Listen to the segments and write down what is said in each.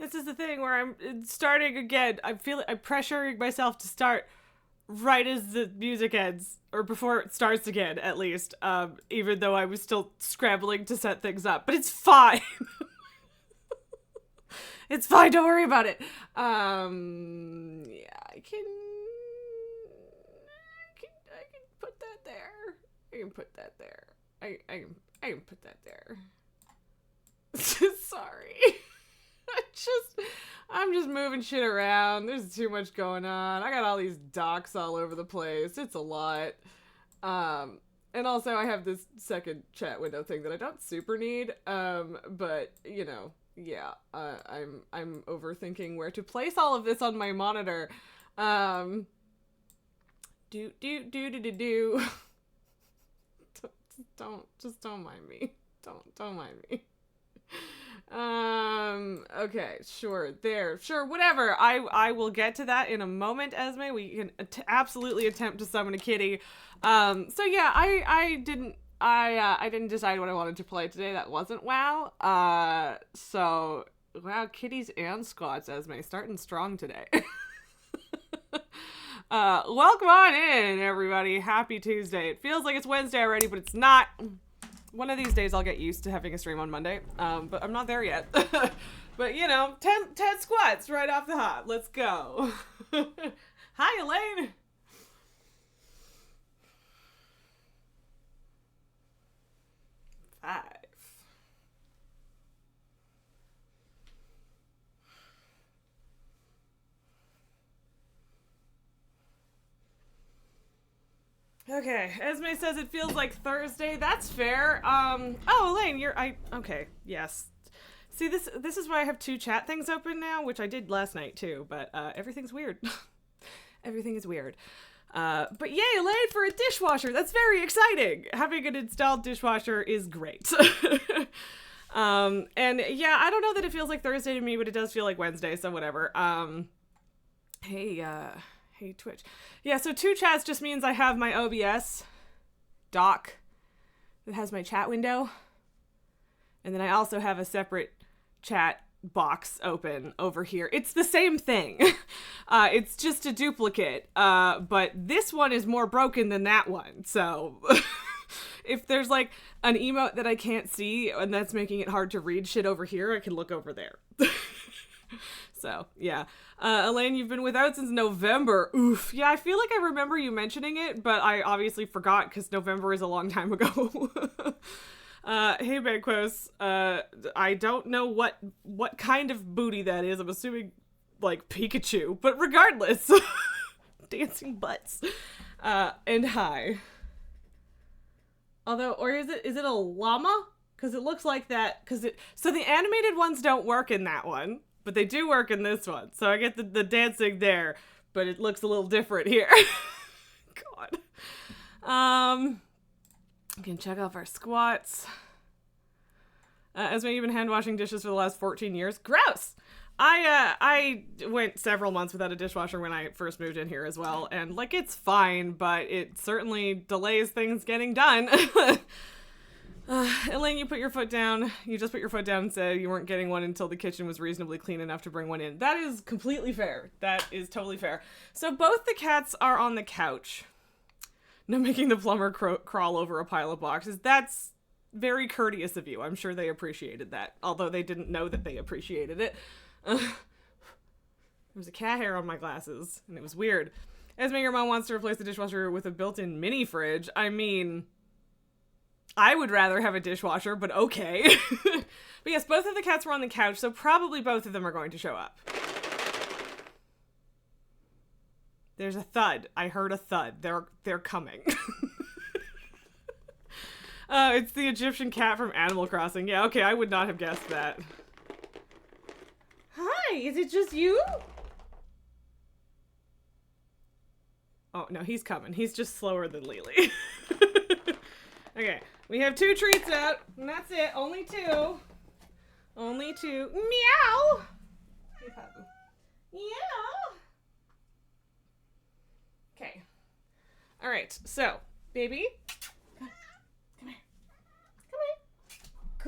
This is the thing where I'm starting again. I'm pressuring myself to start right as the music ends, or before it starts again, at least. Even though I was still scrambling to set things up, but it's fine. It's fine. Don't worry about it. Yeah, I can put that there. I can put that there. I can put that there. Sorry. I'm just moving shit around. There's too much going on. I got all these docs all over the place. It's a lot. And also I have this second chat window thing that I don't super need. But you know, yeah, I'm overthinking where to place all of this on my monitor. Do. Don't mind me. Don't mind me. Okay, sure, whatever. I will get to that in a moment, Esme. We can absolutely attempt to summon a kitty. So yeah, I didn't decide what I wanted to play today. That wasn't WoW. So wow, kitties and squats, Esme, starting strong today. Welcome on in, everybody. Happy Tuesday. It feels like it's Wednesday already, but it's not. One of these days I'll get used to having a stream on Monday, but I'm not there yet. But, you know, 10 squats right off the hop. Let's go. Hi, Elaine. Five. Okay, Esme says it feels like Thursday. That's fair. Oh, Elaine, okay, yes. See, this is why I have two chat things open now, which I did last night too, but everything's weird. Everything is weird. But yay, Elaine, for a dishwasher. That's very exciting. Having an installed dishwasher is great. And yeah, I don't know that it feels like Thursday to me, but it does feel like Wednesday, so whatever. Hey, Twitch. Yeah, so two chats just means I have my OBS dock that has my chat window. And then I also have a separate chat box open over here. It's the same thing. It's just a duplicate. But this one is more broken than that one. So if there's like an emote that I can't see and that's making it hard to read shit over here, I can look over there. So, yeah. Elaine, you've been without since November. Oof. Yeah, I feel like I remember you mentioning it, but I obviously forgot because November is a long time ago. Hey, Banquos. I don't know what kind of booty that is. I'm assuming, like, Pikachu. But regardless. Dancing butts. And hi. Although, or is it a llama? Because it looks like that. So the animated ones don't work in that one. But they do work in this one. So I get the dancing there, but it looks a little different here. God. We can check off our squats. Esme, you've been hand washing dishes for the last 14 years. Gross! I went several months without a dishwasher when I first moved in here as well. And, like, it's fine, but it certainly delays things getting done. Elaine, you just put your foot down and said you weren't getting one until the kitchen was reasonably clean enough to bring one in. That is completely fair. That is totally fair. So both the cats are on the couch. No making the plumber crawl over a pile of boxes. That's very courteous of you. I'm sure they appreciated that. Although they didn't know that they appreciated it. There was a cat hair on my glasses, and it was weird. Esme, your mom wants to replace the dishwasher with a built-in mini fridge. I mean, I would rather have a dishwasher, but okay. But yes, both of the cats were on the couch, so probably both of them are going to show up. There's a thud. I heard a thud. They're coming. It's the Egyptian cat from Animal Crossing. Yeah, okay, I would not have guessed that. Hi, is it just you? Oh, no, he's coming. He's just slower than Lily. Okay, we have 2 treats out, and that's it. Only 2. Only 2. Meow! Hey, Papa. Meow! Okay. Alright, so, baby. Come here. Come here.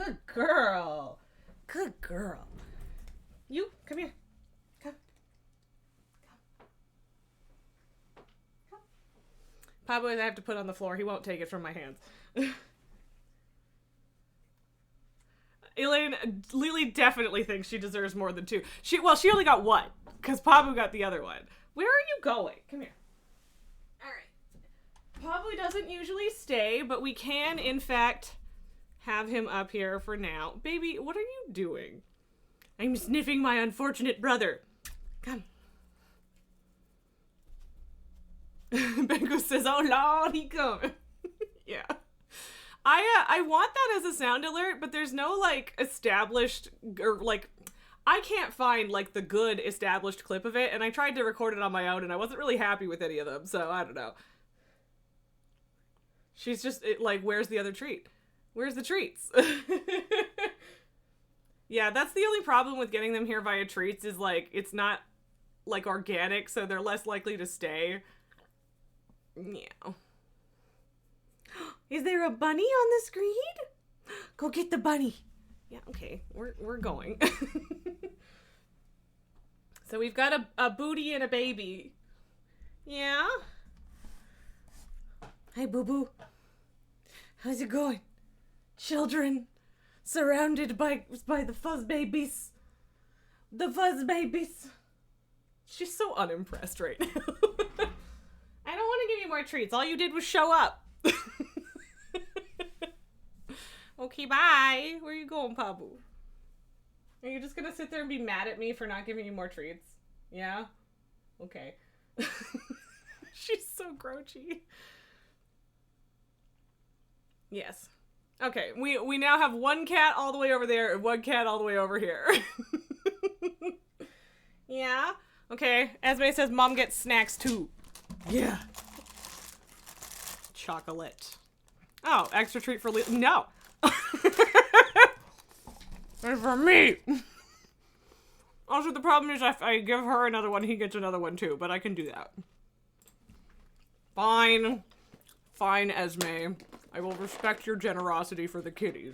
Good girl. Good girl. You, come here. Come. Pablo, I have to put on the floor. He won't take it from my hands. Elaine, Lily definitely thinks she deserves more than 2. She only got 1, because Pablo got the other one. Where are you going? Come here. Alright. Pablo doesn't usually stay, but we can, in fact, have him up here for now. Baby, what are you doing? I'm sniffing my unfortunate brother. Come. Benko says, oh Lord, he coming. Yeah. I want that as a sound alert, but there's no, like, established, or, like, I can't find, like, the good established clip of it, and I tried to record it on my own, and I wasn't really happy with any of them, so I don't know. She's just, like, where's the other treat? Where's the treats? Yeah, that's the only problem with getting them here via treats is, like, it's not, like, organic, so they're less likely to stay. Yeah. Is there a bunny on the screen? Go get the bunny. Yeah, okay. We're going. So we've got a booty and a baby. Yeah? Hey, boo-boo. How's it going? Children surrounded by the fuzz babies. The fuzz babies. She's so unimpressed right now. I don't want to give you more treats. All you did was show up. Okay, bye. Where are you going, Pabu? Are you just gonna sit there and be mad at me for not giving you more treats? Yeah? Okay. She's so grouchy. Yes. Okay, we now have one cat all the way over there and one cat all the way over here. Yeah? Okay, Esme says mom gets snacks too. Yeah. Chocolate. Oh, extra treat for no. And for me. Also, the problem is if I give her another one, he gets another one too, but I can do that. Fine. Fine, Esme. I will respect your generosity for the kitties.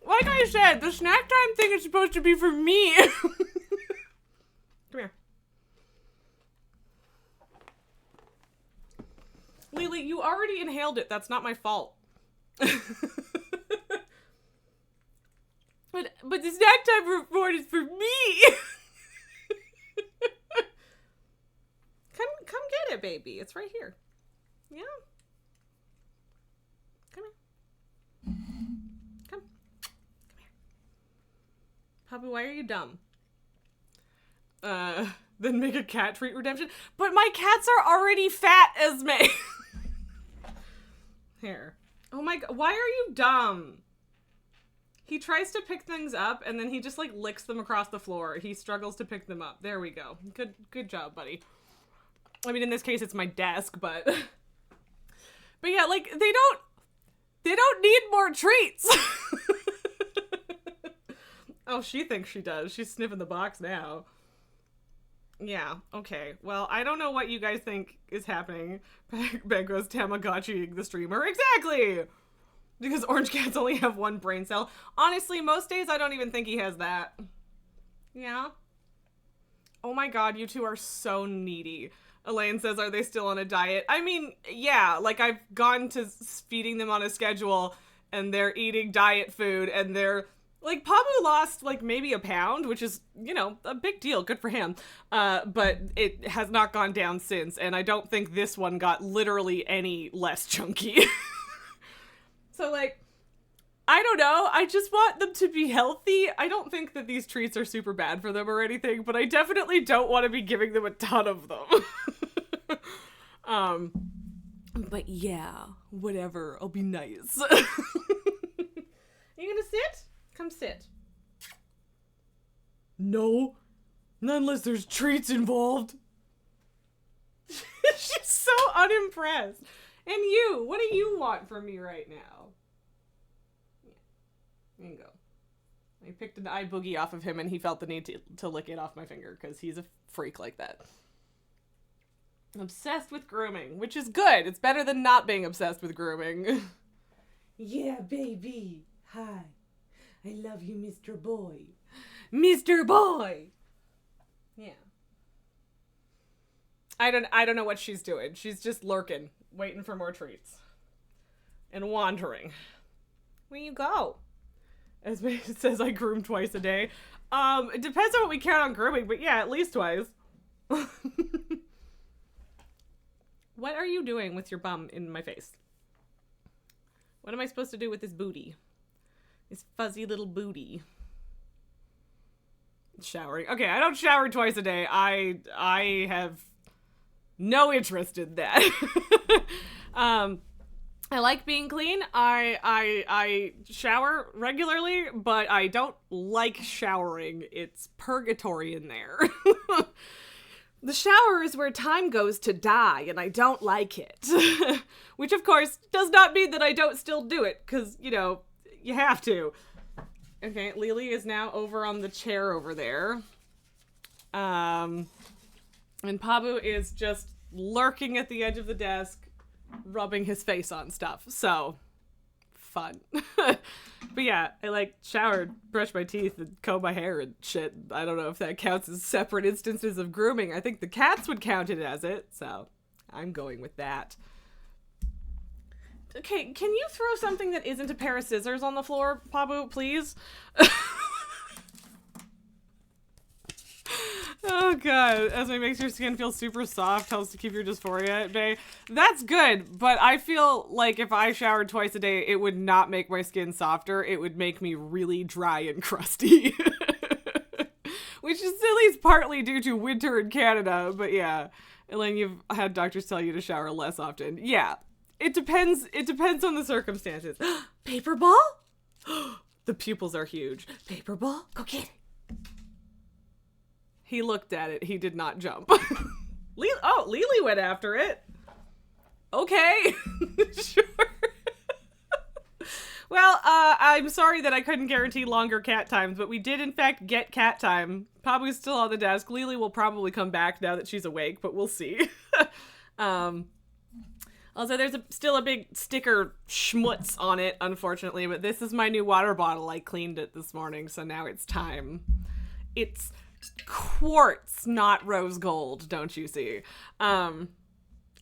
Like I said, the snack time thing is supposed to be for me. Come here. Lily, you already inhaled it. That's not my fault. But the snack time report is for me. Come get it, baby. It's right here. Yeah. Come here. Come here. Puppy, why are you dumb? Then make a cat treat redemption. But my cats are already fat, Esme. Here. Oh my god, why are you dumb? He tries to pick things up and then he just like licks them across the floor. He struggles to pick them up. There we go. Good job, buddy. I mean, in this case, it's my desk, but yeah, like they don't need more treats. Oh, she thinks she does. She's sniffing the box now. Yeah, okay. Well, I don't know what you guys think is happening. Benko's Tamagotchi-ing the streamer. Exactly! Because orange cats only have one brain cell. Honestly, most days I don't even think he has that. Yeah? Oh my god, you two are so needy. Elaine says, are they still on a diet? I mean, yeah, like I've gone to feeding them on a schedule and they're eating diet food and they're like, Pablo lost like maybe a pound, which is, you know, a big deal. Good for him. But it has not gone down since. And I don't think this one got literally any less chunky. So like, I don't know. I just want them to be healthy. I don't think that these treats are super bad for them or anything, but I definitely don't want to be giving them a ton of them. But yeah, whatever. I'll be nice. Are you gonna sit? Come sit. No. Not unless there's treats involved. She's so unimpressed. And you, what do you want from me right now? Yeah. There you go. I picked an eye boogie off of him and he felt the need to lick it off my finger because he's a freak like that. Obsessed with grooming, which is good. It's better than not being obsessed with grooming. Yeah, baby. Hi. I love you, Mr. Boy. Mr. Boy. Yeah. I don't know what she's doing. She's just lurking, waiting for more treats. And wandering. Where you go? As it says, I groom twice a day. It depends on what we count on grooming, but yeah, at least twice. What are you doing with your bum in my face? What am I supposed to do with this booty? This fuzzy little booty. Showering. Okay, I don't shower twice a day. I have no interest in that. I like being clean. I shower regularly, but I don't like showering. It's purgatory in there. The shower is where time goes to die, and I don't like it. Which, of course, does not mean that I don't still do it, because, you know, you have to. Okay, Lily is now over on the chair over there. And Pabu is just lurking at the edge of the desk, rubbing his face on stuff. So, fun. But yeah, I like showered, brushed my teeth, and comb my hair and shit. I don't know if that counts as separate instances of grooming. I think the cats would count it as it, so I'm going with that. Okay, can you throw something that isn't a pair of scissors on the floor, Pabu, please? Oh god, Esme makes your skin feel super soft, helps to keep your dysphoria at bay. That's good, but I feel like if I showered twice a day, it would not make my skin softer. It would make me really dry and crusty. Which is at least partly due to winter in Canada, but yeah. Elaine, you've had doctors tell you to shower less often. Yeah, it depends on the circumstances. Paper ball? The pupils are huge. Paper ball? Go get it. He looked at it. He did not jump. Lily went after it. Okay. Sure. Well, I'm sorry that I couldn't guarantee longer cat times, but we did in fact get cat time. Pabu's still on the desk. Lily will probably come back now that she's awake, but we'll see. Also, there's still a big sticker schmutz on it, unfortunately, but this is my new water bottle. I cleaned it this morning, so now it's time. It's quartz, not rose gold, don't you see? I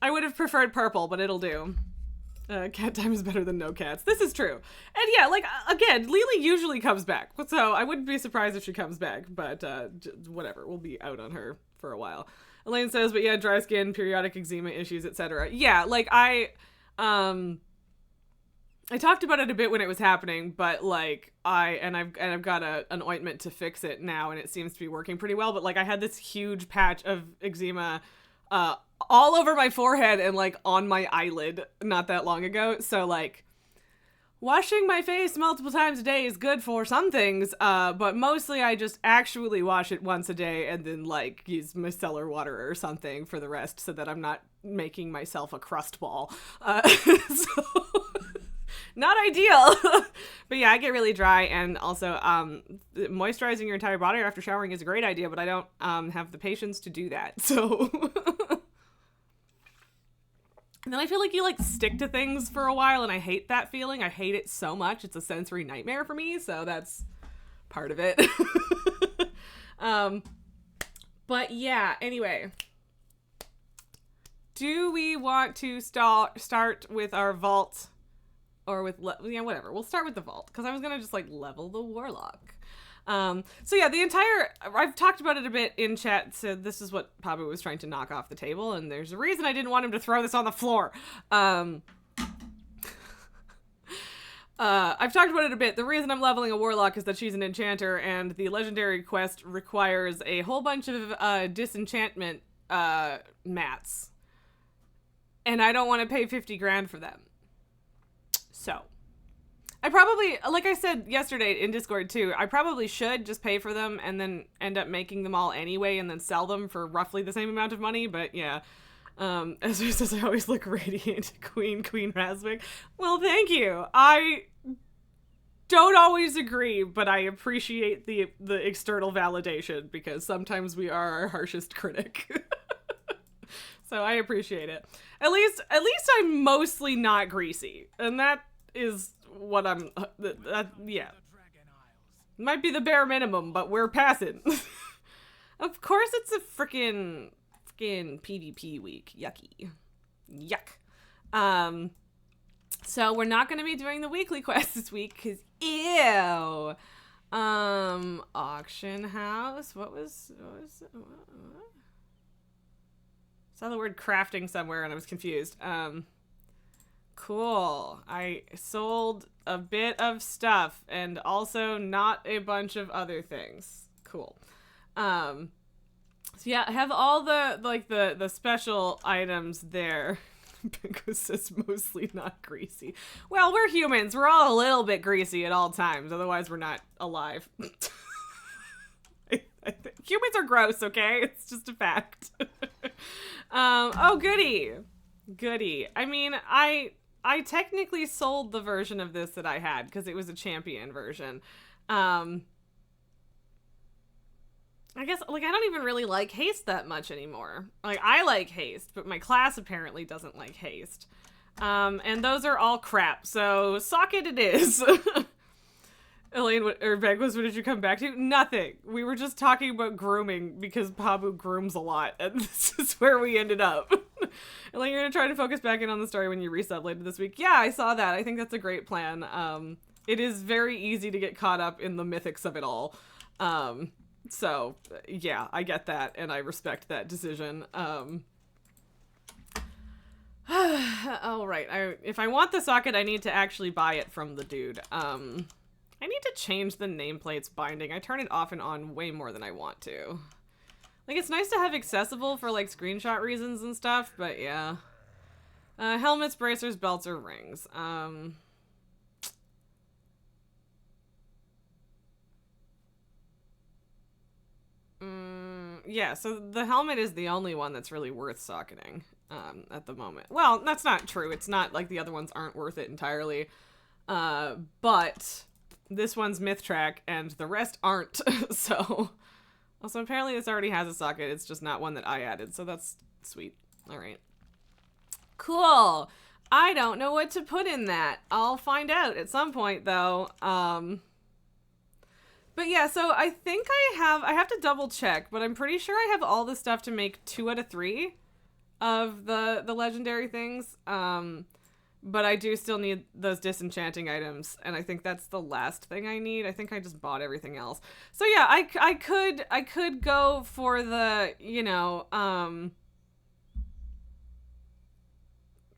would have preferred purple, but it'll do. Cat time is better than no cats. This is true. And yeah, like, again, Lily usually comes back, so I wouldn't be surprised if she comes back, but whatever, we'll be out on her for a while. Elaine says, but yeah, dry skin, periodic eczema issues, etc. Yeah, like, I talked about it a bit when it was happening, but like I've got an ointment to fix it now, and it seems to be working pretty well. But like I had this huge patch of eczema all over my forehead and like on my eyelid not that long ago. So like washing my face multiple times a day is good for some things, but mostly I just actually wash it once a day and then like use micellar water or something for the rest, so that I'm not making myself a crust ball. So. Not ideal. But yeah, I get really dry, and also moisturizing your entire body after showering is a great idea, but I don't have the patience to do that. So and then I feel like you like stick to things for a while, and I hate that feeling. I hate it so much. It's a sensory nightmare for me, so that's part of it. But yeah, anyway. Do we want to start with our vault? Or with, whatever. We'll start with the vault, because I was going to just, like, level the warlock. So yeah, I've talked about it a bit in chat, so this is what Pabu was trying to knock off the table, and there's a reason I didn't want him to throw this on the floor. I've talked about it a bit. The reason I'm leveling a warlock is that she's an enchanter, and the legendary quest requires a whole bunch of disenchantment mats. And I don't want to pay 50 grand for them. So, I probably, like I said yesterday in Discord too, I probably should just pay for them and then end up making them all anyway and then sell them for roughly the same amount of money, but yeah. As it says, I always look radiant, Queen Rasmic. Well, thank you. I don't always agree, but I appreciate the external validation, because sometimes we are our harshest critic. So I appreciate it. At least I'm mostly not greasy, and that is what I'm, yeah. Might be the bare minimum, but we're passing. Of course it's a freaking PvP week. Yucky. Yuck. So we're not going to be doing the weekly quest this week because ew. Auction house. What was it? What? Saw the word crafting somewhere and I was confused. Cool. I sold a bit of stuff and also not a bunch of other things. Cool. So yeah, I have all the special items there. Bingo says mostly not greasy. Well, we're humans. We're all a little bit greasy at all times. Otherwise, we're not alive. I think humans are gross, okay? It's just a fact. Oh, goody. Goody. I mean, I technically sold the version of this that I had because it was a champion version. I guess, like, I don't even really like haste that much anymore. Like, I like haste, but my class apparently doesn't like haste. And those are all crap, so socket it is. Elaine, what did you come back to? Nothing. We were just talking about grooming because Pabu grooms a lot, and this is where we ended up. Elaine, you're gonna try to focus back in on the story when you resub later this week. Yeah, I saw that. I think that's a great plan. It is very easy to get caught up in the mythics of it all. So, yeah, I get that, and I respect that decision. All right, if I want the socket, I need to actually buy it from the dude. I need to change the nameplate's binding. I turn it off and on way more than I want to. Like, it's nice to have accessible for, like, screenshot reasons and stuff, but yeah. Helmets, bracers, belts, or rings. Yeah, so the helmet is the only one that's really worth socketing at the moment. Well, that's not true. It's not like the other ones aren't worth it entirely. But this one's myth track and the rest aren't. So, also apparently this already has a socket. It's just not one that I added. So that's sweet. All right. Cool. I don't know what to put in that. I'll find out at some point though. But yeah, so I think I have to double check, but I'm pretty sure I have all the stuff to make 2 out of 3 of the legendary things. But I do still need those disenchanting items, and I think that's the last thing I need. I think I just bought everything else. So yeah, I could go for the, you know,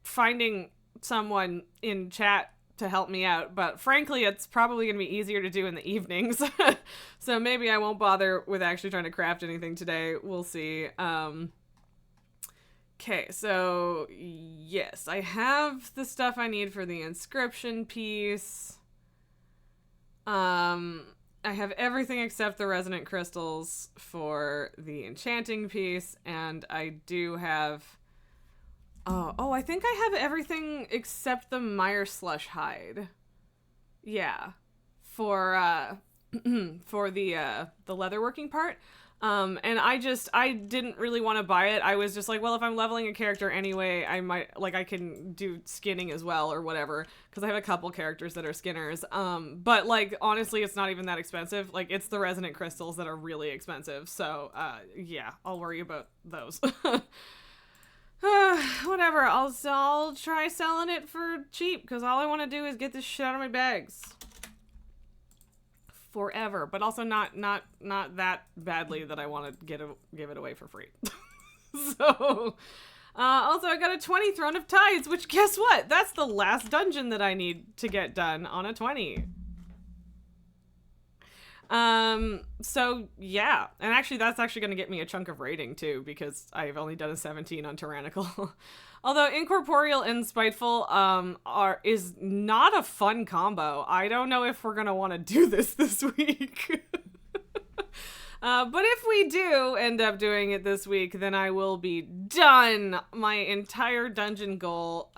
finding someone in chat to help me out, but frankly it's probably gonna be easier to do in the evenings. So maybe I won't bother with actually trying to craft anything today. We'll see. Okay, so yes, I have the stuff I need for the inscription piece. I have everything except the resonant crystals for the enchanting piece, and I do have I think I have everything except the Mire Slush hide. Yeah. For for the leatherworking part. And I didn't really want to buy it. I was just like, well, if I'm leveling a character anyway, I might, like, I can do skinning as well or whatever, because I have a couple characters that are skinners. But, like, honestly, it's not even that expensive. Like, it's the resonant crystals that are really expensive. So, yeah, I'll worry about those. Whatever, I'll try selling it for cheap, because all I want to do is get this shit out of my bags. Forever, but also not that badly that I want to give it away for free. So, also I got a 20 Throne of Tides, which guess what? That's the last dungeon that I need to get done on a 20. So yeah, and actually that's actually going to get me a chunk of rating too, because I've only done a 17 on Tyrannical. Although Incorporeal and Spiteful is not a fun combo. I don't know if we're going to want to do this week. But if we do end up doing it this week, then I will be done my entire dungeon goal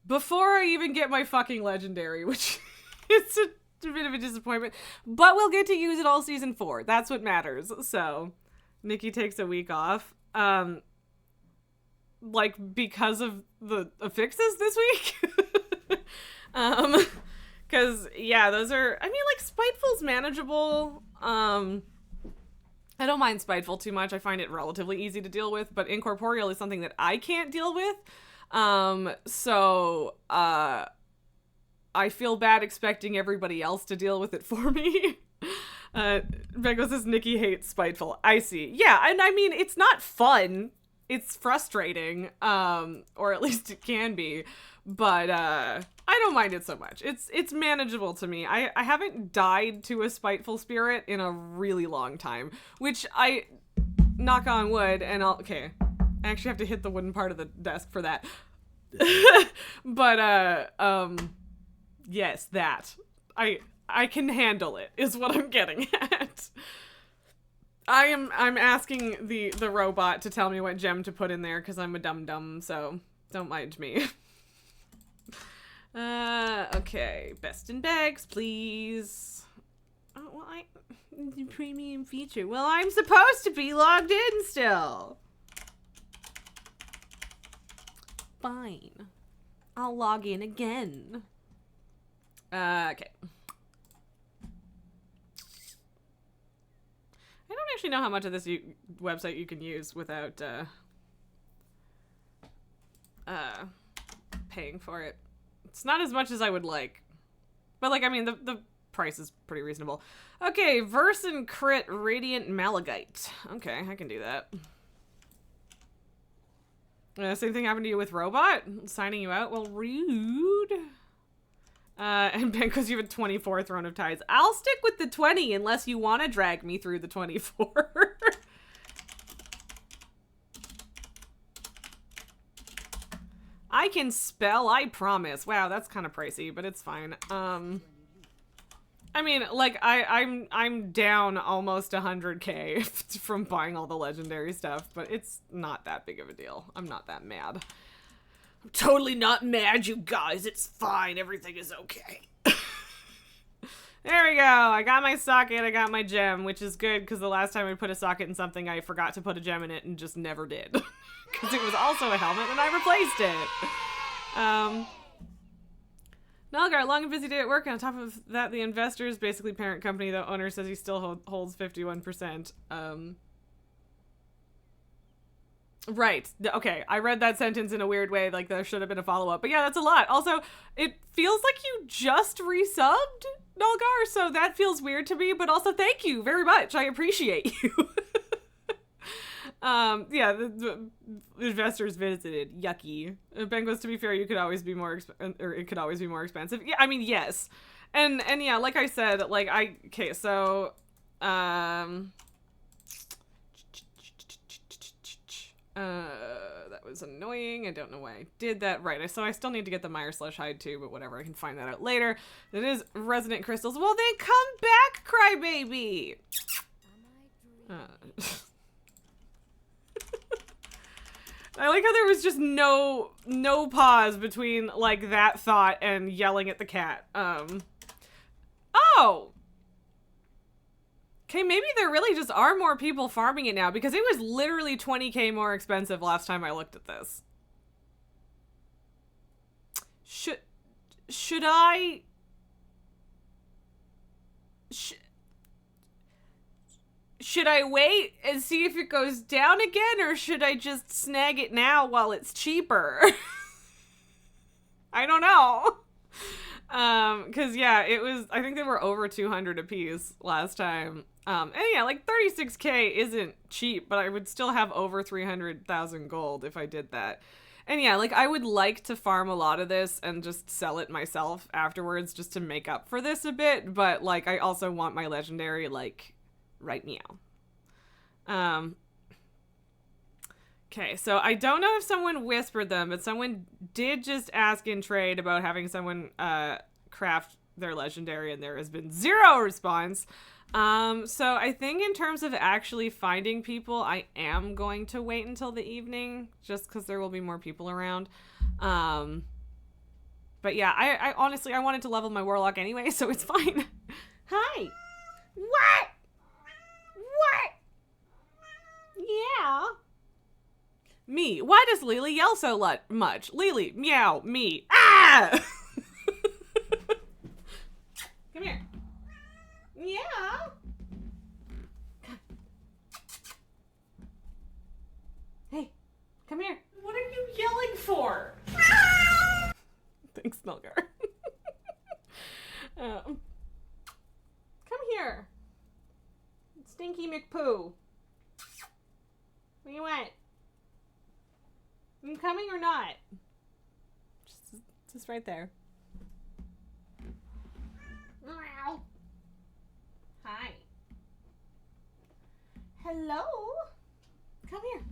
before I even get my fucking legendary, which is a bit of a disappointment, but we'll get to use it all season 4. That's what matters. So Nikki takes a week off, like because of the fixes this week. Because, yeah, those are, I mean, like, Spiteful's manageable. I don't mind Spiteful too much. I find it relatively easy to deal with, but Incorporeal is something that I can't deal with. I feel bad expecting everybody else to deal with it for me. Bego says Nikki hates Spiteful. I see. Yeah, and I mean, it's not fun. It's frustrating, or at least it can be, but I don't mind it so much. It's manageable to me. I haven't died to a Spiteful spirit in a really long time, which I, knock on wood, and okay, I actually have to hit the wooden part of the desk for that. But, yes, that. I can handle it, is what I'm getting at. I'm asking the robot to tell me what gem to put in there, because I'm a dum-dum, so don't mind me. Okay, best in bags, please. Oh, well, premium feature. Well, I'm supposed to be logged in still. Fine. I'll log in again. Okay. I don't actually know how much of this website you can use without paying for it. It's not as much as I would like. But, like, I mean, the price is pretty reasonable. Okay, Verse and Crit Radiant Malachite. Okay, I can do that. Same thing happened to you with Robot? Signing you out? Well, rude. And because you have a 24 Throne of Tides. I'll stick with the 20 unless you want to drag me through the 24. I can spell, I promise. Wow, that's kind of pricey, but it's fine. I mean, like, I'm down almost 100k from buying all the legendary stuff, but it's not that big of a deal. I'm not that mad. I'm totally not mad, you guys. It's fine. Everything is okay. There we go. I got my socket. I got my gem, which is good because the last time I put a socket in something, I forgot to put a gem in it and just never did. Because it was also a helmet and I replaced it. Nalgar, long and busy day at work, and on top of that, the investors, basically parent company, the owner says he still holds 51%. Right. Okay, I read that sentence in a weird way, like there should have been a follow-up. But yeah, that's a lot. Also, it feels like you just resubbed, Nalgar, so that feels weird to me, but also thank you very much. I appreciate you. Yeah, the investors visited. Yucky. Bengals, to be fair, you could always be more it could always be more expensive. Yeah, I mean, yes. And yeah, like I said, like okay, so that was annoying. I don't know why I did that. Right, so I still need to get the Mire/Hide too, but whatever, I can find that out later. It is Resonant Crystals. Well, then come back, crybaby! I like how there was just no pause between, like, that thought and yelling at the cat. Oh! Okay, maybe there really just are more people farming it now, because it was literally 20k more expensive last time I looked at this. Should I... Should I wait and see if it goes down again, or should I just snag it now while it's cheaper? I don't know. Cause yeah, it was, I think they were over 200 a piece last time. And yeah, like 36k isn't cheap, but I would still have over 300,000 gold if I did that. And yeah, like I would like to farm a lot of this and just sell it myself afterwards just to make up for this a bit. But like, I also want my legendary, like, right meow. Okay, so I don't know if someone whispered them, but someone did just ask in trade about having someone craft their legendary, and there has been 0 response. So I think in terms of actually finding people, I am going to wait until the evening, just because there will be more people around. But yeah, I honestly, I wanted to level my warlock anyway, so it's fine. Hi! What? What? Yeah. Me. Why does Lily yell so much? Lily, meow, me. Ah! Yeah. Hey, come here. What are you yelling for? Thanks, Nilgar. Come here. Stinky McPoo. What do you want? Are you coming or not? Just right there. Hi. Hello? Come here.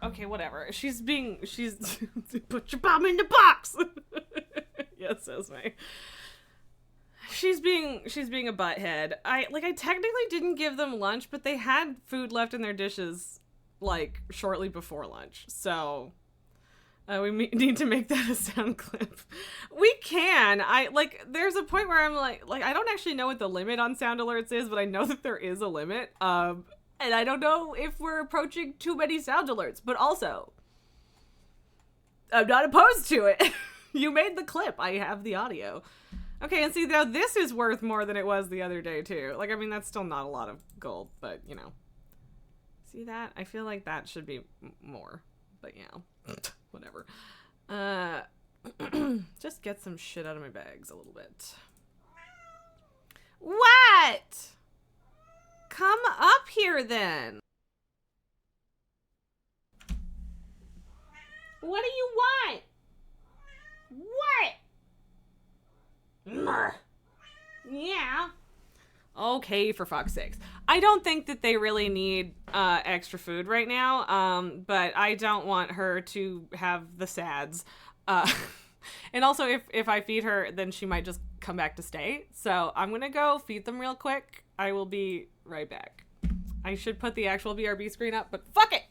Okay, whatever. She's put your bum in the box. Yes, that's me. She's being a butthead. I technically didn't give them lunch, but they had food left in their dishes like shortly before lunch. So we need to make that a sound clip. We can. There's a point where I'm like I don't actually know what the limit on sound alerts is, but I know that there is a limit. And I don't know if we're approaching too many sound alerts, but also, I'm not opposed to it. You made the clip. I have the audio. Okay, and see, now this is worth more than it was the other day, too. I mean, that's still not a lot of gold, but, you know. See that? I feel like that should be more, but, you know, whatever. Just get some shit out of my bags a little bit. What? Come up here, then. What do you want? What? Yeah. Okay, for fuck's sakes. I don't think that they really need extra food right now, but I don't want her to have the sads. And also, if I feed her, then she might just come back to stay. So I'm gonna go feed them real quick. I will be right back. I should put the actual BRB screen up, but fuck it!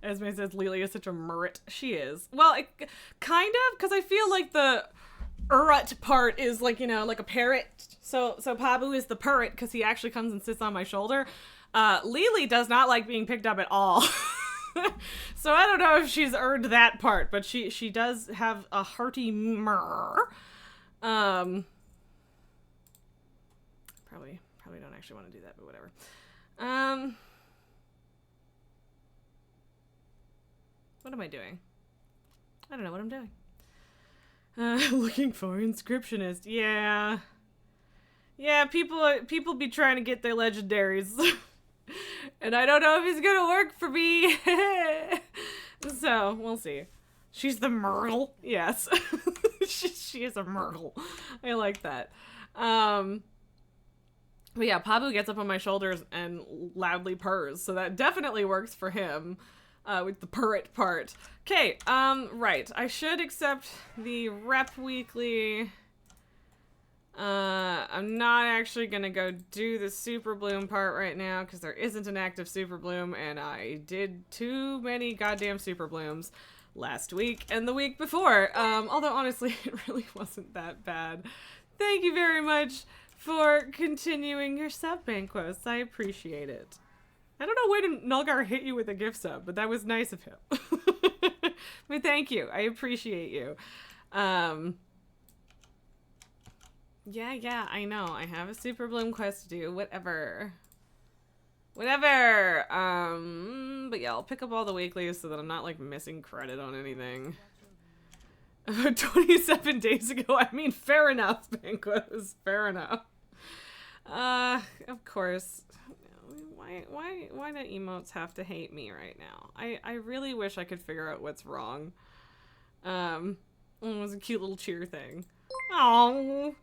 Esme says Lily is such a murret. She is. Well, kind of, because I feel like the urut part is like, you know, like a parrot. So Pabu is the parrot because he actually comes and sits on my shoulder. Lily does not like being picked up at all. So I don't know if she's earned that part, but she does have a hearty murr. Probably don't actually want to do that, but whatever. What am I doing? I don't know what I'm doing. Looking for inscriptionist. Yeah. Yeah, people be trying to get their legendaries. And I don't know if it's gonna work for me. So, we'll see. She's the Myrtle. Yes. she is a Myrtle. I like that. But yeah, Pabu gets up on my shoulders and loudly purrs, so that definitely works for him. With the parrot part. Okay, right. I should accept the rep weekly. I'm not actually gonna go do the super bloom part right now because there isn't an active super bloom, and I did too many goddamn super blooms last week and the week before. Although honestly, it really wasn't that bad. Thank you very much for continuing your sub banquos. I appreciate it. I don't know when Nulgar hit you with a gift sub, but that was nice of him. But thank you. I appreciate you. Yeah, I know. I have a super bloom quest to do. Whatever. But yeah, I'll pick up all the weeklies so that I'm not, like, missing credit on anything. 27 days ago. I mean, fair enough, Banquos. Fair enough. Of course. Why do emotes have to hate me right now? I really wish I could figure out what's wrong. It was a cute little cheer thing. Oh,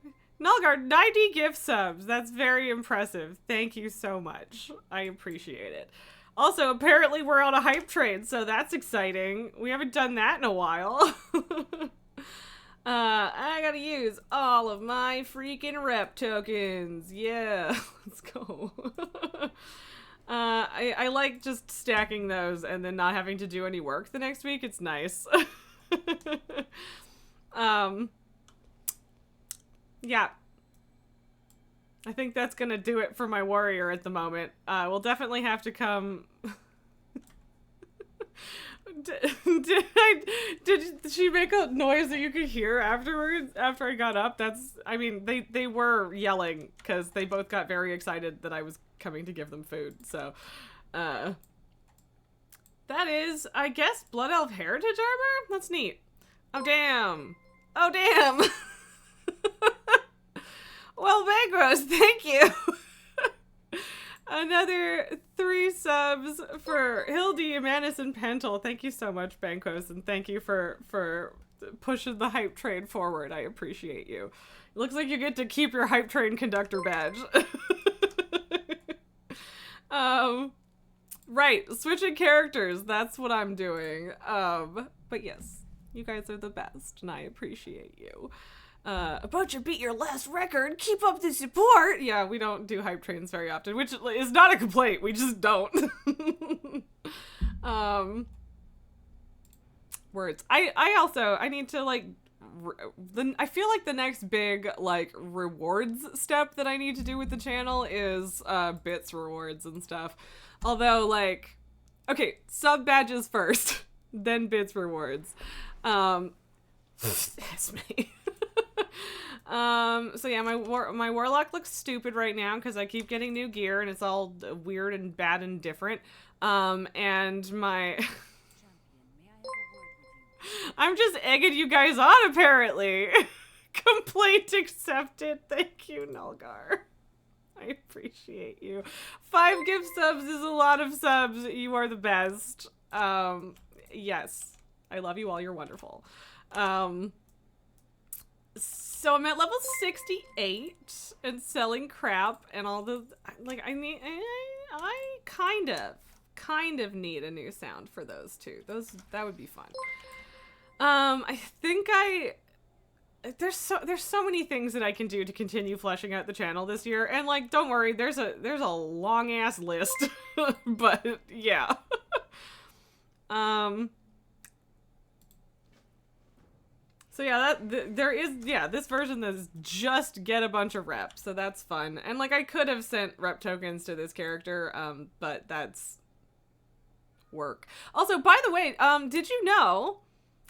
Nulgar, 90 gift subs. That's very impressive. Thank you so much. I appreciate it. Also, apparently we're on a hype train, so that's exciting. We haven't done that in a while. I gotta use all of my freaking rep tokens. Yeah, let's go. I like just stacking those and then not having to do any work the next week. It's nice. Yeah. I think that's gonna do it for my warrior at the moment. We'll definitely have to come... Did she make a noise that you could hear afterwards, after I got up? I mean, they were yelling because they both got very excited that I was coming to give them food, so, that is, I guess, Blood Elf Heritage Armor? That's neat. Oh, damn. Oh, damn! Well, Bagros, thank you! Another 3 subs for Hildy, Amanus, and Pentel. Thank you so much, Bankos, and thank you for pushing the hype train forward. I appreciate you. It looks like you get to keep your hype train conductor badge. Right, switching characters. That's what I'm doing. But yes, you guys are the best, and I appreciate you. About to beat your last record, keep up the support! Yeah, we don't do hype trains very often, which is not a complaint, we just don't. Words. I need to, like, I feel like the next big, like, rewards step that I need to do with the channel is, bits rewards and stuff. Although, like, okay, sub badges first, then bits rewards. That's me. So yeah, my warlock looks stupid right now because I keep getting new gear and it's all weird and bad and different. And my... I'm just egging you guys on, apparently. Complaint accepted. Thank you, Nulgar. I appreciate you. 5 gift subs is a lot of subs. You are the best. Yes. I love you all. You're wonderful. So I'm at level 68 and selling crap and all the, like, I kind of need a new sound for those two. That would be fun. I think there's so many things that I can do to continue fleshing out the channel this year. And, like, don't worry, there's a long ass list, but yeah. So yeah, this version is just get a bunch of reps, so that's fun. And, like, I could have sent rep tokens to this character, but that's work. Also, by the way, did you know,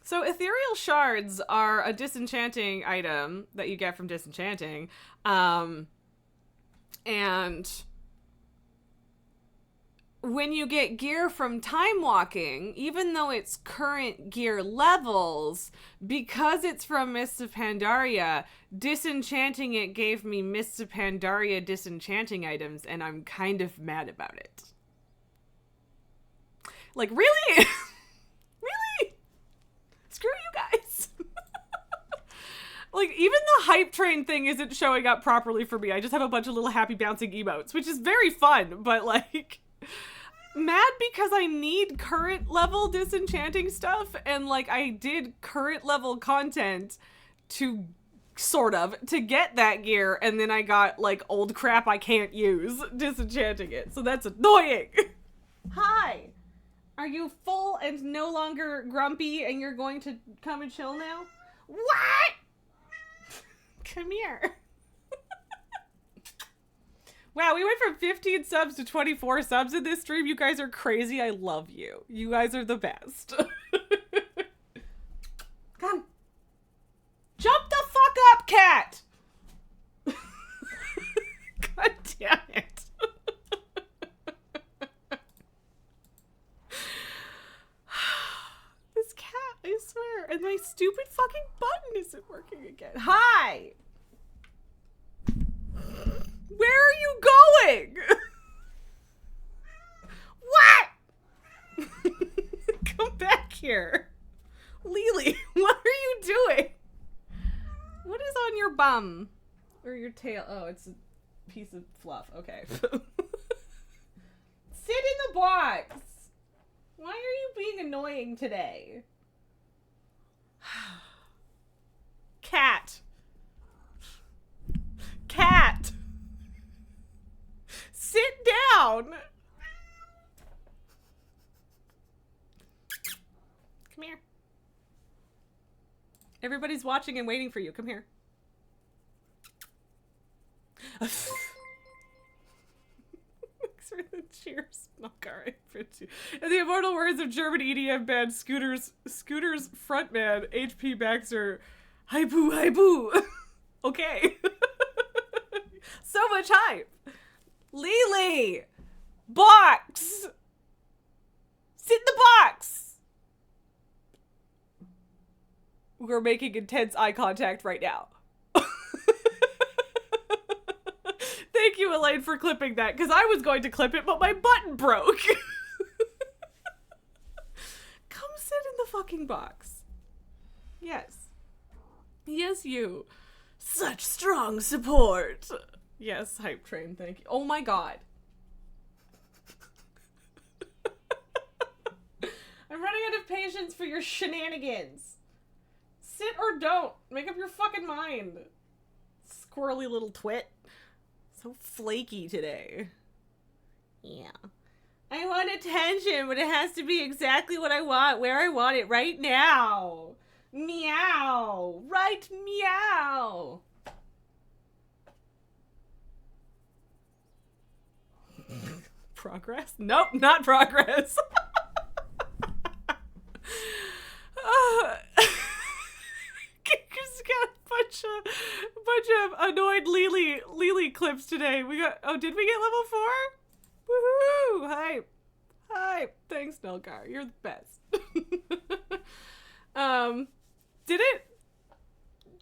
so ethereal shards are a disenchanting item that you get from disenchanting, and when you get gear from time walking, even though it's current gear levels, because it's from Mists of Pandaria, disenchanting it gave me Mists of Pandaria disenchanting items, and I'm kind of mad about it. Like, really? Really? Screw you guys. Like, even the hype train thing isn't showing up properly for me. I just have a bunch of little happy bouncing emotes, which is very fun, but, like... mad because I need current level disenchanting stuff, and, like, I did current level content to get that gear, and then I got, like, old crap I can't use disenchanting it, so that's annoying. Hi! Are you full and no longer grumpy and you're going to come and chill now? What? Come here. Wow, we went from 15 subs to 24 subs in this stream. You guys are crazy. I love you. You guys are the best. Come. Jump the fuck up, cat! God damn it. This cat, I swear. And my stupid fucking button isn't working again. Hi! Where are you going? here. Lily, what are you doing? What is on your bum? Or your tail? Oh, it's a piece of fluff. Okay. Sit in the box. Why are you being annoying today? Cat. Cat. Sit down. Come here. Everybody's watching and waiting for you. Come here. Cheers. Alright. In the immortal words of German EDM band Scooter's frontman, HP Baxter, hi boo, hi boo. Okay. So much hype. Lily! Box! Sit in the box! We're making intense eye contact right now. Thank you, Elaine, for clipping that, because I was going to clip it, but my button broke. Come sit in the fucking box. Yes. Yes, you. Such strong support. Yes, hype train, thank you. Oh my god. I'm running out of patience for your shenanigans. Sit or don't. Make up your fucking mind. Squirrely little twit. So flaky today. Yeah. I want attention, but it has to be exactly what I want, where I want it, right now. Meow. Right meow. Progress? Nope, not progress. Just got a bunch of annoyed Lily clips today. We got, oh, did we get level 4? Woohoo! Hype. Hype. Thanks, Nelgar. You're the best. Did it?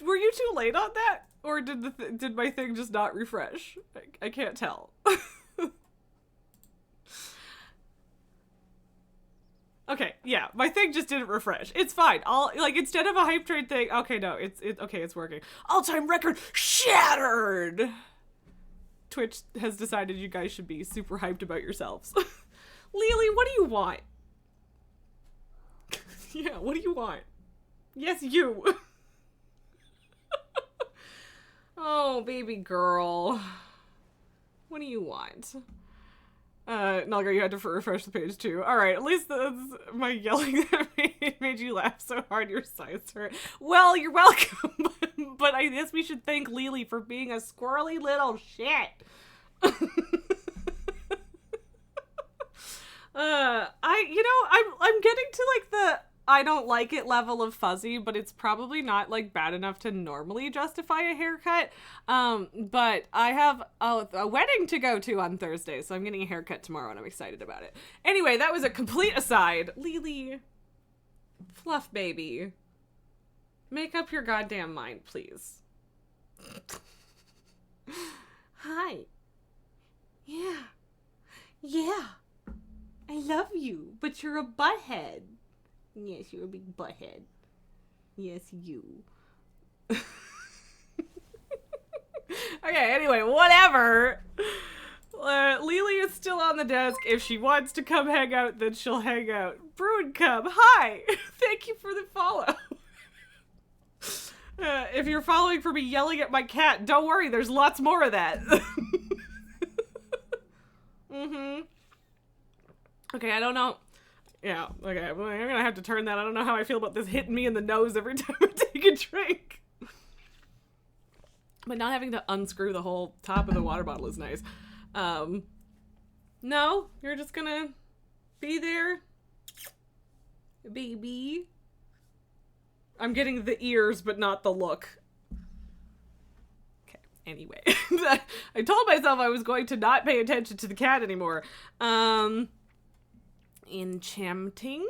Were you too late on that? Or did my thing just not refresh? I can't tell. Okay, yeah, my thing just didn't refresh. It's fine. Instead of a hype train thing, okay, no, it's working. All-time record shattered! Twitch has decided you guys should be super hyped about yourselves. Lily, what do you want? Yeah, what do you want? Yes, you. Oh, baby girl. What do you want? Nalgar, you had to refresh the page too. Alright, at least that's my yelling that made you laugh so hard your sides hurt. Well, you're welcome, but I guess we should thank Lily for being a squirrely little shit. I'm getting to like the I don't like it level of fuzzy, but it's probably not like bad enough to normally justify a haircut. But I have a wedding to go to on Thursday, so I'm getting a haircut tomorrow and I'm excited about it. Anyway, that was a complete aside. Lily, fluff baby, make up your goddamn mind, please. Hi. Yeah. Yeah. I love you, but you're a butthead. Yes, you're a big butthead. Yes, you. Okay, anyway, whatever. Lily is still on the desk. If she wants to come hang out, then she'll hang out. Bruin Cub, hi! Thank you for the follow. If you're following for me yelling at my cat, don't worry, there's lots more of that. Mm-hmm. Okay, I don't know. Yeah, okay, well, I'm gonna have to turn that. I don't know how I feel about this hitting me in the nose every time I take a drink. But not having to unscrew the whole top of the water bottle is nice. No, you're just gonna be there, baby. I'm getting the ears, but not the look. Okay, anyway. I told myself I was going to not pay attention to the cat anymore. Enchanting.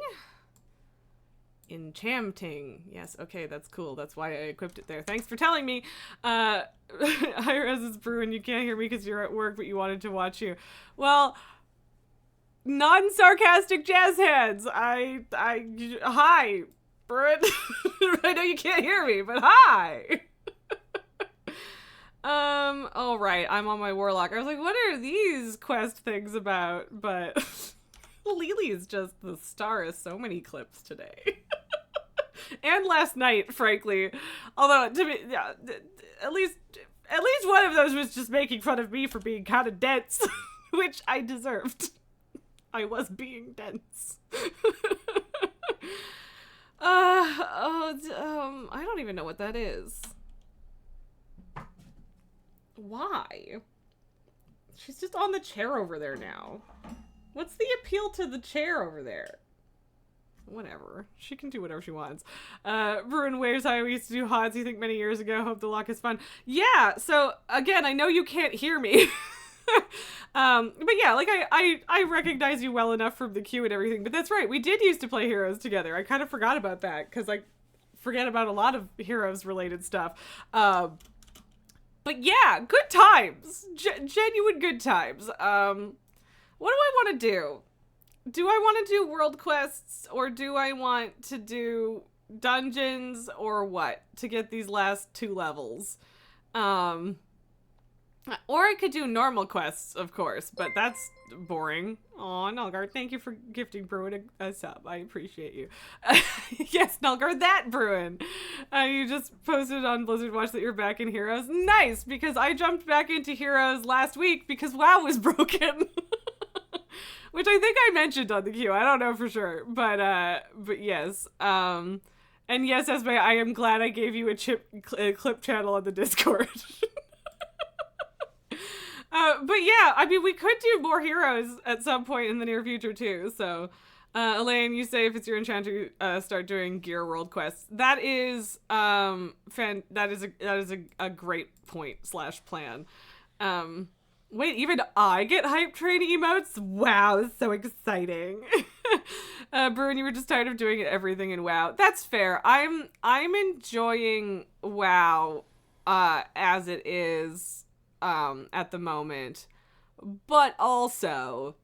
Yes, okay, that's cool. That's why I equipped it there. Thanks for telling me. Hi, Res, it's Bruin. You can't hear me because you're at work, but you wanted to watch you. Well, non-sarcastic jazz hands. Hi, Bruin. I know you can't hear me, but hi. All right, I'm on my warlock. I was like, what are these quest things about? But Lily is just the star of so many clips today. And last night, frankly. Although, to me, yeah, at least one of those was just making fun of me for being kind of dense, which I deserved. I was being dense. I don't even know what that is. Why? She's just on the chair over there now. What's the appeal to the chair over there? Whatever. She can do whatever she wants. Bruin Waves, how we used to do HODs, you think many years ago. Hope the lock is fun. Yeah, so again, I know you can't hear me. But yeah, like I recognize you well enough from the queue and everything, but that's right. We did used to play Heroes together. I kind of forgot about that because I forget about a lot of Heroes related stuff. But yeah, good times. Genuine good times. What do I want to do? Do I want to do world quests or do I want to do dungeons or what to get these last 2 levels? Or I could do normal quests, of course, but that's boring. Aw, Nulgard, thank you for gifting Bruin a sub. I appreciate you. Yes, Nulgard, that Bruin. You just posted on Blizzard Watch that you're back in Heroes. Nice, because I jumped back into Heroes last week because WoW was broken. Which I think I mentioned on the queue. I don't know for sure, but yes. And yes, Esme, I am glad I gave you a clip channel on the Discord. But yeah, I mean, we could do more Heroes at some point in the near future too. So, Elaine, you say if it's your intent to start doing gear world quests. That is that is a great point / plan. Wait, even I get hype train emotes? Wow, so exciting. Bruin, you were just tired of doing everything in WoW. That's fair. I'm enjoying WoW as it is at the moment. But also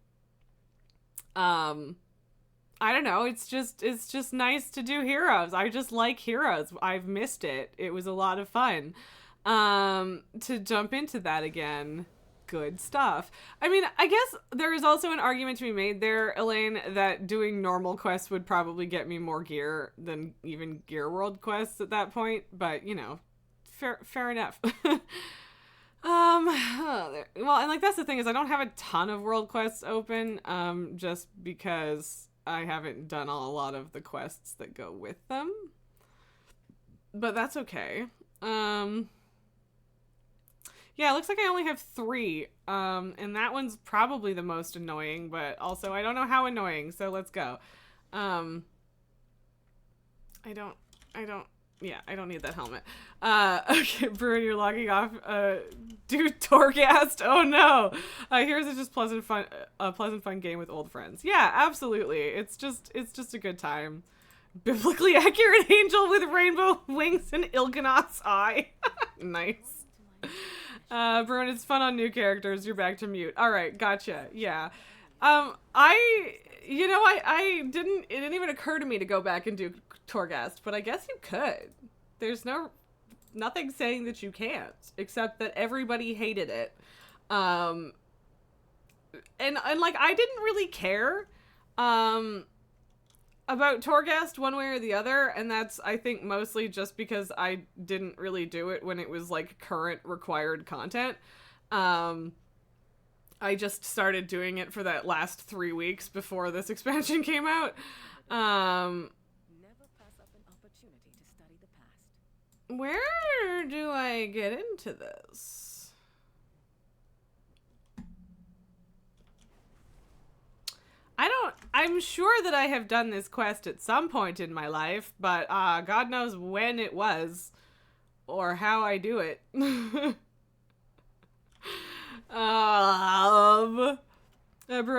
I don't know, it's just nice to do Heroes. I just like Heroes. I've missed it. It was a lot of fun. To jump into that again. Good stuff. I mean, I guess there is also an argument to be made there, Elaine, that doing normal quests would probably get me more gear than even gear world quests at that point. But, you know, fair enough. Well, and like that's the thing is I don't have a ton of world quests open, just because I haven't done a lot of the quests that go with them. But that's okay. Yeah, it looks like I only have 3, and that one's probably the most annoying, but also I don't know how annoying, so let's go. I don't need that helmet. Okay, Bruin, you're logging off. Dude, Torghast, oh no! Here's a just pleasant fun game with old friends. Yeah, absolutely. It's just a good time. Biblically accurate angel with rainbow wings and Il'gynoth's eye. Nice. Bruin, it's fun on new characters. You're back to mute. All right, gotcha. Yeah. It didn't even occur to me to go back and do Torghast, but I guess you could. There's nothing saying that you can't, except that everybody hated it. And like, I didn't really care, about Torghast one way or the other, and that's, I think, mostly just because I didn't really do it when it was, like, current required content. I just started doing it for that last 3 weeks before this expansion came out. Never pass up an opportunity to study the past. Where do I get into this? I'm sure that I have done this quest at some point in my life, but God knows when it was or how I do it. Bruin,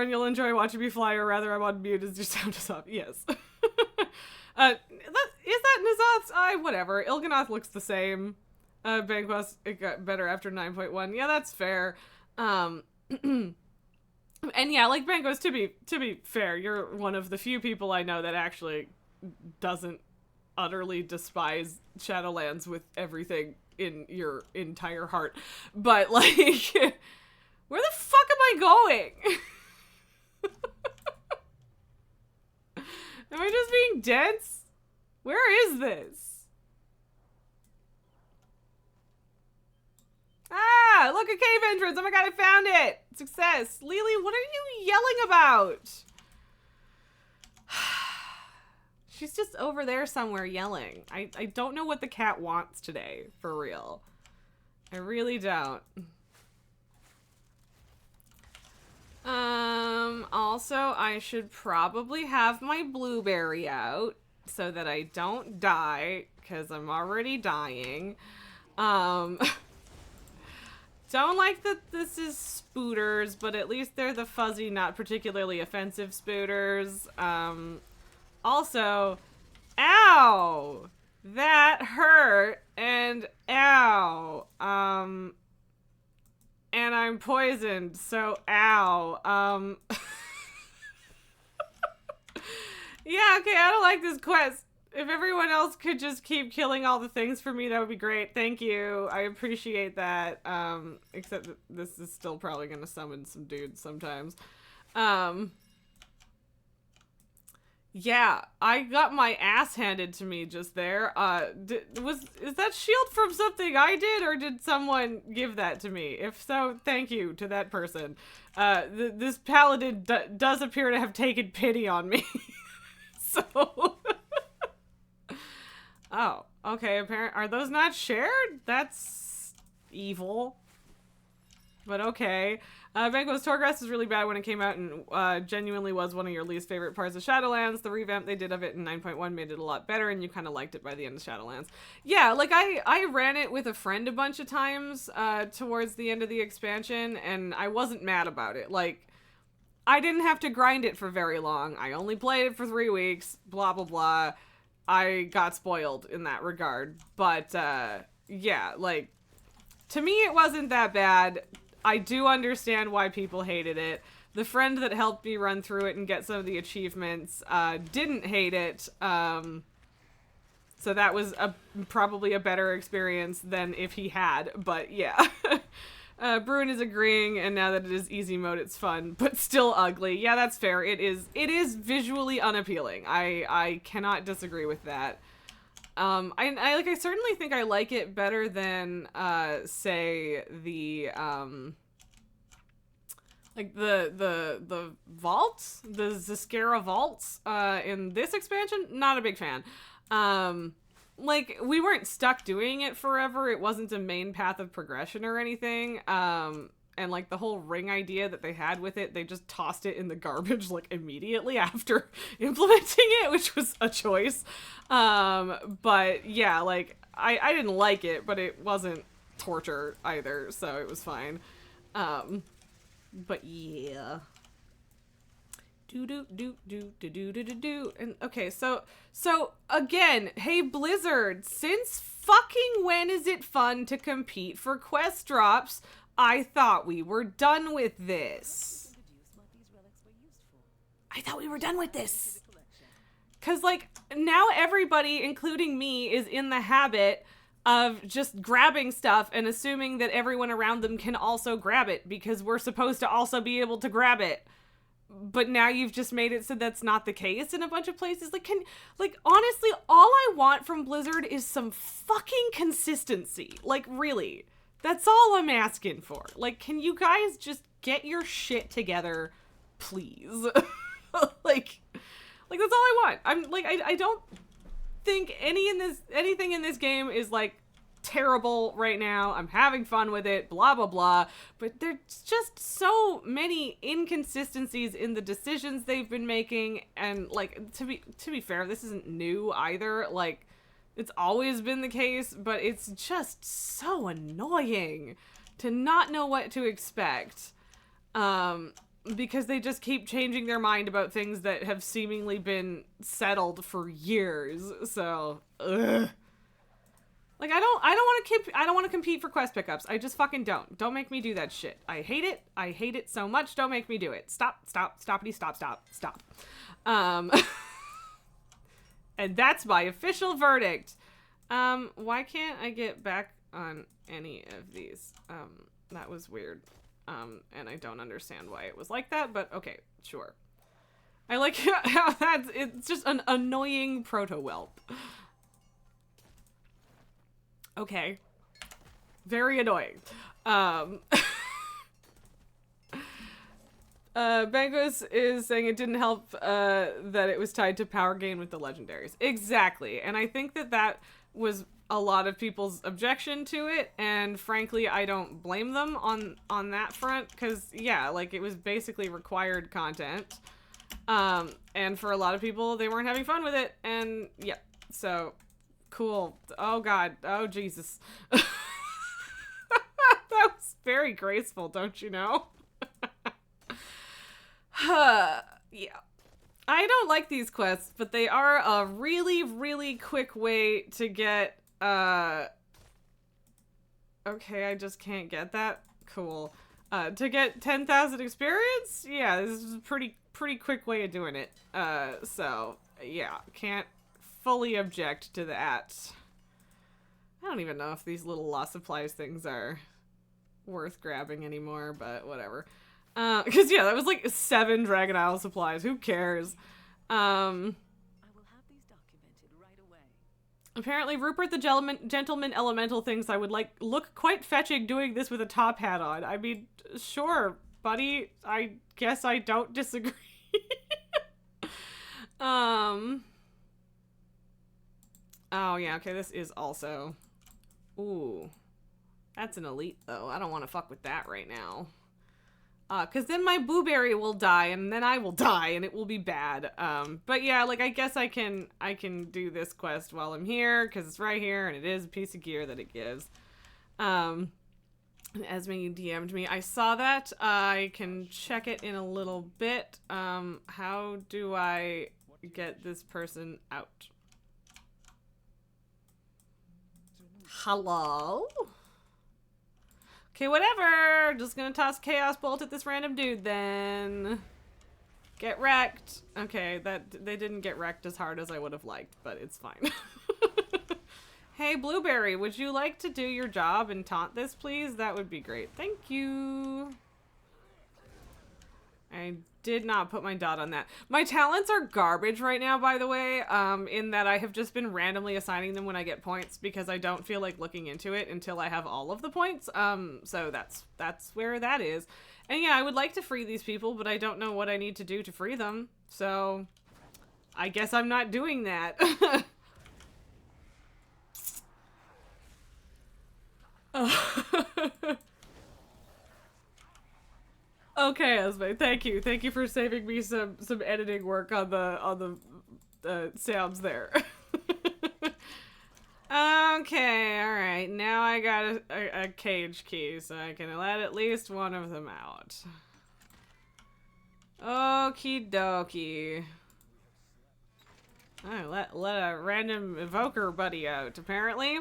you'll enjoy watching me fly, or rather I'm on mute as your sound is off. Yes. Is that N'Zoth's? Whatever. Il'gynoth looks the same. Banquest, it got better after 9.1. Yeah, that's fair. And yeah, like Bangos, to be fair, you're one of the few people I know that actually doesn't utterly despise Shadowlands with everything in your entire heart. But like, where the fuck am I going? Am I just being dense? Where is this? Ah, look, a cave entrance. Oh my god, I found it. Success. Lily, what are you yelling about? She's just over there somewhere yelling. I don't know what the cat wants today, for real. I really don't. Also, I should probably have my blueberry out so that I don't die, because I'm already dying. Don't like that this is spooters, but at least they're the fuzzy, not particularly offensive spooters. Also, ow! That hurt, and ow. And I'm poisoned, so ow. Yeah, okay, I don't like this quest. If everyone else could just keep killing all the things for me, that would be great. Thank you. I appreciate that. Except that this is still probably gonna summon some dudes sometimes. Yeah, I got my ass handed to me just there. Is that shield from something I did, or did someone give that to me? If so, thank you to that person. This paladin does appear to have taken pity on me. So... Oh, okay, are those not shared? That's evil. But okay. Bango's Torgrass is really bad when it came out, and genuinely was one of your least favorite parts of Shadowlands. The revamp they did of it in 9.1 made it a lot better, and you kind of liked it by the end of Shadowlands. Yeah, like I ran it with a friend a bunch of times towards the end of the expansion, and I wasn't mad about it. Like, I didn't have to grind it for very long. I only played it for 3 weeks, blah, blah, blah. I got spoiled in that regard. But, yeah, like, to me it wasn't that bad. I do understand why people hated it. The friend that helped me run through it and get some of the achievements didn't hate it. So that was probably a better experience than if he had. But yeah. Bruin is agreeing, and now that it is easy mode, it's fun, but still ugly. Yeah, that's fair. It is visually unappealing. I cannot disagree with that. I certainly think I like it better than, say, the vaults, the Zeskara vaults, in this expansion. Not a big fan. Like, we weren't stuck doing it forever. It wasn't a main path of progression or anything. And, like, the whole ring idea that they had with it, they just tossed it in the garbage, like, immediately after implementing it, which was a choice. But, yeah, like, I didn't like it, but it wasn't torture either, so it was fine. But, yeah. Do. And okay, so again, hey Blizzard, since fucking when is it fun to compete for quest drops? I thought we were done with this. I thought we were done with this. Cause like now everybody, including me, is in the habit of just grabbing stuff and assuming that everyone around them can also grab it because we're supposed to also be able to grab it. But now you've just made it so that's not the case in a bunch of places. Like, honestly, all I want from Blizzard is some fucking consistency. Like, really. That's all I'm asking for. Like, can you guys just get your shit together, please? like, that's all I want. I'm, like, I don't think anything in this game is, like, terrible right now. I'm having fun with it, blah blah blah, but there's just so many inconsistencies in the decisions they've been making, and like to be fair, this isn't new either. Like, it's always been the case, but it's just so annoying to not know what to expect, because they just keep changing their mind about things that have seemingly been settled for years. So ugh. Like, I don't want to compete for quest pickups. I just fucking don't. Don't make me do that shit. I hate it. I hate it so much. Don't make me do it. Stop. And that's my official verdict. Why can't I get back on any of these? That was weird. And I don't understand why it was like that, but okay, sure. I like how it's just an annoying proto-whelp. Okay. Very annoying. Bangos is saying it didn't help that it was tied to power gain with the legendaries. Exactly. And I think that was a lot of people's objection to it, and frankly I don't blame them on that front, because yeah, like, it was basically required content. And for a lot of people, they weren't having fun with it, and yeah, so cool. Oh god. Oh Jesus. That was very graceful, don't you know? Yeah. I don't like these quests, but they are a really, really quick way to get, okay, I just can't get that. Cool. To get 10,000 experience? Yeah, this is a pretty quick way of doing it. So, yeah, can't fully object to that. I don't even know if these little lost supplies things are worth grabbing anymore, but whatever. Because yeah, that was like 7 Dragon Isle supplies. Who cares? I will have these documented right away. Apparently, Rupert the Gentleman Elemental thinks I would look quite fetching doing this with a top hat on. I mean, sure, buddy. I guess I don't disagree. Oh yeah, okay, this is also... Ooh. That's an elite, though. I don't want to fuck with that right now. Because then my blueberry will die, and then I will die, and it will be bad. But yeah, like, I guess I can do this quest while I'm here, because it's right here, and it is a piece of gear that it gives. And Esme, you DM'd me. I saw that. I can check it in a little bit. How do I get this person out? Hello? Okay, whatever. Just gonna toss Chaos Bolt at this random dude then. Get wrecked. Okay, they didn't get wrecked as hard as I would have liked, but it's fine. Hey, Blueberry, would you like to do your job and taunt this, please? That would be great. Thank you. I did not put my dot on that. My talents are garbage right now, by the way, in that I have just been randomly assigning them when I get points because I don't feel like looking into it until I have all of the points. So that's where that is. And yeah, I would like to free these people, but I don't know what I need to do to free them. So I guess I'm not doing that. Okay, Esme, thank you. Thank you for saving me some editing work on the sounds there. Okay, alright. Now I got a cage key, so I can let at least one of them out. Okie dokie. Oh, let a random evoker buddy out, apparently.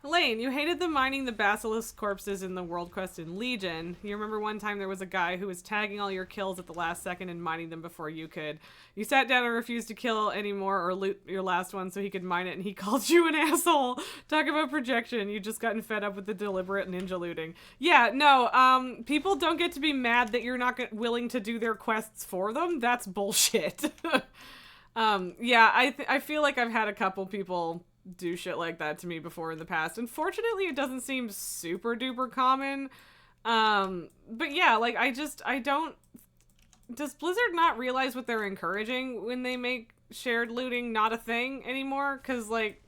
Elaine, you hated them mining the basilisk corpses in the world quest in Legion. You remember one time there was a guy who was tagging all your kills at the last second and mining them before you could. You sat down and refused to kill anymore or loot your last one so he could mine it, and he called you an asshole. Talk about projection. You just gotten fed up with the deliberate ninja looting. Yeah, no, people don't get to be mad that you're not willing to do their quests for them. That's bullshit. Yeah, I feel like I've had a couple people do shit like that to me before in the past. Unfortunately, it doesn't seem super duper common. But yeah, like, I don't... Does Blizzard not realize what they're encouraging when they make shared looting not a thing anymore? Because, like,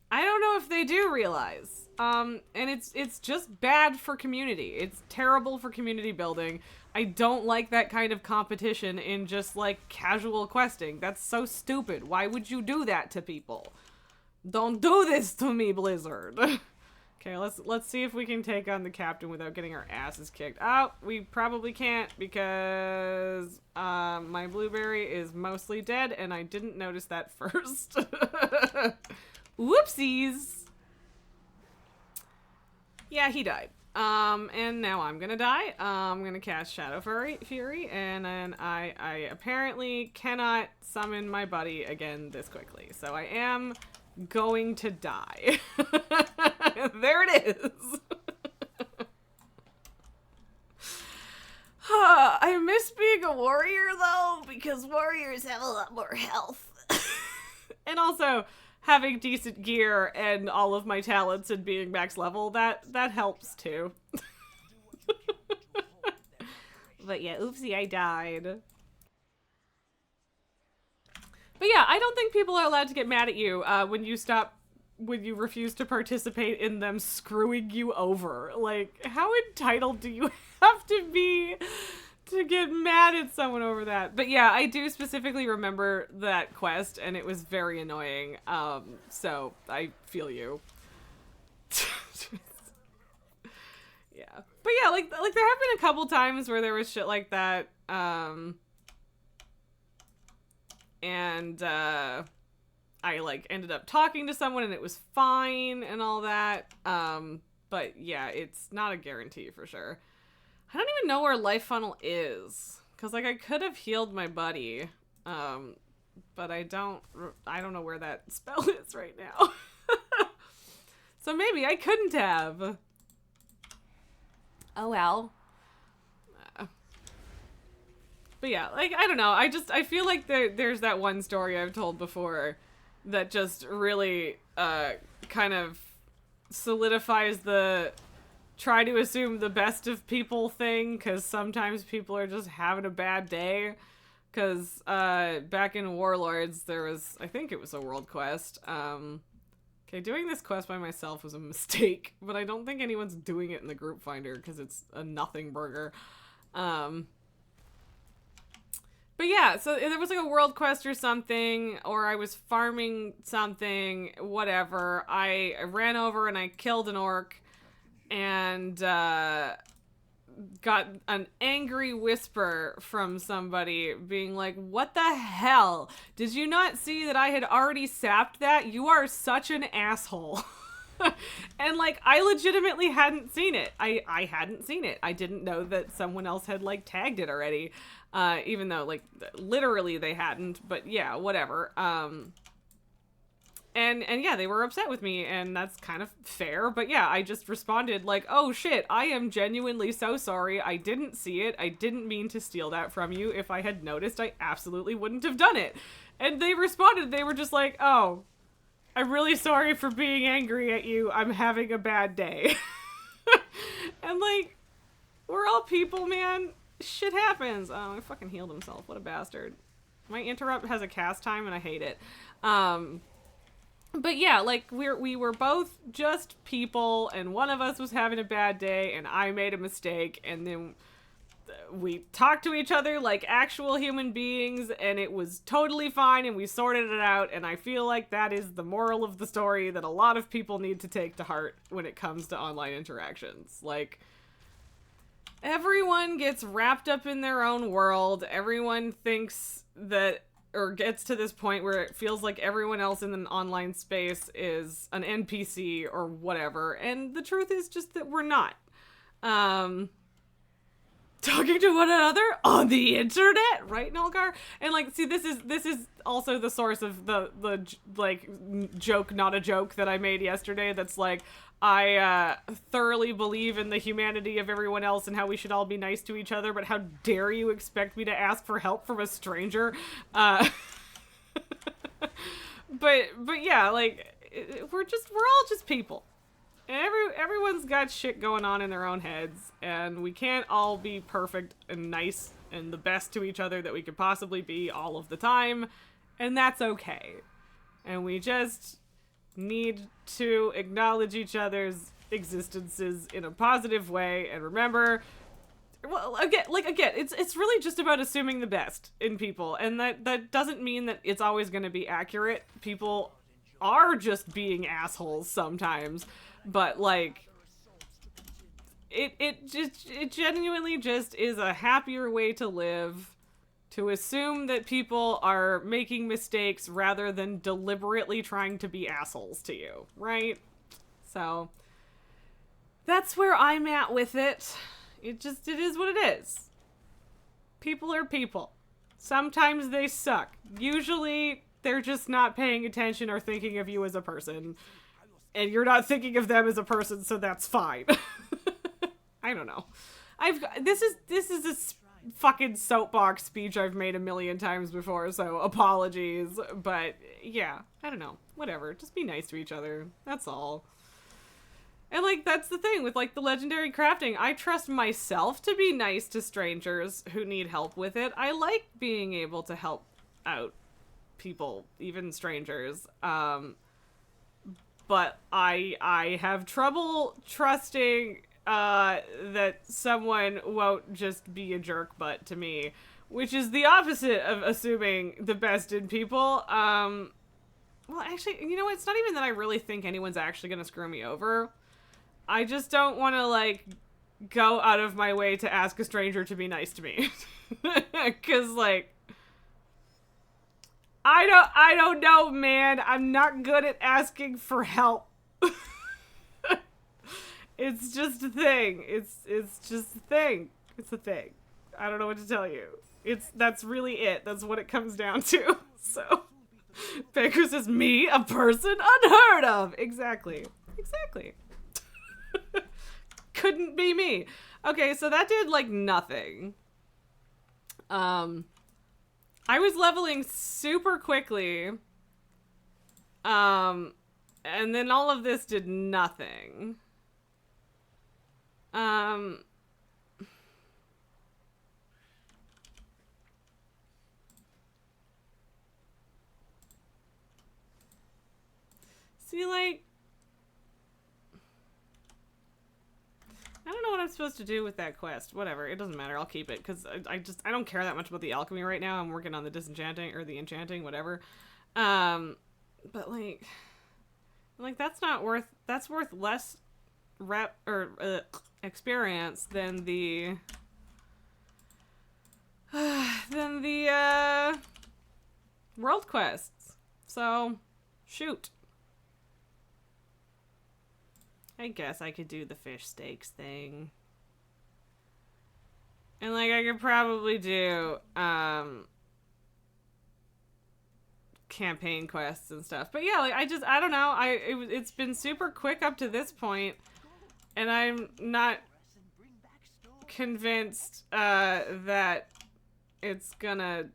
I don't know if they do realize. And it's just bad for community. It's terrible for community building. I don't like that kind of competition in just, like, casual questing. That's so stupid. Why would you do that to people? Don't do this to me, Blizzard. Okay, let's see if we can take on the captain without getting our asses kicked. Oh, we probably can't because my blueberry is mostly dead and I didn't notice that first. Whoopsies. Yeah, he died. And now I'm gonna die. I'm gonna cast Shadow Fury, and then I apparently cannot summon my buddy again this quickly. So I am going to die. There it is. I miss being a warrior, though, because warriors have a lot more health. And also, having decent gear and all of my talents and being max level, that helps, too. But yeah, oopsie, I died. But yeah, I don't think people are allowed to get mad at you when you refuse to participate in them screwing you over. Like, how entitled do you have to be to get mad at someone over that? But yeah, I do specifically remember that quest, and it was very annoying. So I feel you. Yeah. But yeah, like there have been a couple times where there was shit like that. And I like ended up talking to someone and it was fine and all that. But yeah, it's not a guarantee for sure. I don't even know where Life Funnel is, cause like I could have healed my buddy, but I don't know where that spell is right now. So maybe I couldn't have. Oh well. But yeah, like, I don't know. I feel like there's that one story I've told before that just really kind of solidifies the try to assume the best of people thing, because sometimes people are just having a bad day. Because back in Warlords, there was, I think it was a world quest. Okay, doing this quest by myself was a mistake, but I don't think anyone's doing it in the group finder because it's a nothing burger. But yeah, so there was like a world quest or something, or I was farming something, whatever. I ran over and I killed an orc and got an angry whisper from somebody being like, what the hell? Did you not see that I had already sapped that? You are such an asshole. And like, I legitimately hadn't seen it. I hadn't seen it. I didn't know that someone else had like tagged it already. Even though like literally they hadn't, but yeah, whatever. And yeah, they were upset with me, and that's kind of fair, but yeah, I just responded like, oh shit, I am genuinely so sorry. I didn't see it. I didn't mean to steal that from you. If I had noticed, I absolutely wouldn't have done it. And they responded, they were just like, oh, I'm really sorry for being angry at you. I'm having a bad day. And like, we're all people, man. Shit happens. Oh, he fucking healed himself. What a bastard. My interrupt has a cast time and I hate it. But yeah, like we were both just people, and one of us was having a bad day and I made a mistake, and then we talked to each other like actual human beings, and it was totally fine, and we sorted it out. And I feel like that is the moral of the story that a lot of people need to take to heart when it comes to online interactions. Like, everyone gets wrapped up in their own world. Everyone thinks that, or gets to this point where it feels like everyone else in an online space is an NPC or whatever. And the truth is just that we're not. Talking to one another on the internet, right, Nolgar? And like, see, this is also the source of the like joke, not a joke, that I made yesterday. That's like, I thoroughly believe in the humanity of everyone else and how we should all be nice to each other, but how dare you expect me to ask for help from a stranger? But yeah, like, we're all just people. And everyone's got shit going on in their own heads, and we can't all be perfect and nice and the best to each other that we could possibly be all of the time, and that's okay. And we just need to acknowledge each other's existences in a positive way, and remember, well, again, it's really just about assuming the best in people, and that doesn't mean that it's always going to be accurate. People are just being assholes sometimes. But like, it genuinely just is a happier way to live, to assume that people are making mistakes rather than deliberately trying to be assholes to you, right? So that's where I'm at with it. It is what it is. People are people. Sometimes they suck. Usually they're just not paying attention or thinking of you as a person. And you're not thinking of them as a person, so that's fine. I don't know. This is a fucking soapbox speech I've made a million times before, so apologies. But yeah, I don't know. Whatever. Just be nice to each other. That's all. And, like, that's the thing with, like, the legendary crafting. I trust myself to be nice to strangers who need help with it. I like being able to help out people, even strangers. But I have trouble trusting that someone won't just be a jerk butt to me, which is the opposite of assuming the best in people. Well, actually, you know what? It's not even that I really think anyone's actually going to screw me over. I just don't want to, like, go out of my way to ask a stranger to be nice to me. Because, like, I don't know, man. I'm not good at asking for help. It's just a thing. It's just a thing. It's a thing. I don't know what to tell you. That's really it. That's what it comes down to. So, Baker says, me, a person unheard of. Exactly. Couldn't be me. Okay, so that did, like, nothing. I was leveling super quickly. And then all of this did nothing. See, like, I don't know what I'm supposed to do with that quest. Whatever, it doesn't matter. I'll keep it, because I don't care that much about the alchemy right now. I'm working on the disenchanting, or the enchanting, whatever. But, like, that's worth less experience than the world quests. So, shoot. I guess I could do the fish steaks thing. And, like, I could probably do, campaign quests and stuff. But yeah, like, I don't know. It's been super quick up to this point, and I'm not convinced, that it's gonna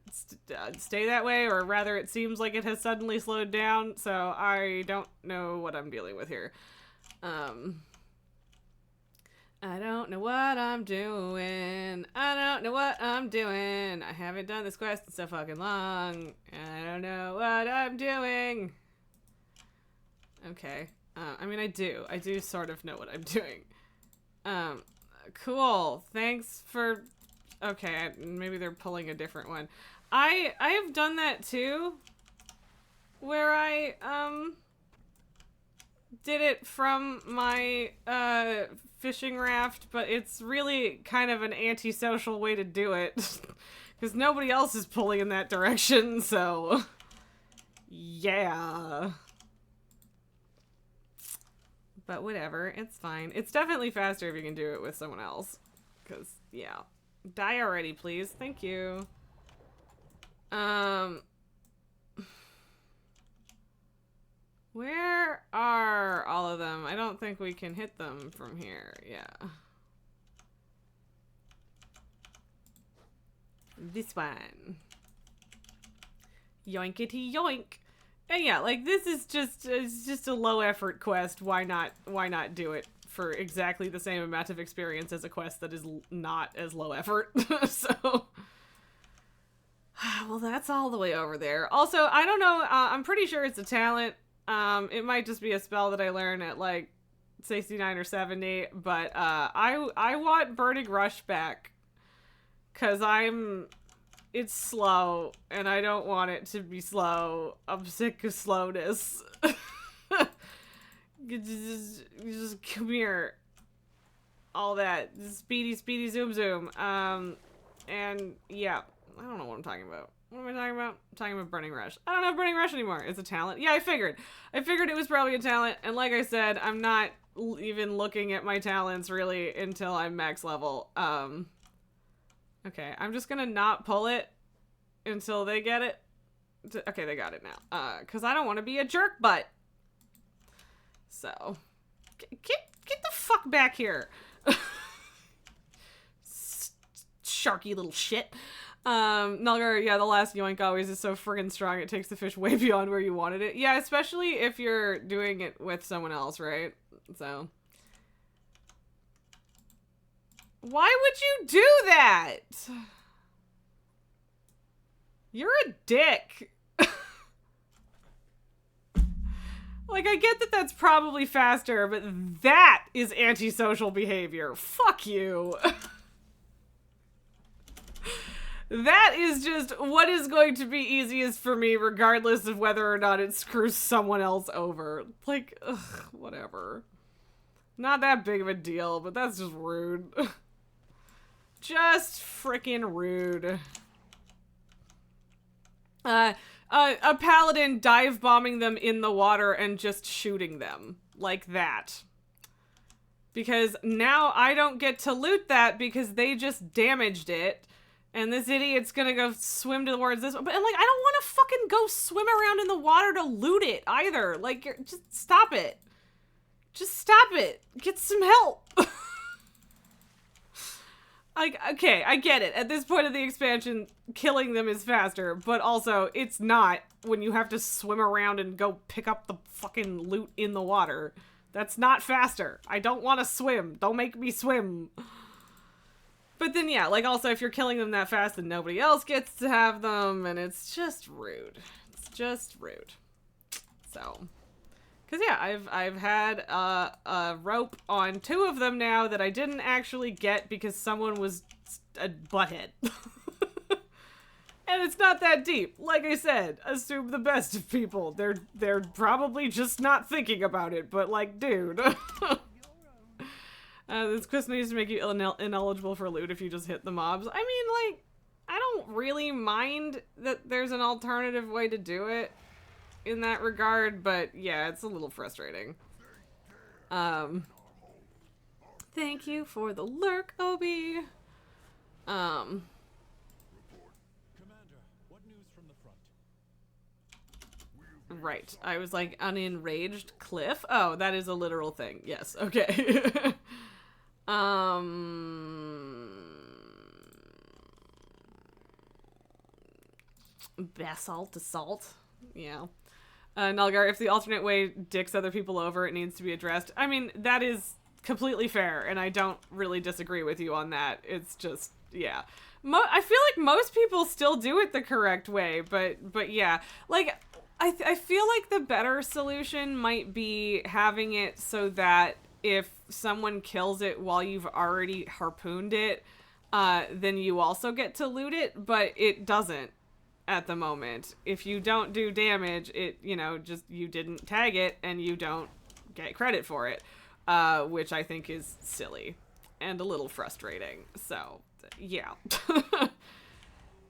stay that way, or rather it seems like it has suddenly slowed down, so I don't know what I'm dealing with here. I don't know what I'm doing. I haven't done this quest in so fucking long. I don't know what I'm doing. Okay. I mean, I do sort of know what I'm doing. Cool. Thanks for... Okay, maybe they're pulling a different one. I have done that too, where I, did it from my fishing raft, but it's really kind of an antisocial way to do it because nobody else is pulling in that direction, so yeah. But whatever, it's fine. It's definitely faster if you can do it with someone else, because yeah. Die already, please. Thank you. Where are all of them? I don't think we can hit them from here. Yeah. This one. Yoinkity yoink. And yeah, like this is it's just a low effort quest. Why not do it for exactly the same amount of experience as a quest that is not as low effort? So well, that's all the way over there. Also, I don't know, I'm pretty sure it's a talent. It might just be a spell that I learn at like 69 or 70, but I want Burning Rush back, cause it's slow and I don't want it to be slow. I'm sick of slowness. just come here. All that speedy zoom zoom. And yeah, I don't know what I'm talking about. What am I talking about? I'm talking about Burning Rush. I don't have Burning Rush anymore. It's a talent. Yeah, I figured it was probably a talent. And like I said, I'm not even looking at my talents really until I'm max level. Okay, I'm just gonna not pull it until they get it. Okay, they got it now. Cause I don't want to be a jerk butt. So, get the fuck back here. Sharky little shit. Nulgar, yeah, the last yoink always is so friggin' strong, it takes the fish way beyond where you wanted it. Yeah, especially if you're doing it with someone else, right? So. Why would you do that? You're a dick. Like, I get that that's probably faster, but that is antisocial behavior. Fuck you. That is just what is going to be easiest for me, regardless of whether or not it screws someone else over. Like, ugh, whatever. Not that big of a deal, but that's just rude. Just frickin' rude. A paladin dive bombing them in the water and just shooting them. Like that. Because now I don't get to loot that because they just damaged it. And this idiot's gonna go swim towards this one. But, like, I don't want to fucking go swim around in the water to loot it, either. Like, just stop it. Just stop it. Get some help. Like, okay, I get it. At this point of the expansion, killing them is faster. But also, it's not when you have to swim around and go pick up the fucking loot in the water. That's not faster. I don't want to swim. Don't make me swim. But then, yeah, like, also, if you're killing them that fast, then nobody else gets to have them, and it's just rude. It's just rude. So, because, yeah, I've had a rope on 2 of them now that I didn't actually get because someone was a butthead. And it's not that deep. Like I said, assume the best of people. They're probably just not thinking about it, but, like, dude. This quest needs to make you ineligible for loot if you just hit the mobs. I mean, like, I don't really mind that there's an alternative way to do it in that regard, but yeah, it's a little frustrating. Thank you for the lurk, Obi. Commander, what news from the front? Right. I was like, unenraged cliff? Oh, that is a literal thing. Yes, okay. Basalt assault. Yeah. Nulgar, if the alternate way dicks other people over, it needs to be addressed. I mean, that is completely fair, and I don't really disagree with you on that. It's just, yeah. I feel like most people still do it the correct way, but yeah. Like, I feel like the better solution might be having it so that if someone kills it while you've already harpooned it, then you also get to loot it, but it doesn't at the moment. If you don't do damage, it, you know, just, you didn't tag it and you don't get credit for it, which I think is silly and a little frustrating. So, yeah.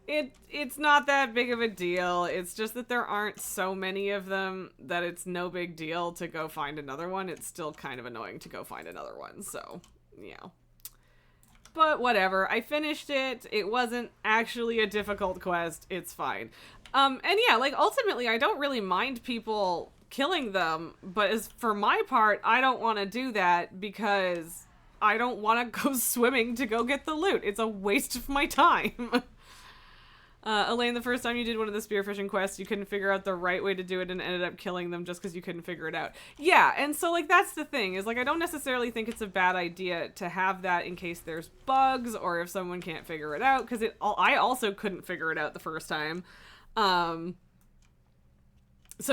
It's not that big of a deal. It's just that there aren't so many of them that it's no big deal to go find another one. It's still kind of annoying to go find another one, so, yeah. But whatever, I finished it. It wasn't actually a difficult quest. It's fine. And yeah, like, ultimately, I don't really mind people killing them, but as for my part, I don't want to do that because I don't want to go swimming to go get the loot. It's a waste of my time. Elaine, the first time you did one of the spearfishing quests, you couldn't figure out the right way to do it and ended up killing them just because you couldn't figure it out. Yeah, and so, like, that's the thing, is, like, I don't necessarily think it's a bad idea to have that in case there's bugs or if someone can't figure it out, because I also couldn't figure it out the first time. So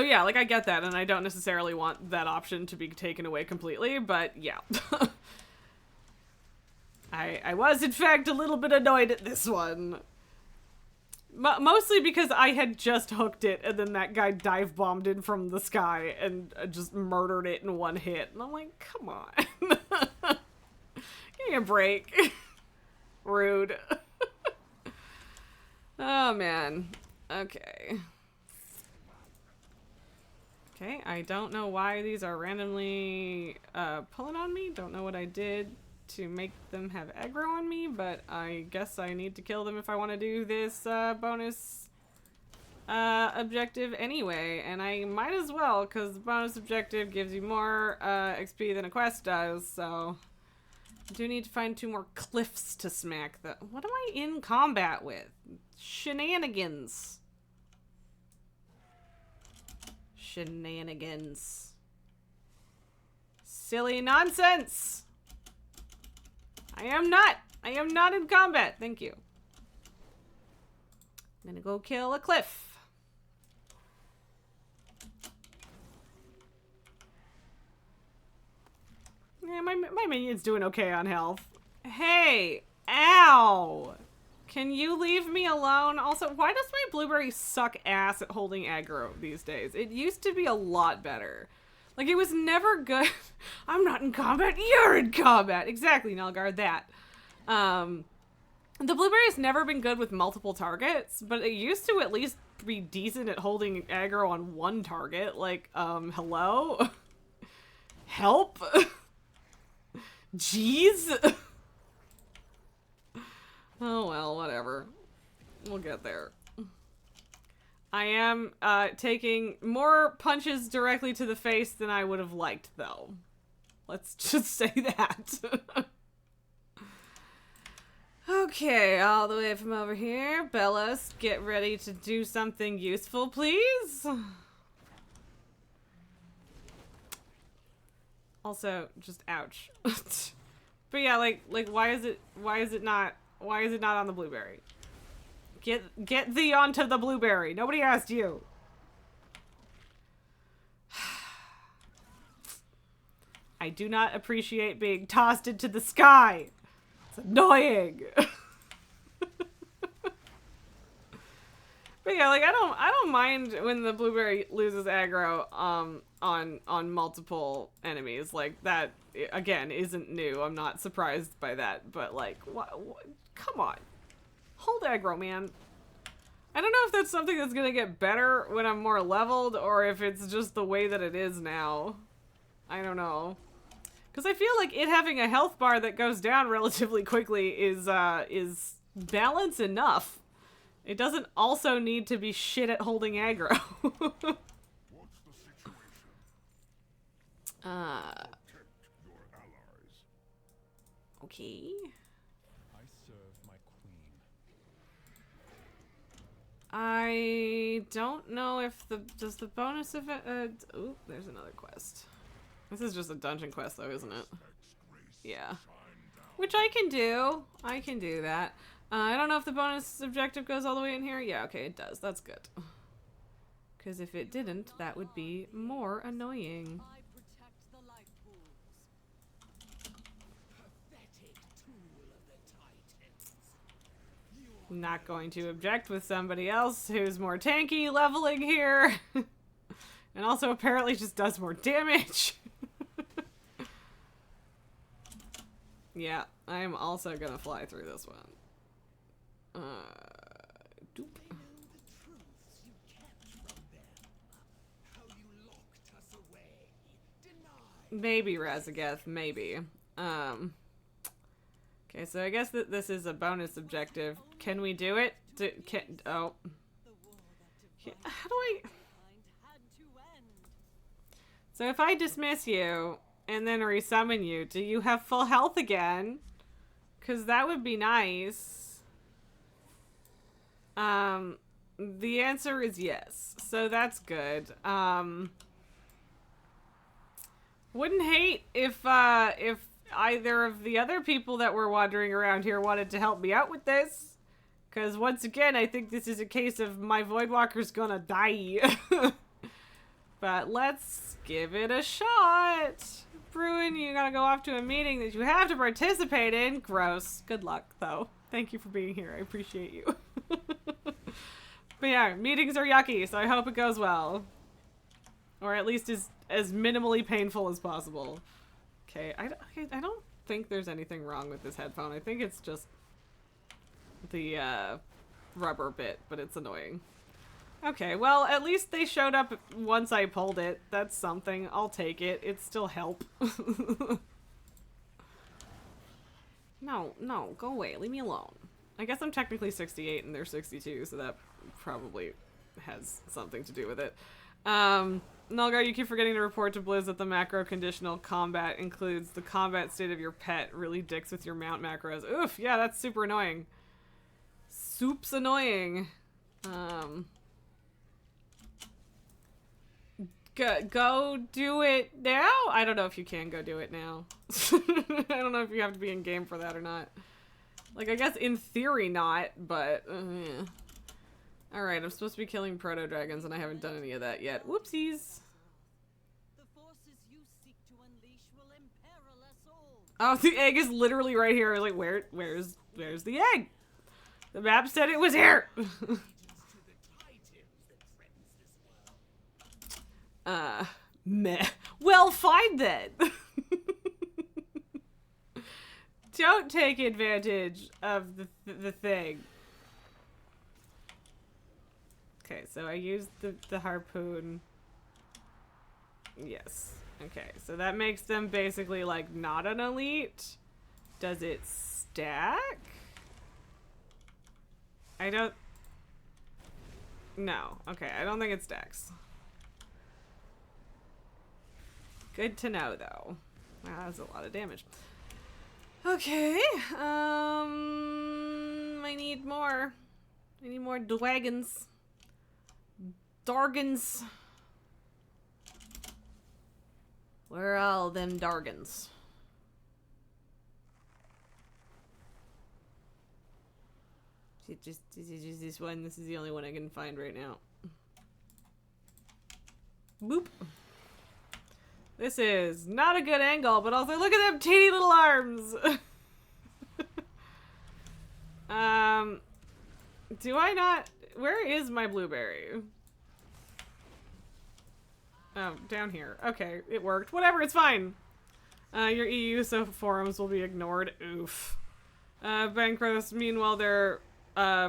yeah, like, I get that, and I don't necessarily want that option to be taken away completely, but yeah. I was, in fact, a little bit annoyed at this one. Mostly because I had just hooked it, and then that guy dive bombed in from the sky and just murdered it in one hit. And I'm like, come on. Give me a break. Rude. Oh, man. Okay. Okay, I don't know why these are randomly pulling on me. Don't know what I did to make them have aggro on me, but I guess I need to kill them if I want to do this bonus objective anyway. And I might as well, because the bonus objective gives you more XP than a quest does, so... I do need to find 2 more cliffs to smack. What am I in combat with? Shenanigans. Shenanigans. Silly nonsense. I am not in combat. Thank you. I'm gonna go kill a cliff. Yeah, my minion's doing okay on health. Hey, ow. Can you leave me alone? Also, why does my blueberry suck ass at holding aggro these days? It used to be a lot better. Like, it was never good. I'm not in combat. You're in combat. Exactly, Nelgar, that. The blueberry's never been good with multiple targets, but it used to at least be decent at holding aggro on one target. Like, hello? Help? Jeez. Oh well, whatever. We'll get there. I am taking more punches directly to the face than I would have liked, though. Let's just say that. Okay, all the way from over here. Bellos, get ready to do something useful, please. Also, just ouch. But yeah, like why is it not on the blueberry? Get thee onto the blueberry. Nobody asked you. I do not appreciate being tossed into the sky. It's annoying. But yeah, like I don't mind when the blueberry loses aggro on multiple enemies. Like that again isn't new. I'm not surprised by that. But like what come on. Hold aggro, man. I don't know if that's something that's gonna get better when I'm more leveled or if it's just the way that it is now. I don't know. Because I feel like it having a health bar that goes down relatively quickly is balance enough. It doesn't also need to be shit at holding aggro. What's the situation? Protect your allies. Okay. I serve my queen. I don't know if does the bonus of it, ooh, there's another quest. This is just a dungeon quest though, isn't it? Yeah. Which I can do. I can do that. I don't know if the bonus objective goes all the way in here. Yeah, okay, it does. That's good. Because if it didn't, that would be more annoying. I protect the life pools. Pathetic tool of the Titans. I'm not going to object with somebody else who's more tanky leveling here. And also apparently just does more damage. Yeah, I am also gonna fly through this one. Doop. They know the truths you kept from them. How you locked us away. Denied. Maybe Razageth, maybe. Okay, so I guess that this is a bonus objective. Can we do it? Oh. How do I... So if I dismiss you and then resummon you, do you have full health again? Because that would be nice. The answer is yes. So that's good. Wouldn't hate if either of the other people that were wandering around here wanted to help me out with this. Because once again, I think this is a case of my Voidwalker's gonna die. But let's give it a shot. Bruin, you gotta go off to a meeting that you have to participate in. Gross. Good luck, though. Thank you for being here. I appreciate you. But yeah, meetings are yucky, so I hope it goes well. Or at least is as minimally painful as possible. Okay, I don't think there's anything wrong with this headphone. I think it's just the rubber bit, but it's annoying. Okay, well, at least they showed up once I pulled it. That's something. I'll take it. It's still help. No, no, go away. Leave me alone. I guess I'm technically 68 and they're 62, so that probably has something to do with it. Nulgar, you keep forgetting to report to Blizz that the macro conditional combat includes the combat state of your pet. Really dicks with your mount macros. Oof, yeah, that's super annoying. Soup's annoying. Go do it now? I don't know if you can go do it now. I don't know if you have to be in game for that or not. Like, I guess in theory not, but yeah. Alright, I'm supposed to be killing proto-dragons and I haven't done any of that yet. Whoopsies. The forces you seek to unleash will imperil us all. Oh, the egg is literally right here. I was like, where's the egg? The map said it was here. Meh. Well, fine then. Don't take advantage of the thing. Okay, so I used the harpoon. Yes. Okay, so that makes them basically like not an elite. Does it stack? I don't... No. Okay, I don't think it stacks. Good to know, though. Wow, that's a lot of damage. Okay, I need more. I need more dragons. Dargans. Where are all them dargans? Just this one. This is the only one I can find right now. Boop. This is not a good angle, but also look at them teeny little arms. Do I not? Where is my blueberry? Oh, down here. Okay, it worked. Whatever, it's fine. Your EU so forums will be ignored. Oof. Bankros, meanwhile, they're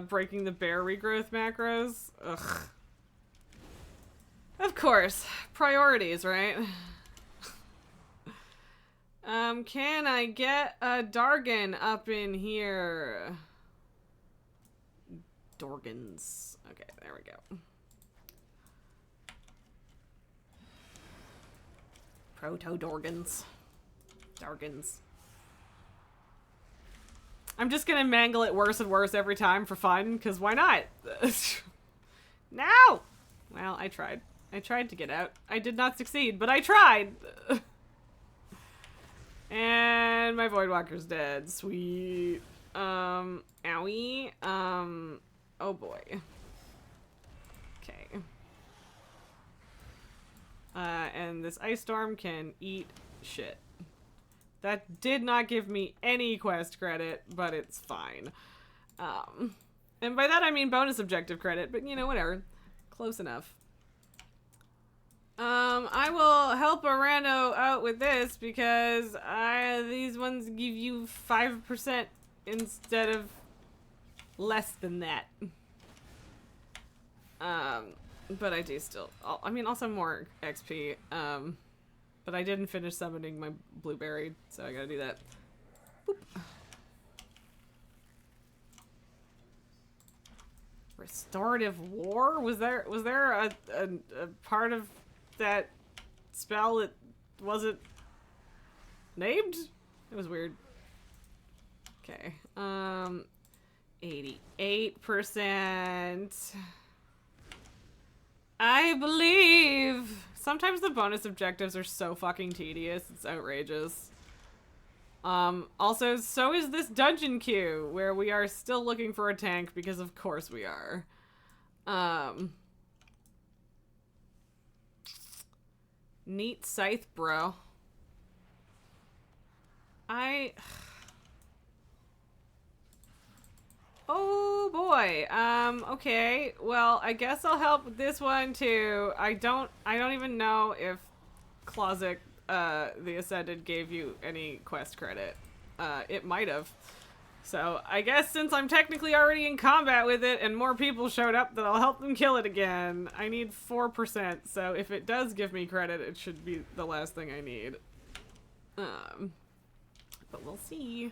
breaking the bear regrowth macros. Ugh. Of course. Priorities, right? Can I get a Dargan up in here? Dorgans. Okay, there we go. Proto-Dorgans. Dargans. I'm just gonna mangle it worse and worse every time for fun, because why not? No! Well, I tried. I tried to get out. I did not succeed, but I tried! And my Voidwalker's dead. Sweet. Owie. Oh boy. Okay. And this ice storm can eat shit. That did not give me any quest credit, but it's fine. And by that I mean bonus objective credit, but you know, whatever. Close enough. I will help a rando out with this because these ones give you 5% instead of less than that. But I do still, I mean, also more XP. But I didn't finish summoning my blueberry, so I gotta do that. Boop. Restorative War? Was there a part of that spell that wasn't named? It was weird. Okay. 88%. I believe. Sometimes the bonus objectives are so fucking tedious. It's outrageous. Also, so is this dungeon queue, where we are still looking for a tank, because of course we are. Neat scythe, bro. Oh boy. Okay. Well, I guess I'll help with this one too. I don't even know if Closet, the Ascended gave you any quest credit. It might have. So I guess since I'm technically already in combat with it and more people showed up, that I'll help them kill it again. I need 4%, so if it does give me credit, it should be the last thing I need. But we'll see.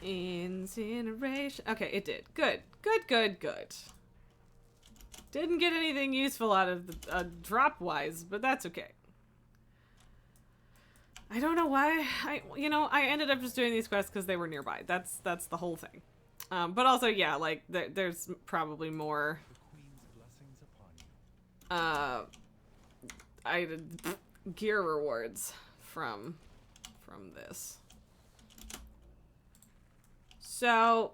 Incineration. Okay, it did. Good. Good, good, good. Didn't get anything useful out of the drop-wise, but that's okay. I don't know why. I ended up just doing these quests because they were nearby. That's the whole thing. But also, yeah, like, there's probably more... gear rewards from this. So...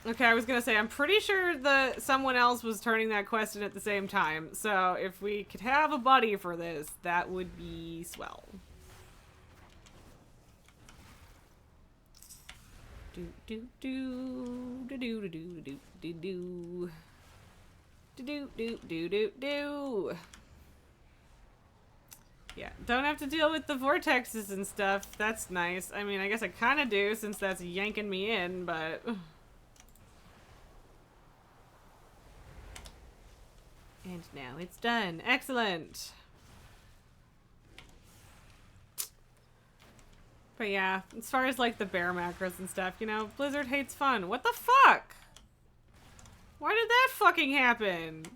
Okay, I was gonna say, I'm pretty sure someone else was turning that quest in at the same time, so if we could have a buddy for this, that would be swell. Do do do do do do do do do do do do do do. Yeah, don't have to deal with the vortexes and stuff. That's nice. I mean, I guess I kind of do since that's yanking me in, but... And now it's done. Excellent. But yeah, as far as like the bear macros and stuff, you know, Blizzard hates fun. What the fuck? Why did that fucking happen?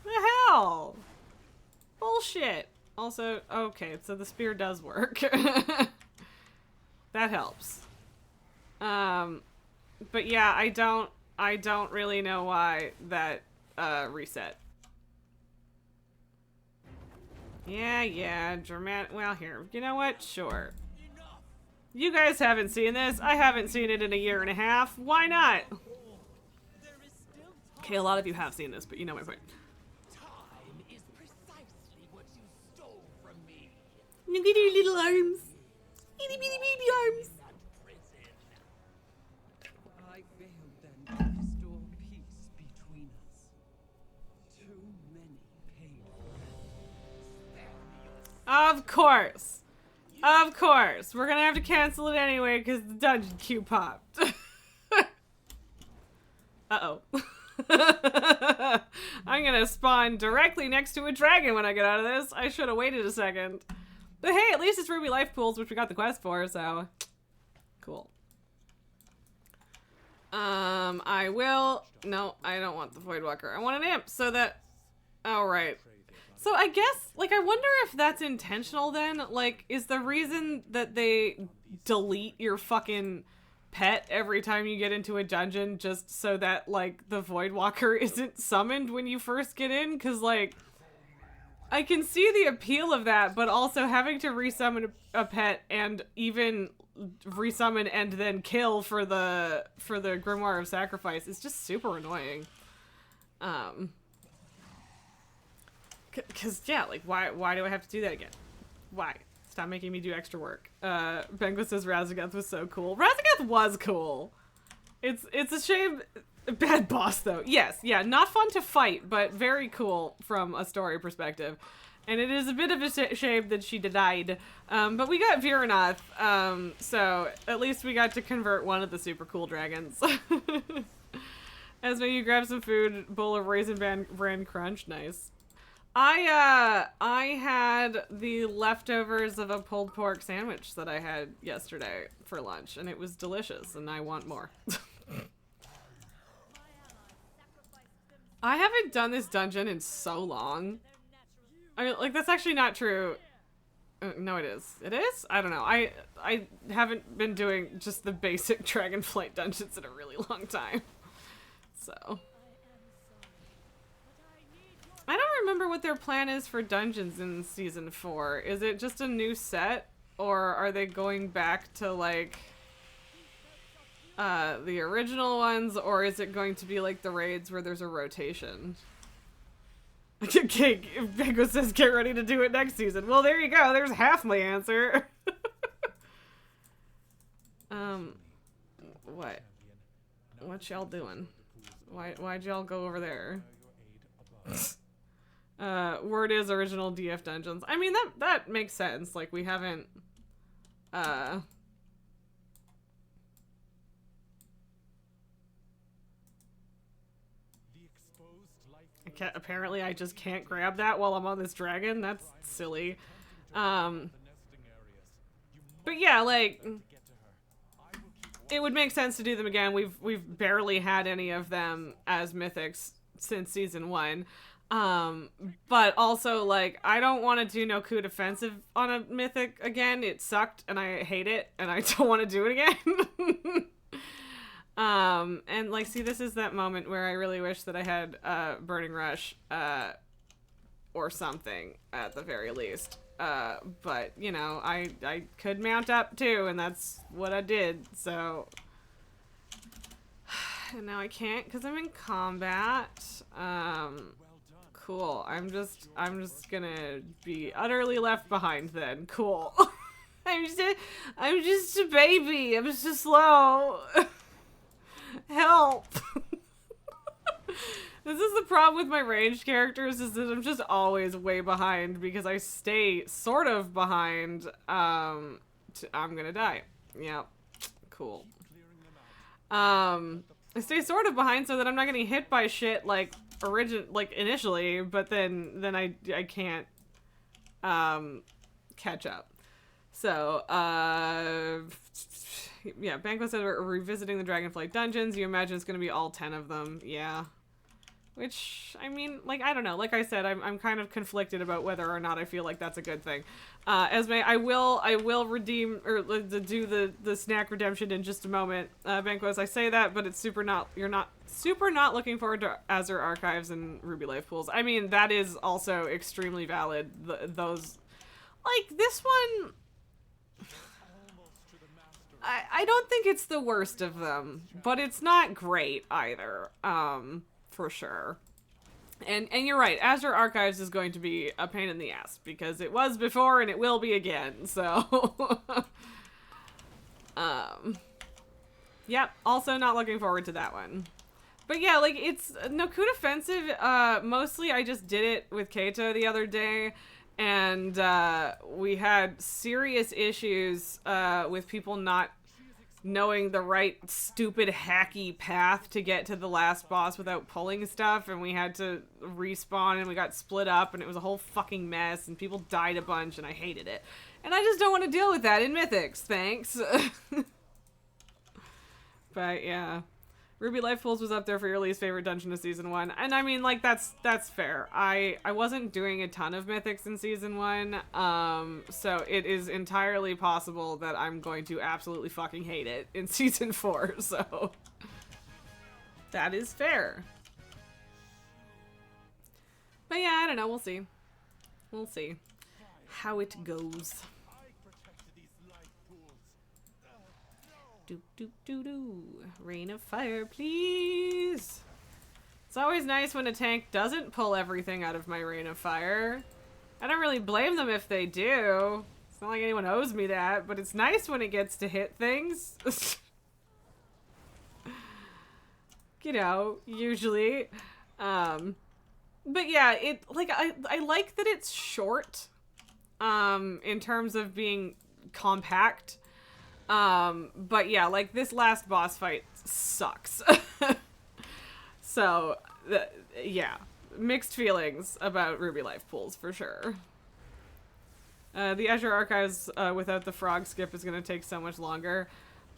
The hell? Bullshit. Also, okay, so the spear does work. That helps. But yeah, I don't really know why that reset. Yeah, dramatic. Well, here, you know what? Sure. You guys haven't seen this. I haven't seen it in a year and a half. Why not? Okay, a lot of you have seen this, but you know my point. Time is precisely what you stole from me. Look at your little arms. Itty bitty baby arms. I failed then to restore peace between us. Too many paid for it. Of course. Of course. We're gonna have to cancel it anyway because the dungeon queue popped. Uh-oh. I'm gonna spawn directly next to a dragon when I get out of this. I should have waited a second. But hey, at least it's Ruby Life Pools, which we got the quest for, so... Cool. I will... No, I don't want the Voidwalker. I want an imp, so that... Oh, right. So I guess, like, I wonder if that's intentional then? Like, is the reason that they delete your fucking pet every time you get into a dungeon just so that, like, the Voidwalker isn't summoned when you first get in? Because, like, I can see the appeal of that, but also having to resummon a pet and even resummon and then kill for the Grimoire of Sacrifice is just super annoying. Cause yeah, like why do I have to do that again? Why? Stop making me do extra work. Bengo says Razagath was so cool. Razagath was cool. It's a shame. Bad boss though. Yes, yeah, not fun to fight, but very cool from a story perspective. And it is a bit of a shame that she died. But we got Viranath, so at least we got to convert one of the super cool dragons. Esme, you grab some food, bowl of Raisin Bran Crunch, nice. I had the leftovers of a pulled pork sandwich that I had yesterday for lunch, and it was delicious, and I want more. I haven't done this dungeon in so long. I mean, like, that's actually not true. No, it is. It is? I don't know. I haven't been doing just the basic Dragonflight dungeons in a really long time. So... I don't remember what their plan is for dungeons in Season 4. Is it just a new set? Or are they going back to, like, the original ones? Or is it going to be like the raids where there's a rotation? Okay, Bengo says get ready to do it next season. Well, there you go. There's half my answer. What? What y'all doing? Why'd y'all go over there? Word is original DF dungeons. I mean, that makes sense. Like, we haven't The exposed life I can't, apparently I just can't grab that while I'm on this dragon. That's silly. the nesting areas. You But yeah, like, must get to her. I will keep it would make sense to do them again. We've barely had any of them as mythics since season 1. But also, like, I don't want to do no coup defensive on a mythic again. It sucked and I hate it and I don't want to do it again. And like, see, this is that moment where I really wish that I had Burning Rush or something at the very least. But you know, I could mount up too, and that's what I did. So, and now I can't because I'm in combat. Cool. I'm just gonna be utterly left behind then. Cool. I'm just a baby. I'm so slow. Help. This is the problem with my ranged characters, is that I'm just always way behind because I stay sort of behind. I'm gonna die. Yep. Cool. I stay sort of behind so that I'm not getting hit by shit like initially, but then I can't catch up. So yeah, Banquo said we're revisiting the Dragonflight dungeons. You imagine it's gonna be all 10 of them. Yeah. Which, I mean, like, I don't know. Like I said, I'm kind of conflicted about whether or not I feel like that's a good thing. Esme, I will redeem, or do the snack redemption in just a moment. Banquo, as I say that, but it's you're not super not looking forward to Azure Archives and Ruby Life Pools. I mean, that is also extremely valid. Those, like, this one, I don't think it's the worst of them, but it's not great either. For sure. And you're right, Azure Archives is going to be a pain in the ass, because it was before and it will be again, so... Yep, also not looking forward to that one. But yeah, like, it's... No, coup defensive, mostly I just did it with Kato the other day, and we had serious issues with people not knowing the right stupid hacky path to get to the last boss without pulling stuff, and we had to respawn and we got split up and it was a whole fucking mess and people died a bunch and I hated it. And I just don't want to deal with that in Mythics, thanks. But yeah. Ruby Life Pools was up there for your least favorite dungeon of season 1. And I mean, like, that's fair. I wasn't doing a ton of mythics in season 1. So it is entirely possible that I'm going to absolutely fucking hate it in season 4. So that is fair. But yeah, I don't know. We'll see. We'll see how it goes. Doop, doop, doo, doo. Rain of fire, please. It's always nice when a tank doesn't pull everything out of my rain of fire. I don't really blame them if they do. It's not like anyone owes me that, but it's nice when it gets to hit things. You know, usually. But yeah, it, like, I like that it's short, in terms of being compact. But yeah, like, this last boss fight sucks. So, yeah, mixed feelings about Ruby Life Pools for sure. The Azure Archives without the frog skip is going to take so much longer.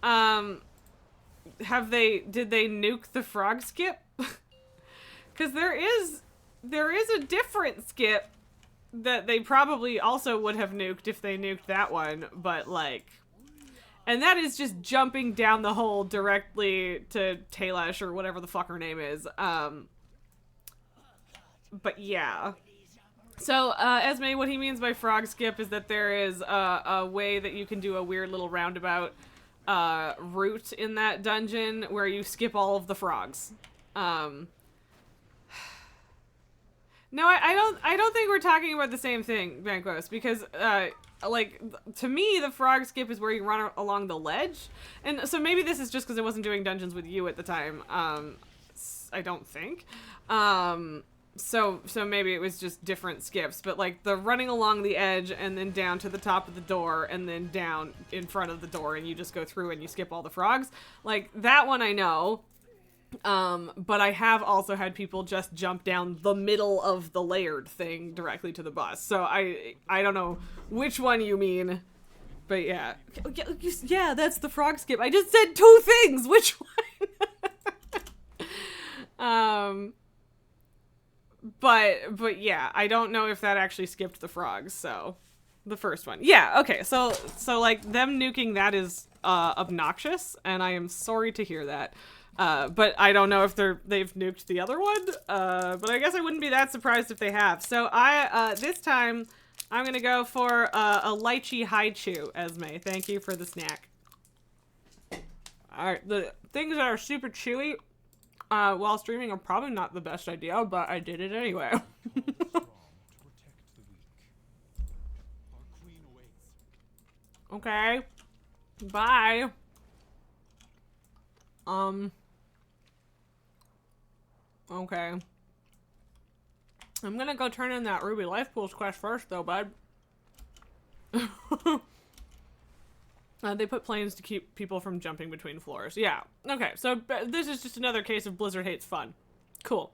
Did they nuke the frog skip? Because there is a different skip that they probably also would have nuked if they nuked that one, but like... And that is just jumping down the hole directly to Taylash or whatever the fuck her name is. But yeah. So, Esme, what he means by frog skip is that there is a way that you can do a weird little roundabout route in that dungeon where you skip all of the frogs. No, I don't think we're talking about the same thing, Banquos, because like, to me, the frog skip is where you run along the ledge. And so maybe this is just because I wasn't doing dungeons with you at the time. I don't think. So maybe it was just different skips, but like the running along the edge and then down to the top of the door and then down in front of the door and you just go through and you skip all the frogs. Like that one I know. But I have also had people just jump down the middle of the layered thing directly to the bus. So I don't know which one you mean, but yeah. Yeah, that's the frog skip. I just said two things. Which one? But yeah, I don't know if that actually skipped the frogs, so the first one. Yeah, okay. So like them nuking that is obnoxious and I am sorry to hear that. But I don't know if they've nuked the other one. But I guess I wouldn't be that surprised if they have. So this time I'm going to go for a lychee high chew, Esme. Thank you for the snack. All right, the things that are super chewy while streaming are probably not the best idea, but I did it anyway. Strong to protect the weak. Our queen awaits. Okay. Bye. Okay. I'm gonna go turn in that Ruby Life Pools quest first, though, bud. They put planes to keep people from jumping between floors. Yeah. Okay, so this is just another case of Blizzard hates fun. Cool.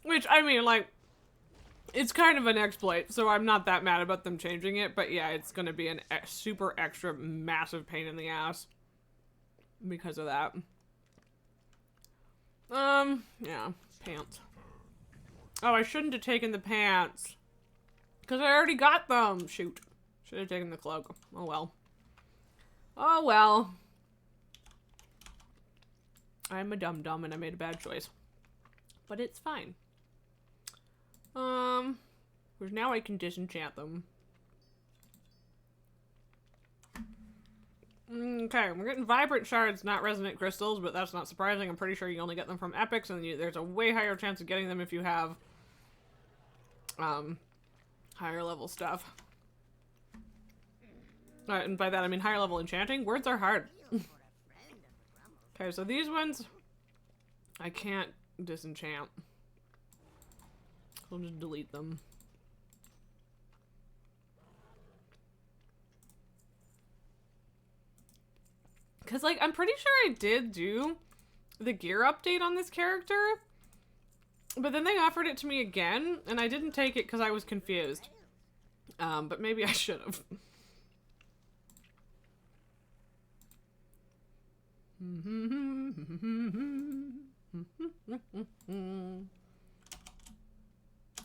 Which, I mean, like, it's kind of an exploit, so I'm not that mad about them changing it, but yeah, it's gonna be an super extra massive pain in the ass because of that. Yeah, pants. Oh, I shouldn't have taken the pants. Because I already got them. Shoot. Should have taken the cloak. Oh, well. Oh, well. I'm a dum-dum and I made a bad choice. But it's fine. Because now I can disenchant them. Okay, we're getting vibrant shards, not resonant crystals, but that's not surprising. I'm pretty sure you only get them from epics, and there's a way higher chance of getting them if you have higher level stuff. And by that I mean higher level enchanting. Words are hard. Okay, so these ones I can't disenchant. I'll just delete them. Because, like, I'm pretty sure I did do the gear update on this character. But then they offered it to me again, and I didn't take it because I was confused. But maybe I should have.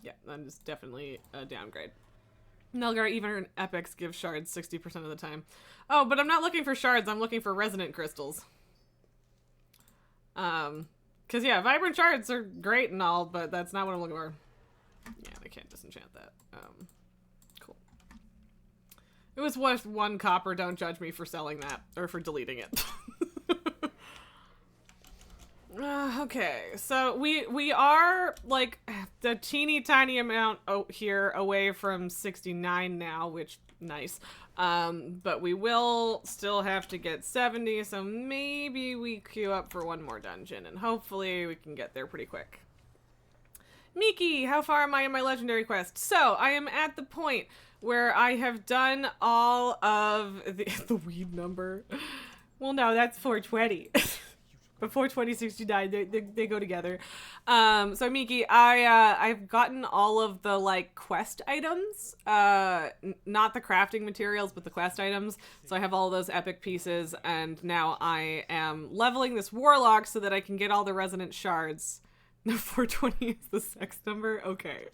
Yeah, that is definitely a downgrade. Nelgar, even epics give shards 60% of the time. Oh, but I'm not looking for shards, I'm looking for resonant crystals. Cause yeah, vibrant shards are great and all, but that's not what I'm looking for. Yeah, I can't disenchant that. Cool. It was worth 1 copper, don't judge me for selling that, or for deleting it. Okay, so we are like the teeny tiny amount here away from 69 now, which nice. But we will still have to get 70, so maybe we queue up for one more dungeon and hopefully we can get there pretty quick. Miki, how far am I in my legendary quest? So I am at the point where I have done all of the weed number. Well, no, that's 420. But 42069, they go together. So Miki, I've gotten all of the like quest items, not the crafting materials, but the quest items. So I have all those epic pieces, and now I am leveling this warlock so that I can get all the resonant shards. No, 420 is the sex number. Okay.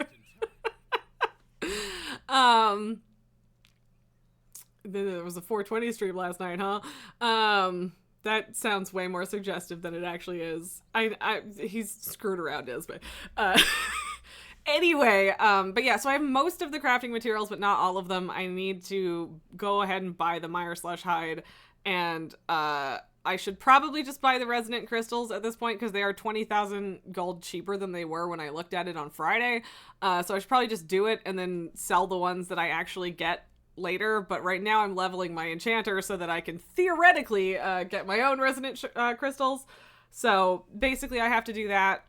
There was a 420 stream last night, huh? That sounds way more suggestive than it actually is. He's screwed around, but anyway, but yeah, so I have most of the crafting materials, but not all of them. I need to go ahead and buy the Mire/Hide, and I should probably just buy the resonant crystals at this point because they are 20,000 gold cheaper than they were when I looked at it on Friday. So I should probably just do it and then sell the ones that I actually get later, but right now I'm leveling my enchanter so that I can theoretically get my own resonant crystals. So basically I have to do that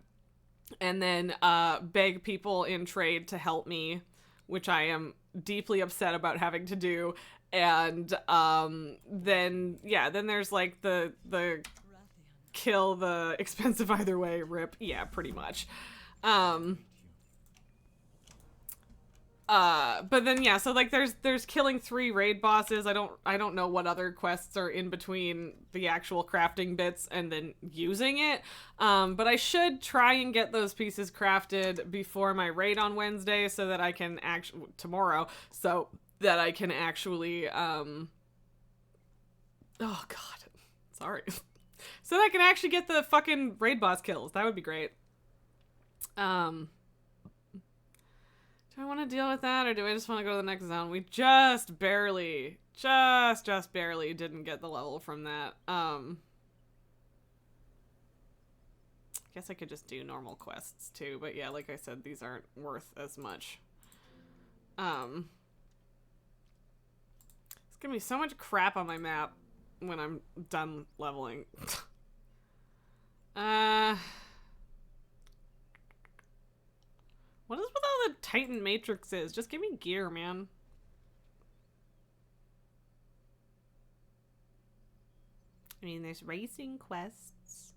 and then beg people in trade to help me, which I am deeply upset about having to do. And then there's like the kill the expensive either way rip. Yeah, pretty much. But then yeah, so like there's killing 3 raid bosses. I don't know what other quests are in between the actual crafting bits and then using it. But I should try and get those pieces crafted before my raid on Wednesday so that I can tomorrow, so that I can actually oh god. Sorry. So that I can actually get the fucking raid boss kills. That would be great. Do I want to deal with that, or do I just want to go to the next zone? We just barely didn't get the level from that. Guess I could just do normal quests too, but yeah, like I said, these aren't worth as much. It's gonna be so much crap on my map when I'm done leveling. What is with all the Titan matrices? Just give me gear, man. I mean, there's racing quests.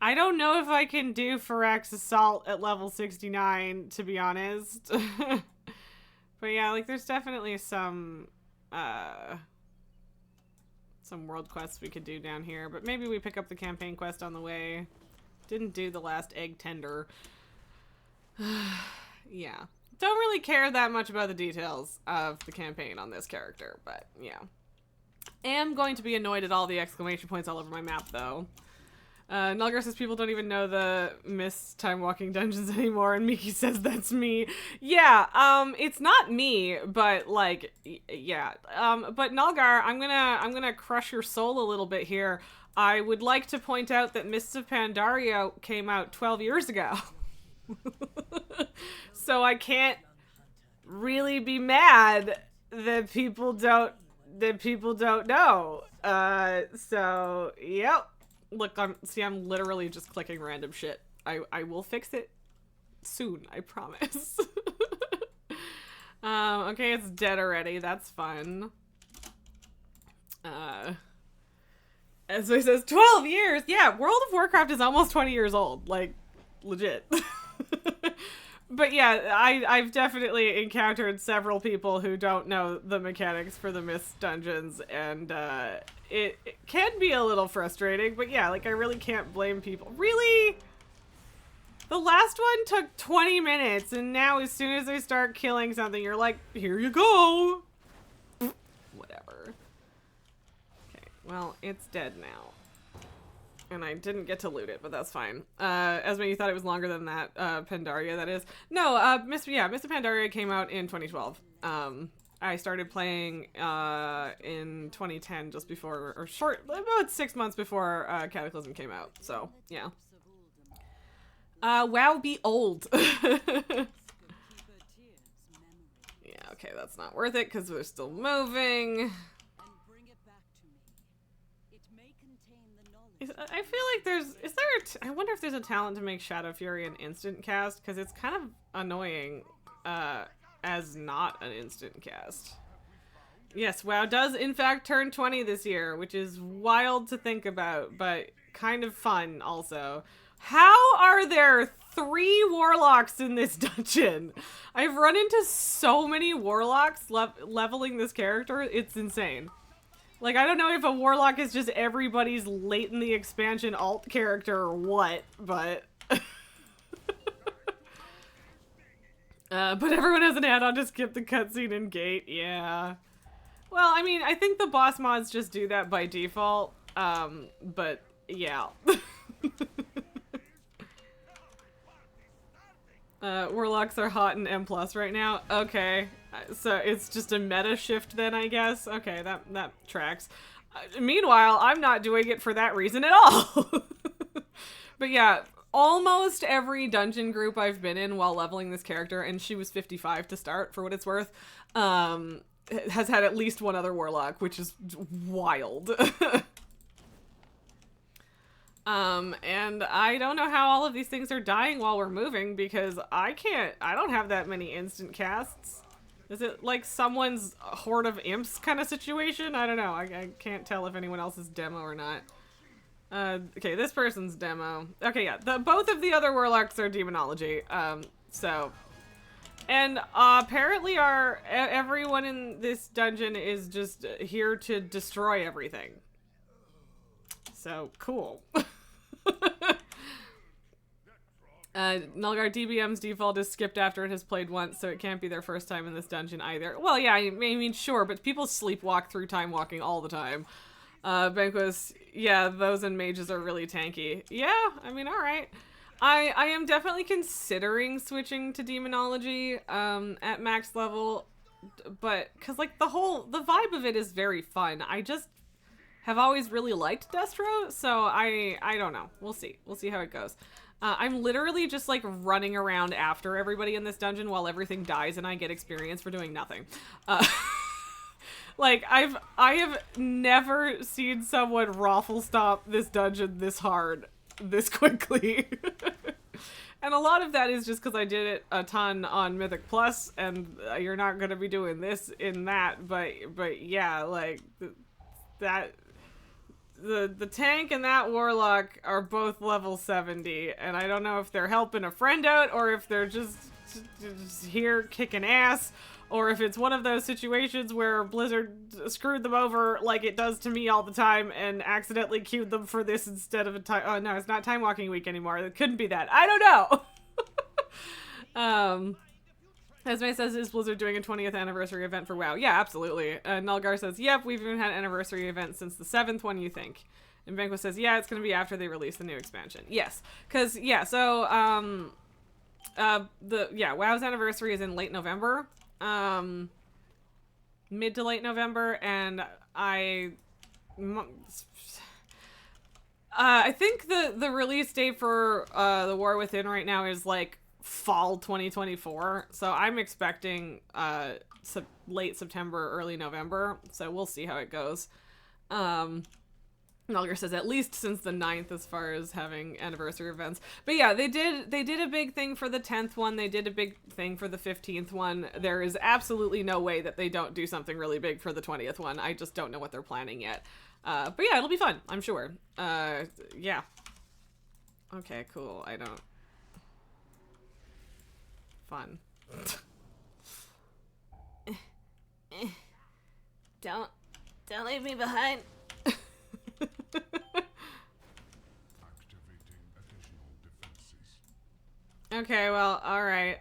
I don't know if I can do Phyrax Assault at level 69, to be honest. But yeah, like, there's definitely some world quests we could do down here. But maybe we pick up the campaign quest on the way. Didn't do the last egg tender. Yeah. Don't really care that much about the details of the campaign on this character, but yeah. Am going to be annoyed at all the exclamation points all over my map, though. Nulgar says people don't even know the Mist Time Walking Dungeons anymore, and Miki says that's me. Yeah, it's not me, but like, yeah. But Nulgar, I'm gonna crush your soul a little bit here. I would like to point out that Mists of Pandaria came out 12 years ago. So I can't really be mad that people don't know. So yep. Look, I'm literally just clicking random shit. I will fix it soon, I promise. Okay, it's dead already. That's fun. As it says, 12 years. Yeah, World of Warcraft is almost 20 years old. Like, legit. But yeah, I've definitely encountered several people who don't know the mechanics for the Mist dungeons, and it can be a little frustrating, but yeah, like I really can't blame people. Really? The last one took 20 minutes, and now as soon as they start killing something, you're like, here you go. Whatever. Okay, well, it's dead now. And I didn't get to loot it, but that's fine. Esme, you thought it was longer than that, Pandaria, that is. No, Mist of Pandaria came out in 2012. I started playing in 2010, just before, or about 6 months before Cataclysm came out. So, yeah. WoW be old. Yeah, okay, that's not worth it, because we're still moving. I feel like I wonder if there's a talent to make Shadow Fury an instant cast, because it's kind of annoying as not an instant cast. Yes, WoW does in fact turn 20 this year, which is wild to think about, but kind of fun also. How are there 3 warlocks in this dungeon? I've run into so many warlocks leveling this character, it's insane. Like, I don't know if a warlock is just everybody's late in the expansion alt character or what, but... but everyone has an add-on to skip the cutscene and gate, yeah. Well, I mean, I think the boss mods just do that by default, but yeah. Warlocks are hot in M+ right now. Okay, so it's just a meta shift then, I guess. Okay, that tracks. Meanwhile, I'm not doing it for that reason at all. But yeah, almost every dungeon group I've been in while leveling this character, and she was 55 to start, for what it's worth, has had at least one other warlock, which is wild. And I don't know how all of these things are dying while we're moving because I don't have that many instant casts. Is it like someone's horde of imps kind of situation? I don't know. I can't tell if anyone else's demo or not. Okay, this person's demo. Okay, yeah, both of the other warlocks are demonology. So, and apparently everyone in this dungeon is just here to destroy everything. So cool. Nulgar DBM's default is skipped after it has played once, so it can't be their first time in this dungeon either. Well, yeah, I mean, sure, but people sleepwalk through time walking all the time. Banquos, yeah, those and mages are really tanky. Yeah, I mean, alright. I am definitely considering switching to demonology, at max level, but, cause like the vibe of it is very fun. I just have always really liked Destro, so I don't know. We'll see. We'll see how it goes. I'm literally just like running around after everybody in this dungeon while everything dies and I get experience for doing nothing. Like I have never seen someone raffle stop this dungeon this hard, this quickly. And a lot of that is just because I did it a ton on Mythic Plus, and you're not going to be doing this in that, but yeah, like that. The tank and that warlock are both level 70, and I don't know if they're helping a friend out or if they're just here kicking ass, or if it's one of those situations where Blizzard screwed them over like it does to me all the time and accidentally queued them for this instead of a time. Oh no, it's not Time Walking Week anymore. It couldn't be that. I don't know. Esme says, is Blizzard doing a 20th anniversary event for WoW? Yeah, absolutely. Nulgar says, yep, we've even had an anniversary event since the 7th one, you think? And Banquo says, yeah, it's going to be after they release the new expansion. Yes. Because, yeah, so, WoW's anniversary is in late November. Mid to late November, and I think the release date for, The War Within right now is, like, fall 2024, so I'm expecting late September, early November, so we'll see how it goes. Nulgar says at least since the 9th as far as having anniversary events. But yeah, they did a big thing for the 10th one, they did a big thing for the 15th one. There is absolutely no way that they don't do something really big for the 20th one. I just don't know what they're planning yet. But yeah, it'll be fun, I'm sure. Yeah. Okay, cool. Fun. Don't leave me behind. Activating additional defenses. Okay, well, alright,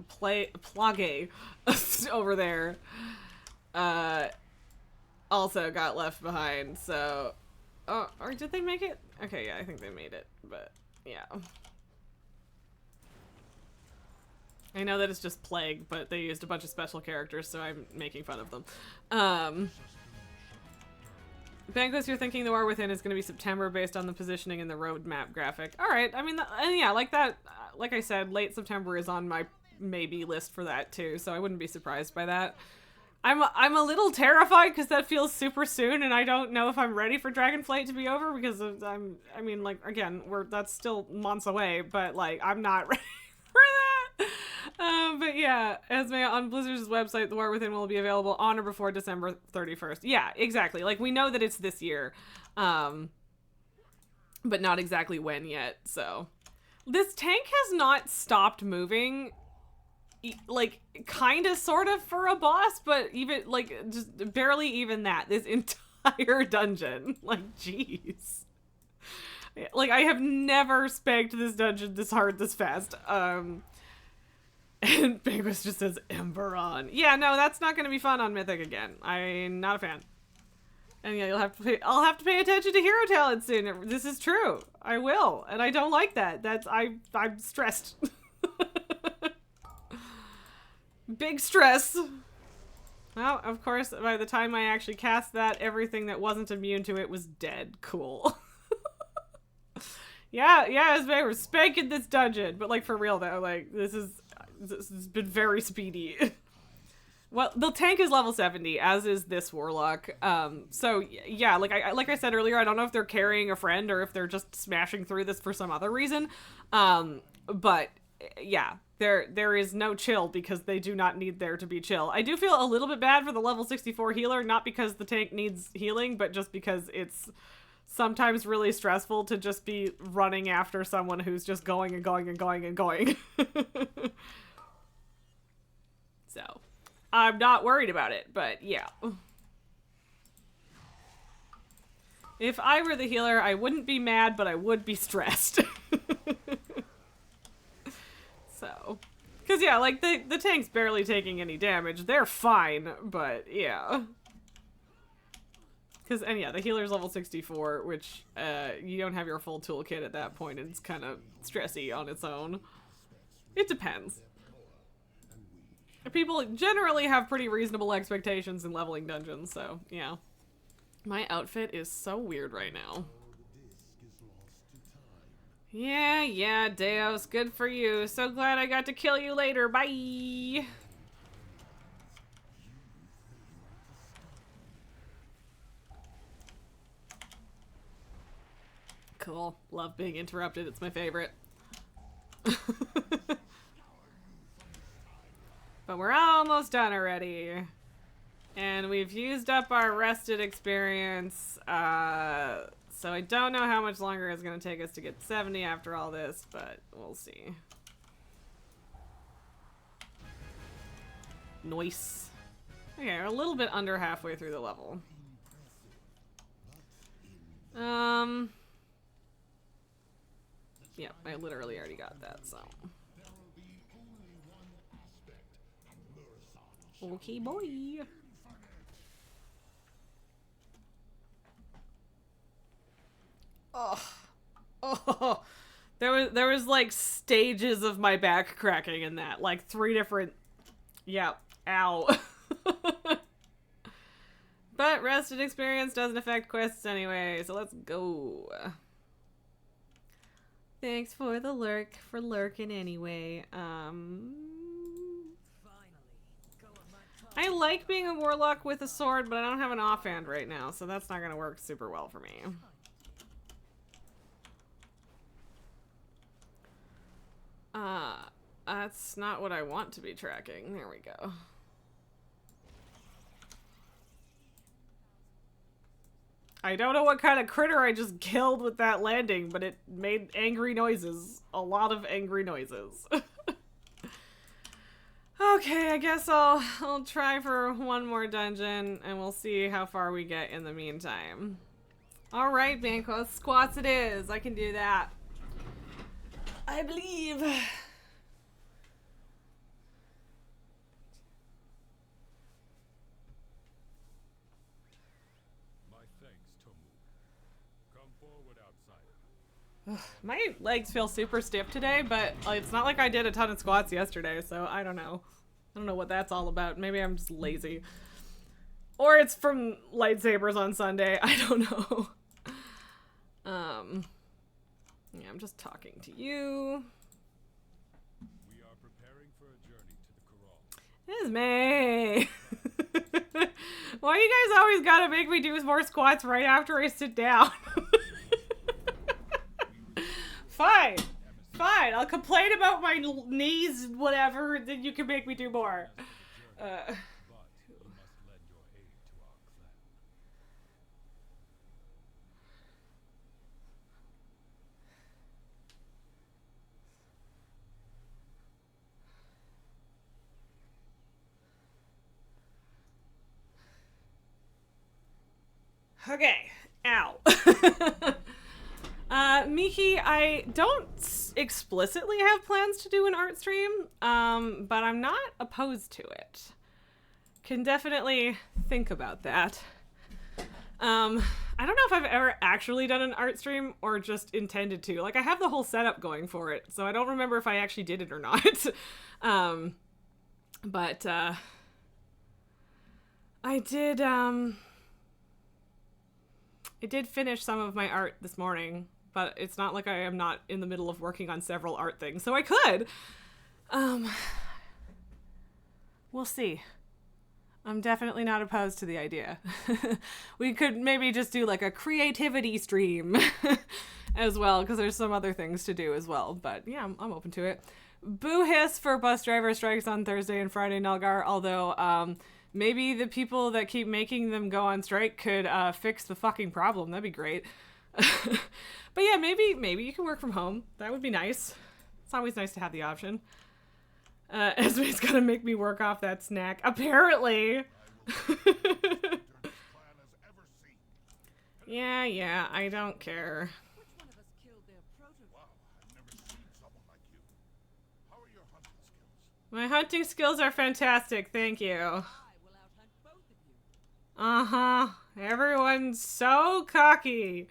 Plage over there, also got left behind, so, oh, or did they make it? Okay, yeah, I think they made it, but, yeah. I know that it's just Plague, but they used a bunch of special characters, so I'm making fun of them. Banquos, you're thinking The War Within is going to be September based on the positioning in the roadmap graphic. Alright, I mean, and yeah, like that, like I said, late September is on my maybe list for that too, so I wouldn't be surprised by that. I'm a little terrified because that feels super soon, and I don't know if I'm ready for Dragonflight to be over because I mean, like, again, that's still months away, but, like, I'm not ready for that. But yeah, Esme, on Blizzard's website, The War Within will be available on or before December 31st. Yeah, exactly. Like, we know that it's this year, but not exactly when yet, so. This tank has not stopped moving, like, kind of, sort of, for a boss, but even, like, just barely even that. This entire dungeon. Like, jeez. Like, I have never spanked this dungeon this hard, this fast. And Banquist just says Emberon. Yeah, no, that's not going to be fun on Mythic again. I'm not a fan. And yeah, I'll have to pay attention to hero talent soon. This is true. I will. And I don't like that. I'm stressed. Big stress. Well, of course, by the time I actually cast that, everything that wasn't immune to it was dead. Cool. Yeah, as we're spanking this dungeon. But, like, for real, though, like, this has been very speedy. Well, the tank is level 70, as is this warlock. So yeah, like I said earlier, I don't know if they're carrying a friend or if they're just smashing through this for some other reason. But yeah, there is no chill because they do not need there to be chill. I do feel a little bit bad for the level 64 healer, not because the tank needs healing, but just because it's sometimes really stressful to just be running after someone who's just going and going and going and going. So, I'm not worried about it, but yeah. If I were the healer, I wouldn't be mad, but I would be stressed. So, because yeah, like the tank's barely taking any damage. They're fine, but yeah. Because, and yeah, the healer's level 64, which you don't have your full toolkit at that point. It's kind of stressy on its own. It depends. People generally have pretty reasonable expectations in leveling dungeons, so yeah. My outfit is so weird right now. Yeah, Deos, good for you. So glad I got to kill you later. Bye! Cool. Love being interrupted. It's my favorite. But we're almost done already. And we've used up our rested experience. So I don't know how much longer it's going to take us to get 70 after all this, but we'll see. Nice. Okay, we're a little bit under halfway through the level. Yeah, I literally already got that, so. Okay, boy. Oh, there was like stages of my back cracking in that, like 3 different. Yeah, ow. But rested experience doesn't affect quests anyway, so let's go. Thanks for the lurk, for lurking anyway. I like being a warlock with a sword, but I don't have an offhand right now, so that's not gonna work super well for me. That's not what I want to be tracking. There we go. I don't know what kind of critter I just killed with that landing, but it made angry noises. A lot of angry noises. Okay, I guess I'll try for one more dungeon, and we'll see how far we get in the meantime. Alright, Banquo, squats it is. I can do that. I believe. My legs feel super stiff today, but it's not like I did a ton of squats yesterday, so I don't know. I don't know what that's all about. Maybe I'm just lazy. Or it's from lightsabers on Sunday. I don't know. Yeah, I'm just talking to you. We are preparing for a journey to the Corral. It's me. Why you guys always gotta make me do more squats right after I sit down? Fine. Fine. I'll complain about my knees, whatever, then you can make me do more. But you must lend your aid to our clan. Okay. Ow. Miki, I don't explicitly have plans to do an art stream, but I'm not opposed to it. Can definitely think about that. I don't know if I've ever actually done an art stream or just intended to. Like, I have the whole setup going for it, so I don't remember if I actually did it or not. But I did finish some of my art this morning, but it's not like I am not in the middle of working on several art things, so I could. We'll see. I'm definitely not opposed to the idea. We could maybe just do like a creativity stream as well, because there's some other things to do as well. But yeah, I'm open to it. Boo hiss for bus driver strikes on Thursday and Friday, Nulgar, although maybe the people that keep making them go on strike could fix the fucking problem. That'd be great. But yeah, maybe you can work from home. That would be nice. It's always nice to have the option. Esme's gonna make me work off that snack. Apparently. Yeah, I don't care. Which one of us killed their prototype? Wow, I've never seen someone like you. How are your hunting skills? My hunting skills are fantastic, thank you. I will outhunt both of you. Uh-huh. Everyone's so cocky.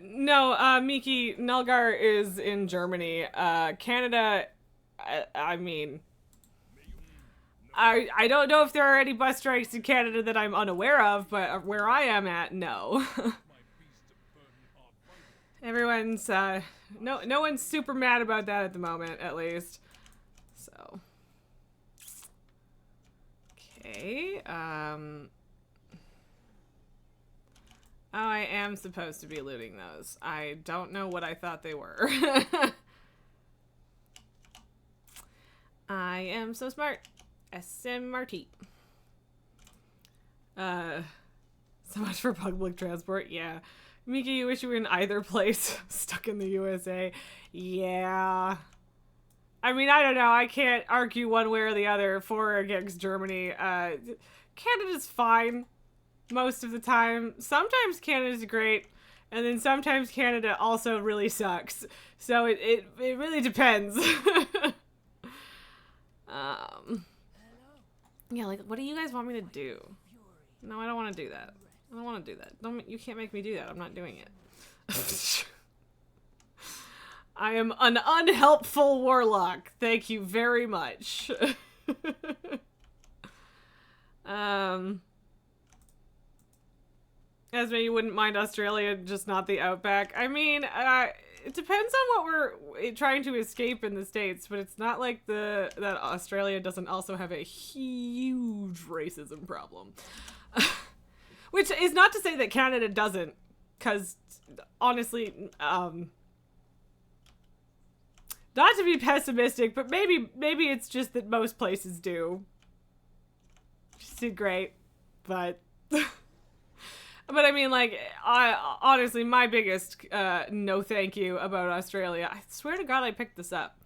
No, Miki, Nulgar is in Germany. Canada, I mean, I don't know if there are any bus strikes in Canada that I'm unaware of, but where I am at, no. Everyone's, no one's super mad about that at the moment, at least. So. Okay, Oh, I am supposed to be looting those. I don't know what I thought they were. I am so smart. SMRT. So much for public transport. Yeah. Miki, you wish you were in either place. Stuck in the USA. Yeah. I mean, I don't know. I can't argue one way or the other for or against Germany. Canada's fine most of the time. Sometimes Canada's great, and then sometimes Canada also really sucks. So it really depends. Yeah, like, what do you guys want me to do? No, I don't want to do that. I don't want to do that. You can't make me do that. I'm not doing it. I am an unhelpful warlock. Thank you very much. Esme, you wouldn't mind Australia, just not the outback. I mean, it depends on what we're trying to escape in the States, but it's not like that Australia doesn't also have a huge racism problem. Which is not to say that Canada doesn't, because honestly, not to be pessimistic, but maybe it's just that most places do. She did great, but but I mean, like, honestly, my biggest no thank you about Australia, I swear to God I picked this up.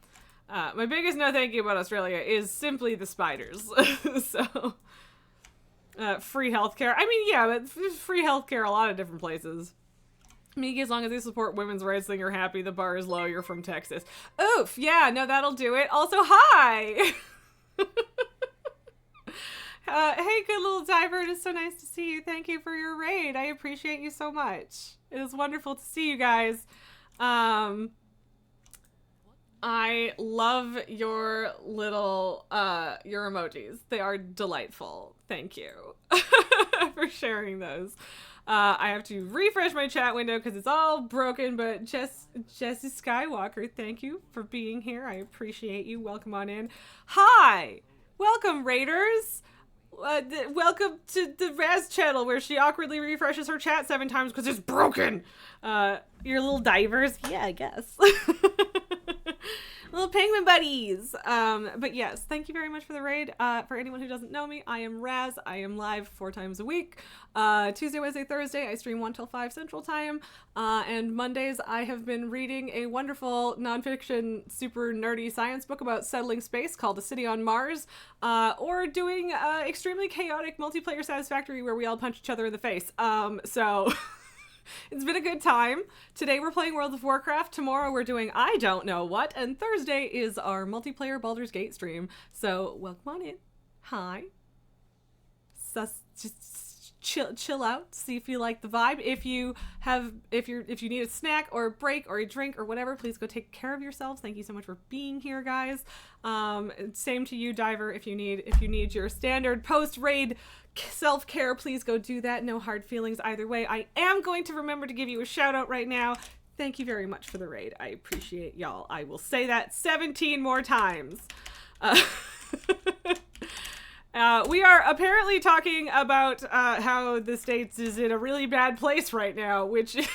My biggest no thank you about Australia is simply the spiders. So, free healthcare. I mean, yeah, but free healthcare a lot of different places. Miki, as long as they support women's rights, then you're happy. The bar is low. You're from Texas. Oof. Yeah, no, that'll do it. Also, hi. Hey, good little diver. It is so nice to see you. Thank you for your raid. I appreciate you so much. It is wonderful to see you guys. I love your little, your emojis. They are delightful. Thank you for sharing those. I have to refresh my chat window because it's all broken, but Jesse Skywalker, thank you for being here. I appreciate you. Welcome on in. Hi! Welcome, Raiders! Welcome to the Raz channel where she awkwardly refreshes her chat 7 times because it's broken! Your little divers? Yeah, I guess. Little penguin buddies. But yes, thank you very much for the raid. For anyone who doesn't know me, I am Raz. I am live 4 times a week. Tuesday, Wednesday, Thursday, I stream 1 till 5 Central Time. And Mondays, I have been reading a wonderful nonfiction, super nerdy science book about settling space called A City on Mars. Or doing extremely chaotic multiplayer Satisfactory where we all punch each other in the face. So... It's been a good time. Today we're playing World of Warcraft. Tomorrow we're doing I don't know what. And Thursday is our multiplayer Baldur's Gate stream. So welcome on in. Hi. Just chill out. See if you like the vibe. If you need a snack or a break or a drink or whatever, please go take care of yourselves. Thank you so much for being here, guys. Same to you, Diver. If you need your standard post-raid self-care, please go do that. No hard feelings either way. I am going to remember to give you a shout out right now. thank you very much for the raid. I appreciate y'all. I will say that 17 more times. We are apparently talking about how the States is in a really bad place right now, which is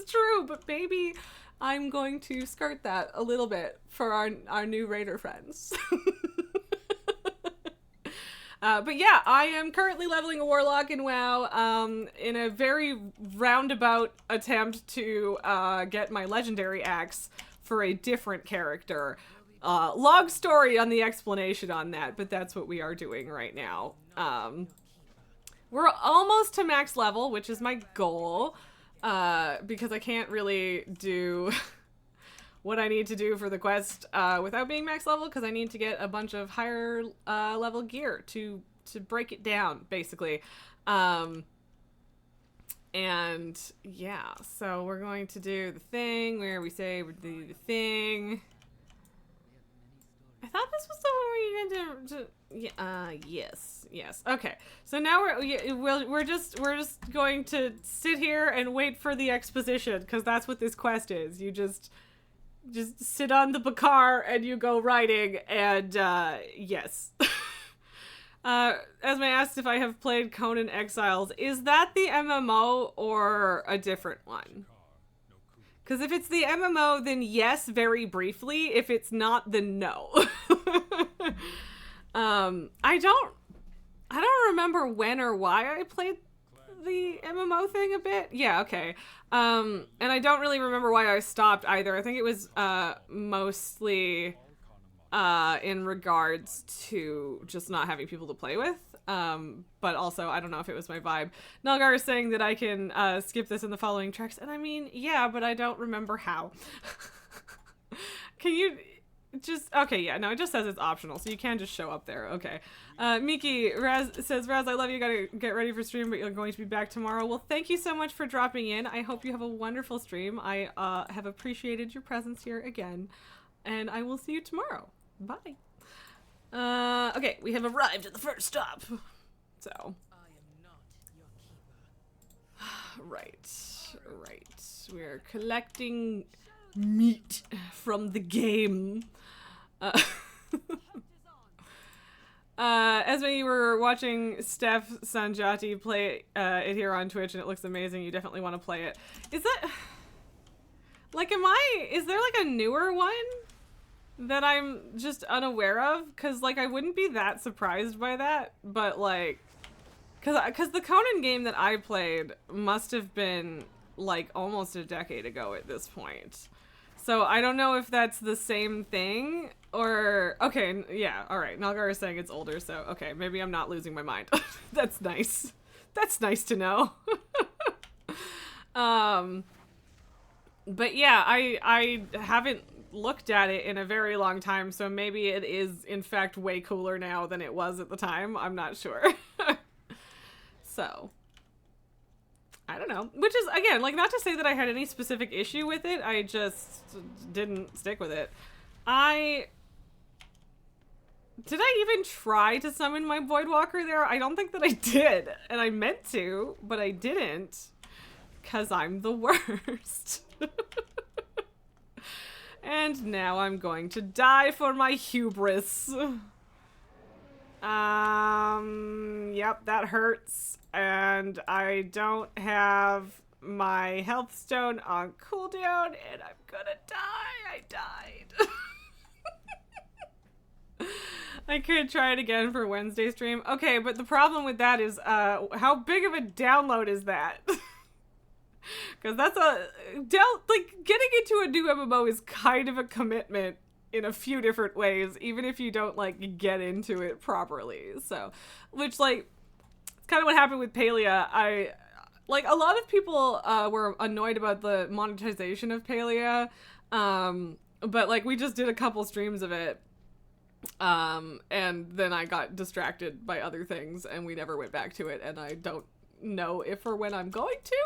true, but maybe I'm going to skirt that a little bit for our new raider friends. But yeah, I am currently leveling a warlock in WoW in a very roundabout attempt to get my legendary axe for a different character. Long story on the explanation on that, but that's what we are doing right now. We're almost to max level, which is my goal, because I can't really do what I need to do for the quest without being max level, because I need to get a bunch of higher level gear to break it down, basically. And yeah, so we're going to do the thing where we say we're doing the thing. I thought this was the one where you're going to yes. Okay. So now we're just going to sit here and wait for the exposition, because that's what this quest is. You just sit on the Bakar and you go riding, and yes. Esme asked if I have played Conan Exiles. Is that the MMO or a different one? Because if it's the MMO, then yes, very briefly. If it's not, then no. I don't remember when or why I played the MMO thing a bit. Yeah, okay. And I don't really remember why I stopped either. I think it was mostly in regards to just not having people to play with. But also, I don't know if it was my vibe. Nalgar is saying that I can skip this in the following tracks, and I mean, yeah, but I don't remember how. Can you just... Okay, yeah, no, it just says it's optional, so you can just show up there. Okay. Miki Raz says, Raz, I love you, gotta get ready for stream, but you're going to be back tomorrow. Well, thank you so much for dropping in. I hope you have a wonderful stream. I have appreciated your presence here again, and I will see you tomorrow. Bye. Okay, we have arrived at the first stop. So. I am not your keeper. Right. We're collecting meat from the game. Esme, you were watching Steph Sanjati play it here on Twitch, and it looks amazing. You definitely want to play it. Is that... Like, is there like a newer one that I'm just unaware of? Because, like, I wouldn't be that surprised by that, but, like, because the Conan game that I played must have been, like, almost a decade ago at this point. So I don't know if that's the same thing, or... Okay, yeah, alright. Nalgar is saying it's older, so, okay, maybe I'm not losing my mind. That's nice. That's nice to know. But yeah, I haven't looked at it in a very long time, so maybe it is in fact way cooler now than it was at the time. I'm not sure. So I don't know, which is, again, like, not to say that I had any specific issue with it, I just didn't stick with it. Did I even try to summon my Voidwalker there? I don't think that I did, and I meant to, but I didn't, because I'm the worst. And now I'm going to die for my hubris. Yep, that hurts. And I don't have my health stone on cooldown, and I'm gonna die. I died. I could try it again for Wednesday stream. Okay, but the problem with that is, how big of a download is that? Because that's like, getting into a new MMO is kind of a commitment in a few different ways, even if you don't, like, get into it properly. So, which, like, it's kind of what happened with Palia. Like, a lot of people were annoyed about the monetization of Palia, but, like, we just did a couple streams of it, and then I got distracted by other things, and we never went back to it, and I don't know if or when I'm going to,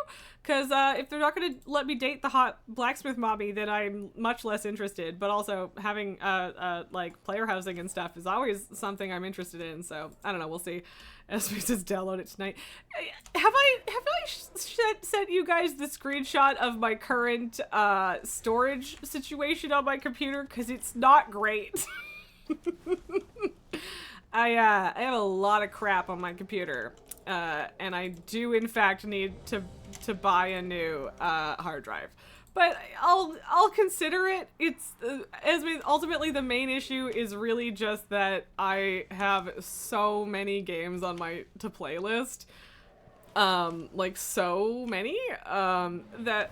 because if they're not going to let me date the hot blacksmith mommy, then I'm much less interested. But also having like player housing and stuff is always something I'm interested in. So I don't know, we'll see. As we just download it tonight. Have I sent you guys the screenshot of my current storage situation on my computer? Because it's not great. I have a lot of crap on my computer, and I do in fact need to buy a new hard drive. But I'll consider it. It's ultimately the main issue is really just that I have so many games on my to play list, like so many, that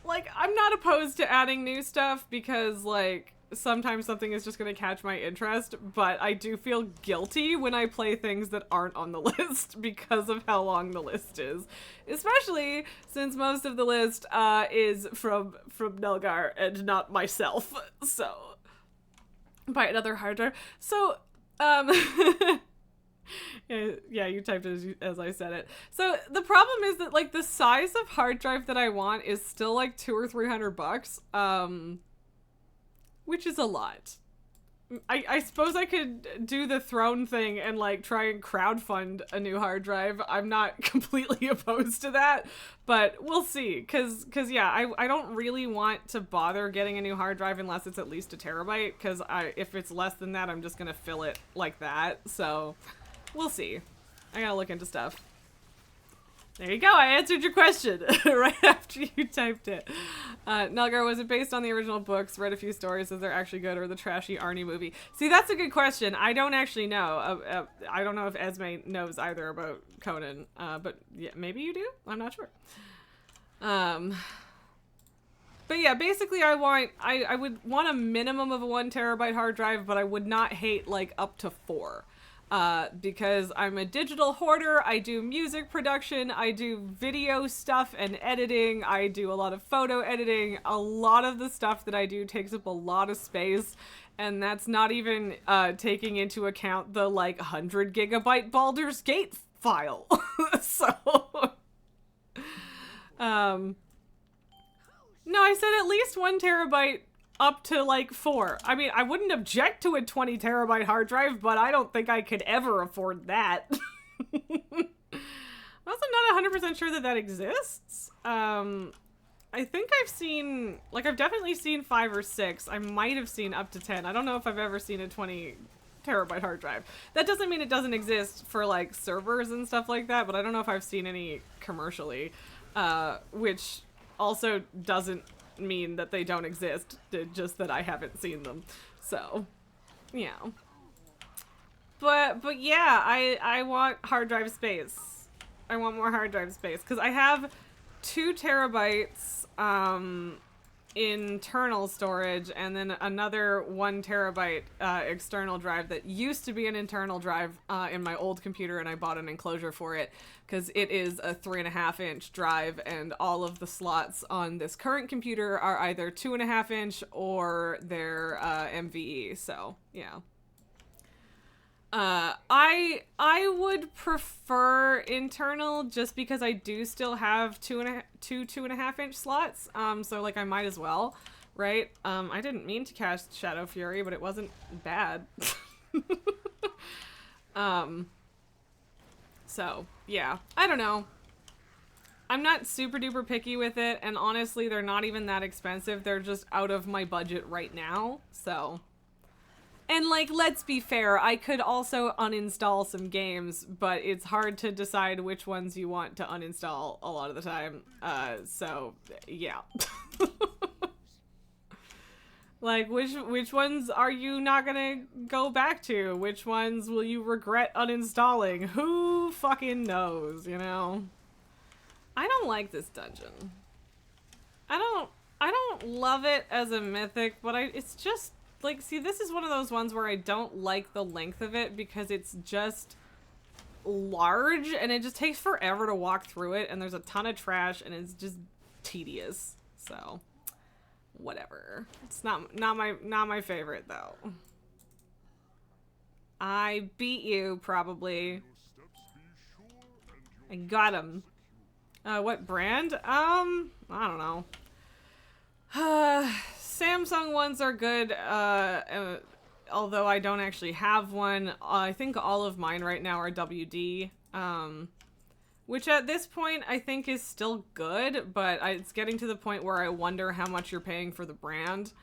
like I'm not opposed to adding new stuff because like sometimes something is just going to catch my interest, but I do feel guilty when I play things that aren't on the list because of how long the list is. Especially since most of the list is from Nelgar and not myself. So, buy another hard drive. So, yeah, you typed it as I said it. So, the problem is that, like, the size of hard drive that I want is still, like, $200 or $300. Which is a lot. I suppose I could do the throne thing and like try and crowdfund a new hard drive. I'm not completely opposed to that, but we'll see. Cause yeah, I don't really want to bother getting a new hard drive unless it's at least 1 terabyte. Cause if it's less than that, I'm just gonna fill it like that. So we'll see. I gotta look into stuff. There you go, I answered your question right after you typed it. Nelgar, was it based on the original books? Read a few stories. Is they're actually good, or the trashy Arnie movie? See, that's a good question. I don't actually know. I don't know if Esme knows either about Conan, but yeah, maybe you do? I'm not sure. But yeah, basically I would want a minimum of a 1 terabyte hard drive, but I would not hate like up to 4. Because I'm a digital hoarder, I do music production, I do video stuff and editing, I do a lot of photo editing. A lot of the stuff that I do takes up a lot of space, and that's not even taking into account the like 100 gigabyte Baldur's Gate file. So, no, I said at least 1 terabyte up to like 4. I mean, I wouldn't object to a 20 terabyte hard drive, but I don't think I could ever afford that. I'm also not 100% sure that exists. I think I've definitely seen 5 or 6. I might have seen up to 10. I don't know if I've ever seen a 20 terabyte hard drive. That doesn't mean it doesn't exist for like servers and stuff like that, but I don't know if I've seen any commercially, which also doesn't mean that they don't exist, just that I haven't seen them. So, yeah. But yeah, I want hard drive space. I want more hard drive space because I have 2 terabytes internal storage and then another 1 terabyte external drive that used to be an internal drive in my old computer, and I bought an enclosure for it because it is a 3.5-inch drive, and all of the slots on this current computer are either 2.5-inch or they're MVE. So yeah. I would prefer internal just because I do still have 2.5-inch slots. So like I might as well, right? I didn't mean to cast Shadow Fury, but it wasn't bad. So yeah, I don't know. I'm not super duper picky with it, and honestly, they're not even that expensive. They're just out of my budget right now, so. And, like, let's be fair, I could also uninstall some games, but it's hard to decide which ones you want to uninstall a lot of the time. So, yeah. Like, which ones are you not gonna go back to? Which ones will you regret uninstalling? Who fucking knows, you know? I don't like this dungeon. I don't love it as a mythic, but it's just... Like, see, this is one of those ones where I don't like the length of it because it's just large and it just takes forever to walk through it, and there's a ton of trash and it's just tedious. So, whatever. It's not my favorite though. I beat you probably. I got him. What brand? I don't know. Samsung ones are good, although I don't actually have one. I think all of mine right now are WD, which at this point I think is still good, but it's getting to the point where I wonder how much you're paying for the brand.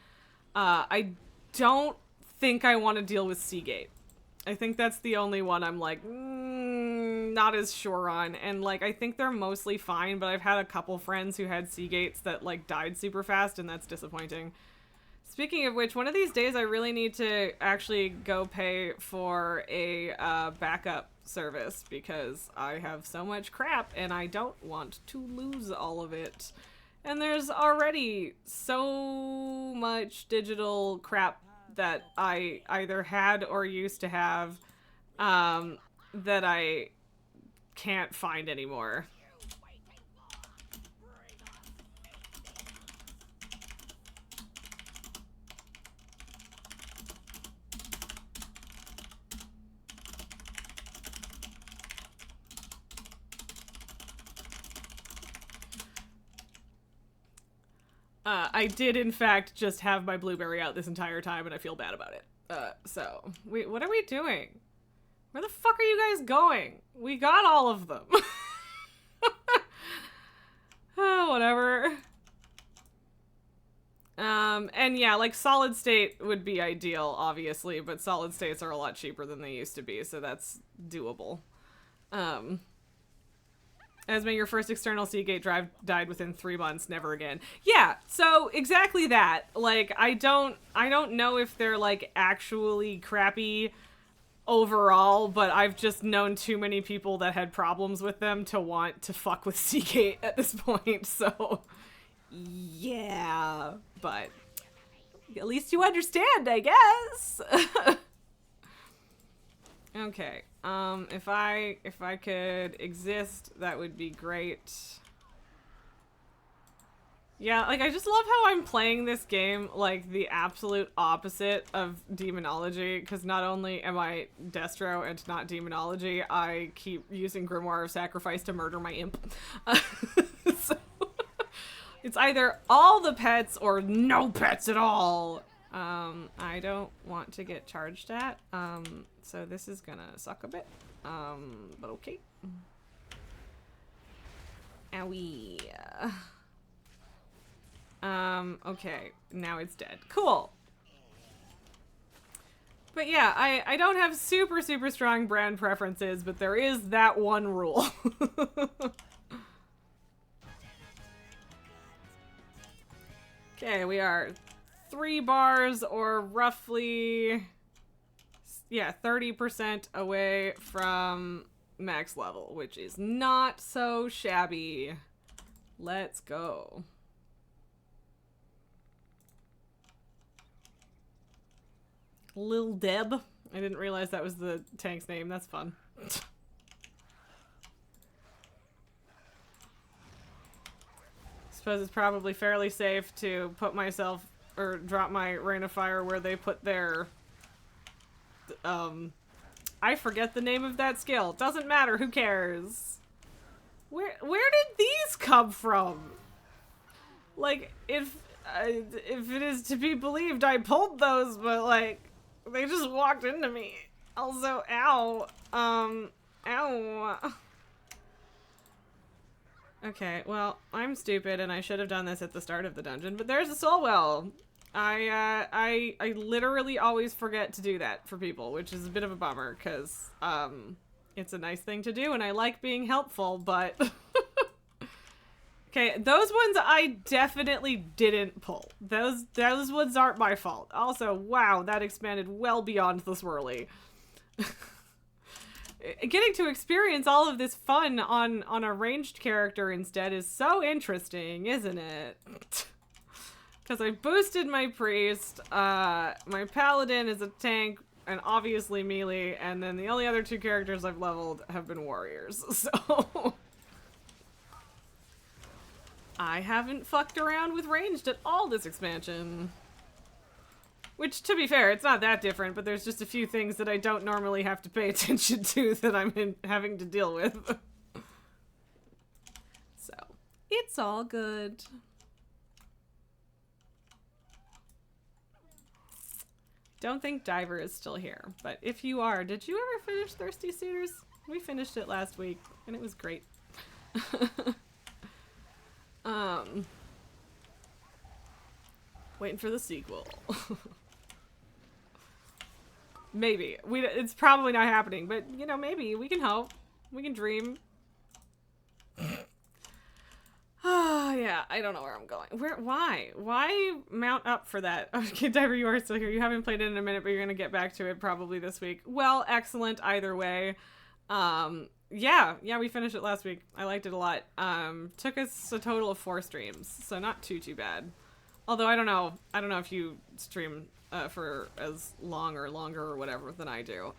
I don't think I want to deal with Seagate. I think that's the only one I'm like, not as sure on. And like, I think they're mostly fine, but I've had a couple friends who had Seagates that like died super fast, and that's disappointing. Speaking of which, one of these days I really need to actually go pay for a backup service because I have so much crap and I don't want to lose all of it. And there's already so much digital crap that I either had or used to have that I can't find anymore. I did, in fact, just have my blueberry out this entire time, and I feel bad about it. So, what are we doing? Where the fuck are you guys going? We got all of them. Oh, whatever. And yeah, like, solid state would be ideal, obviously, but solid states are a lot cheaper than they used to be, so that's doable. Esme, your first external Seagate drive died within 3 months, never again. Yeah, so exactly that. Like, I don't know if they're, like, actually crappy overall, but I've just known too many people that had problems with them to want to fuck with Seagate at this point, so... Yeah, but... At least you understand, I guess! Okay, if I could exist, that would be great. Yeah, like, I just love how I'm playing this game, like, the absolute opposite of Demonology, because not only am I Destro and not Demonology, I keep using Grimoire of Sacrifice to murder my imp. So, it's either all the pets or no pets at all. I don't want to get charged at, so this is gonna suck a bit, but okay. Owie. Okay, now it's dead. Cool. But yeah, I don't have super strong brand preferences, but there is that one rule. Okay, we are 3 bars or roughly, yeah, 30% away from max level, which is not so shabby. Let's go. Lil Deb. I didn't realize that was the tank's name. That's fun. Suppose it's probably fairly safe to put myself or drop my Rain of Fire where they put their I forget the name of that skill. Doesn't matter, who cares? Where did these come from? Like, if it is to be believed, I pulled those, but like they just walked into me. Also, ow. Ow. Okay, well, I'm stupid and I should have done this at the start of the dungeon, but there's a soul well. I literally always forget to do that for people, which is a bit of a bummer, because, it's a nice thing to do and I like being helpful, but... Okay, those ones I definitely didn't pull. Those ones aren't my fault. Also, wow, that expanded well beyond the swirly. Getting to experience all of this fun on a ranged character instead is so interesting, isn't it? Because I boosted my priest, my paladin is a tank, and obviously melee, and then the only other 2 characters I've leveled have been warriors, so... I haven't fucked around with ranged at all this expansion. Which, to be fair, it's not that different, but there's just a few things that I don't normally have to pay attention to that I'm having to deal with. It's all good. Don't think Diver is still here, but if you are, did you ever finish Thirsty Suitors? We finished it last week, and it was great. Waiting for the sequel. Maybe. It's probably not happening, but, you know, maybe. We can hope. We can dream. Oh, yeah. I don't know where I'm going. Why? Why mount up for that? Okay, Diver, you are still here. You haven't played it in a minute, but you're going to get back to it probably this week. Well, excellent either way. Yeah, we finished it last week. I liked it a lot. Took us a total of 4 streams, so not too bad. Although I don't know if you stream for as long or longer or whatever than I do.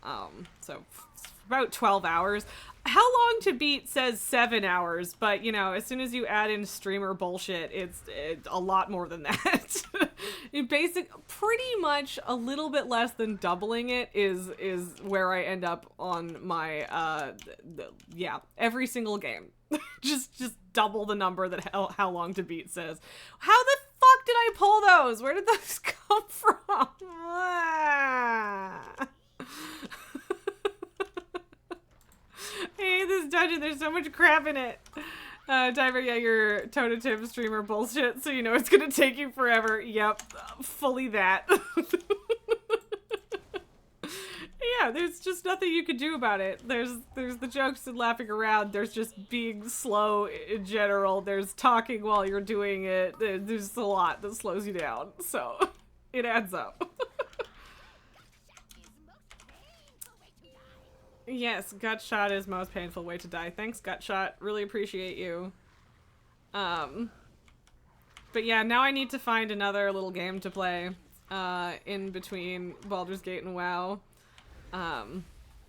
So about 12 hours. How long to beat says 7 hours, but you know, as soon as you add in streamer bullshit, it's a lot more than that. Pretty much a little bit less than doubling it is where I end up on my every single game. just double the number that how long to beat says. How the fuck did I pull those? Where did those come from? Hey, this dungeon, there's so much crap in it. Diver, yeah, you're toe-to-tip streamer bullshit, so you know it's gonna take you forever. Yep, fully that. Yeah, there's just nothing you can do about it. There's the jokes and laughing around. There's just being slow in general. There's talking while you're doing it. There's a lot that slows you down, so it adds up. Yes, Gutshot is most painful way to die. Thanks, Gutshot. Really appreciate you. But yeah, now I need to find another little game to play in between Baldur's Gate and WoW.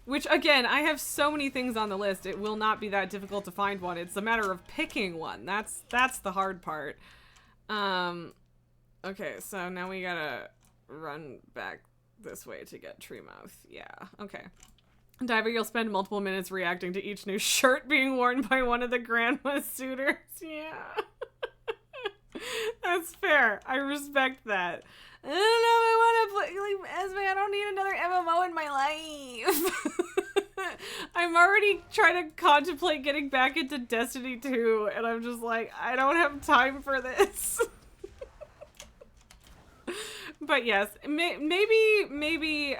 Which, again, I have so many things on the list, it will not be that difficult to find one. It's a matter of picking one. That's the hard part. Okay, so now we gotta run back this way to get Treemouth. Yeah, okay. Diver, you'll spend multiple minutes reacting to each new shirt being worn by one of the grandma suitors. Yeah. That's fair. I respect that. I don't know if I want to play, like, Esme, I don't need another MMO in my life. I'm already trying to contemplate getting back into Destiny 2, and I'm just like, I don't have time for this. But yes, maybe,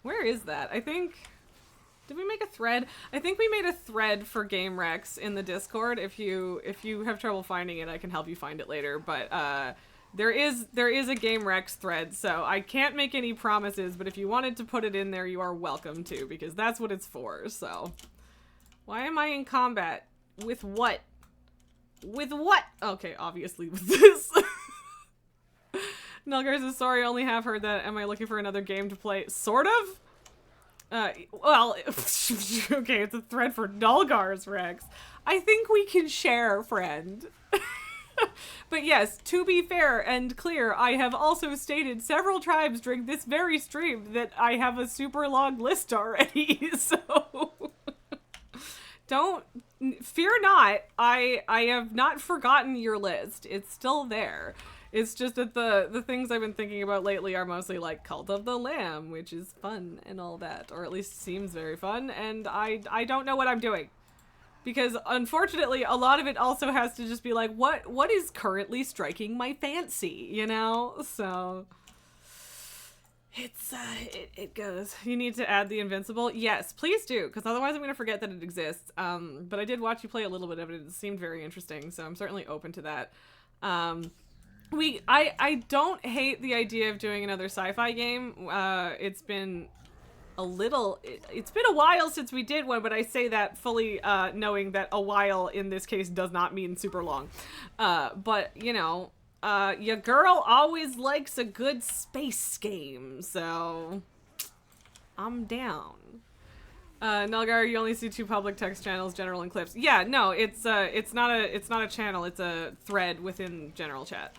where is that? I think, did we make a thread? I think we made a thread for Game Rex in the Discord. If you have trouble finding it, I can help you find it later. But there is a Game Rex thread, so I can't make any promises, but if you wanted to put it in there, you are welcome to, because that's what it's for. So why am I in combat? With what? With what? Okay, obviously with this. Nulgar says, sorry, I only have heard that. Am I looking for another game to play? Sort of? Well, okay, it's a thread for Nulgar's Rex. I think we can share, friend. But yes, to be fair and clear, I have also stated several times during this very stream that I have a super long list already, so... Don't... Fear not, I have not forgotten your list. It's still there. It's just that the things I've been thinking about lately are mostly like Cult of the Lamb, which is fun and all that, or at least seems very fun, and I don't know what I'm doing. Because unfortunately, a lot of it also has to just be like, what is currently striking my fancy, you know? So it's it goes. You need to add the Invincible. Yes, please do, because otherwise I'm gonna forget that it exists. But I did watch you play a little bit of it. It seemed very interesting, so I'm certainly open to that. I don't hate the idea of doing another sci-fi game. It's been a little, it's been a while since we did one, but I say that fully knowing that a while in this case does not mean super long. But, you know, your girl always likes a good space game, so I'm down. Nulgar, you only see 2 public text channels, general and clips. Yeah, no, it's not a channel, it's a thread within general chat.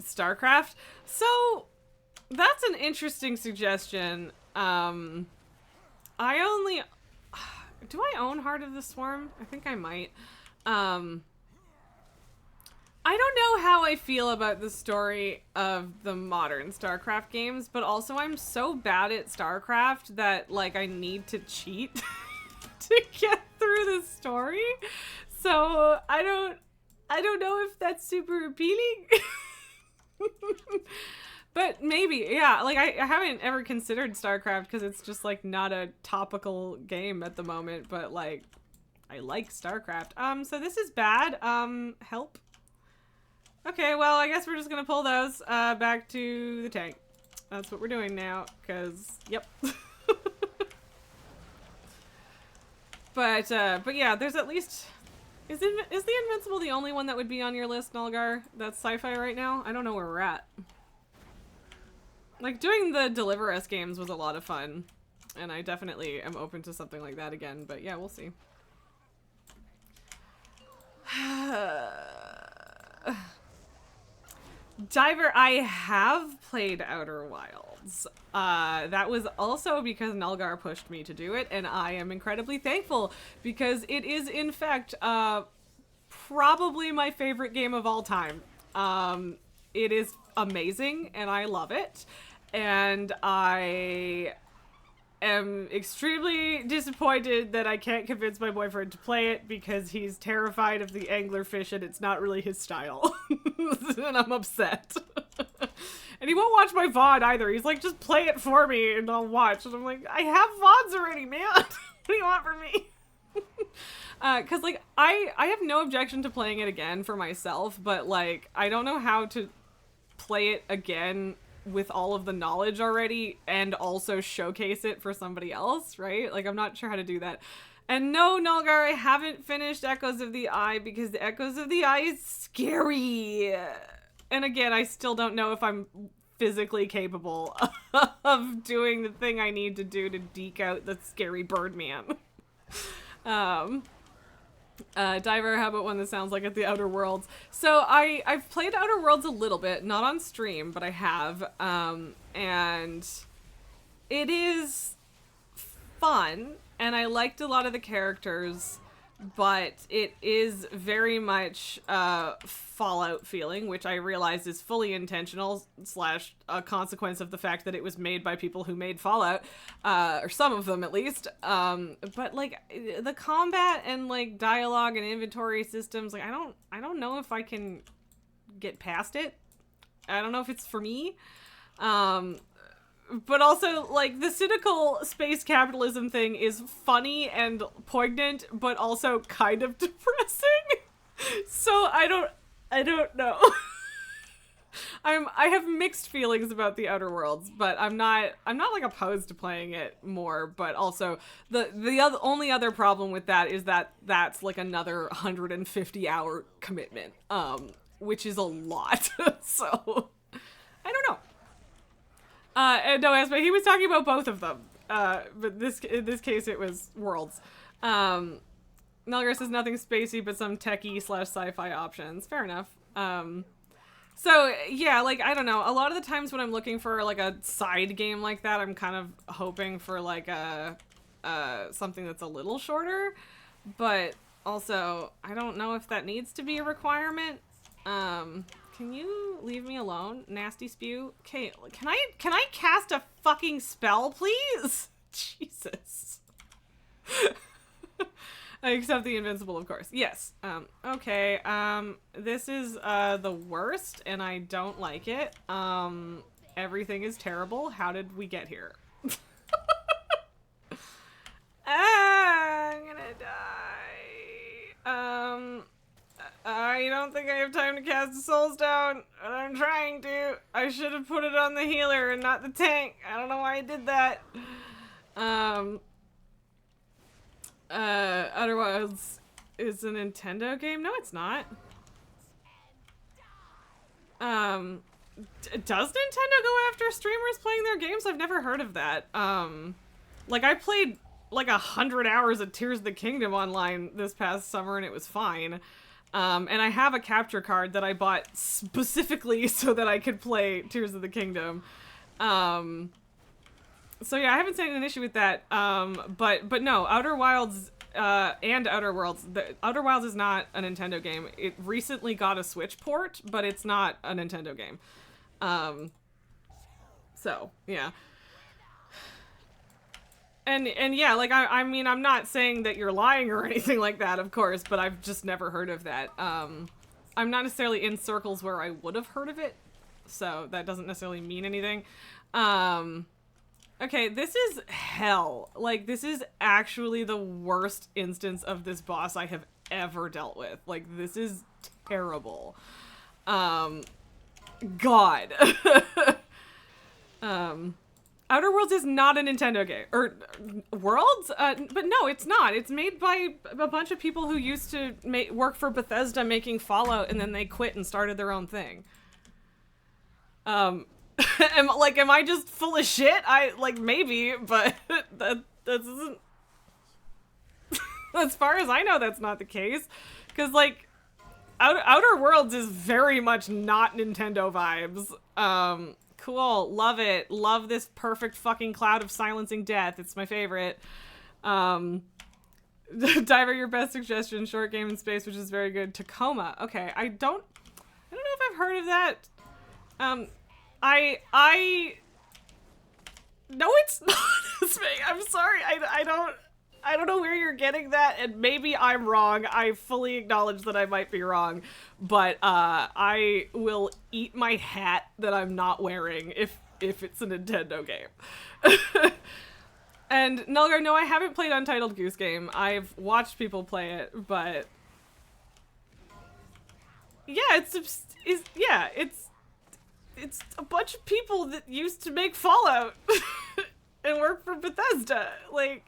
StarCraft. So that's an interesting suggestion. Do I own Heart of the Swarm? I think I might. I don't know how I feel about the story of the modern StarCraft games, but also I'm so bad at StarCraft that, like, I need to cheat to get through the story. So I don't know if that's super appealing. But maybe, yeah, like I haven't ever considered StarCraft because it's just like not a topical game at the moment, but like I like StarCraft. So this is bad. Help. Okay, well, I guess we're just gonna pull those back to the tank. That's what we're doing now, because, yep. But yeah, there's at least... Is the Invincible the only one that would be on your list, Nulgar? That's sci-fi right now? I don't know where we're at. Like, doing the Deliver Us games was a lot of fun. And I definitely am open to something like that again, but yeah, we'll see. Diver, I have played Outer Wilds. That was also because Nulgar pushed me to do it, and I am incredibly thankful because it is, in fact, probably my favorite game of all time. It is amazing, and I love it, and I am extremely disappointed that I can't convince my boyfriend to play it because he's terrified of the anglerfish and it's not really his style. And I'm upset. And he won't watch my VOD either. He's like, just play it for me and I'll watch. And I'm like, I have VODs already, man. What do you want from me? Cause like, I have no objection to playing it again for myself, but like, I don't know how to play it again with all of the knowledge already and also showcase it for somebody else, right? Like, I'm not sure how to do that. And no, Nulgar, I haven't finished Echoes of the Eye because the Echoes of the Eye is scary. And again, I still don't know if I'm physically capable of doing the thing I need to do to deke out the scary bird man. Diver, how about one that sounds like it, the Outer Worlds? So I've played Outer Worlds a little bit, not on stream, but I have, and it is fun, and I liked a lot of the characters, but it is very much Fallout feeling, which I realize is fully intentional / a consequence of the fact that it was made by people who made Fallout, or some of them at least. But like the combat and like dialogue and inventory systems, like I don't know if I can get past it. I don't know if it's for me. But also, like, the cynical space capitalism thing is funny and poignant, but also kind of depressing. So I don't know. I have mixed feelings about the Outer Worlds, but I'm not like opposed to playing it more, but also the only other problem with that is that that's like another 150-hour commitment, which is a lot. So I don't know. And no, Esme, he was talking about both of them. But in this case, it was Worlds. Melgar says nothing spacey, but some techie / sci-fi options. Fair enough. So yeah, like, I don't know. A lot of the times when I'm looking for like a side game like that, I'm kind of hoping for like something that's a little shorter. But also, I don't know if that needs to be a requirement. Can you leave me alone, nasty spew? Okay, can I cast a fucking spell, please? Jesus. I accept the invincible, of course. Yes. Okay. This is the worst, and I don't like it. Everything is terrible. How did we get here? I'm gonna die. I don't think I have time to cast a soul stone, but I'm trying to. I should have put it on the healer and not the tank. I don't know why I did that. Outer Wilds is a Nintendo game? No, it's not. Does Nintendo go after streamers playing their games? I've never heard of that. Like, I played like 100 hours of Tears of the Kingdom online this past summer and it was fine. And I have a capture card that I bought specifically so that I could play Tears of the Kingdom. So yeah, I haven't seen an issue with that. But no, Outer Wilds and Outer Worlds. The Outer Wilds is not a Nintendo game. It recently got a Switch port, but it's not a Nintendo game. So yeah. And yeah, like I mean, I'm not saying that you're lying or anything like that, of course, but I've just never heard of that. I'm not necessarily in circles where I would have heard of it, so that doesn't necessarily mean anything. Okay, this is hell. Like, this is actually the worst instance of this boss I have ever dealt with. Like, this is terrible. God. Outer Worlds is not a Nintendo game. Or, Worlds? But no, it's not. It's made by a bunch of people who used to work for Bethesda making Fallout, and then they quit and started their own thing. Am I just full of shit? Maybe, but that isn't... As far as I know, that's not the case. Because, like, Outer Worlds is very much not Nintendo vibes. Cool. Love it. Love this perfect fucking cloud of silencing death. It's my favorite. Diver, your best suggestion, short game in space, which is very good. Tacoma. Okay, I don't know if I've heard of that. No, it's not. I'm sorry. I don't know where you're getting that, and maybe I'm wrong. I fully acknowledge that I might be wrong, but I will eat my hat that I'm not wearing if it's a Nintendo game. And Nulgar, no, I haven't played Untitled Goose Game. I've watched people play it, but yeah, it's a bunch of people that used to make Fallout and work for Bethesda. Like,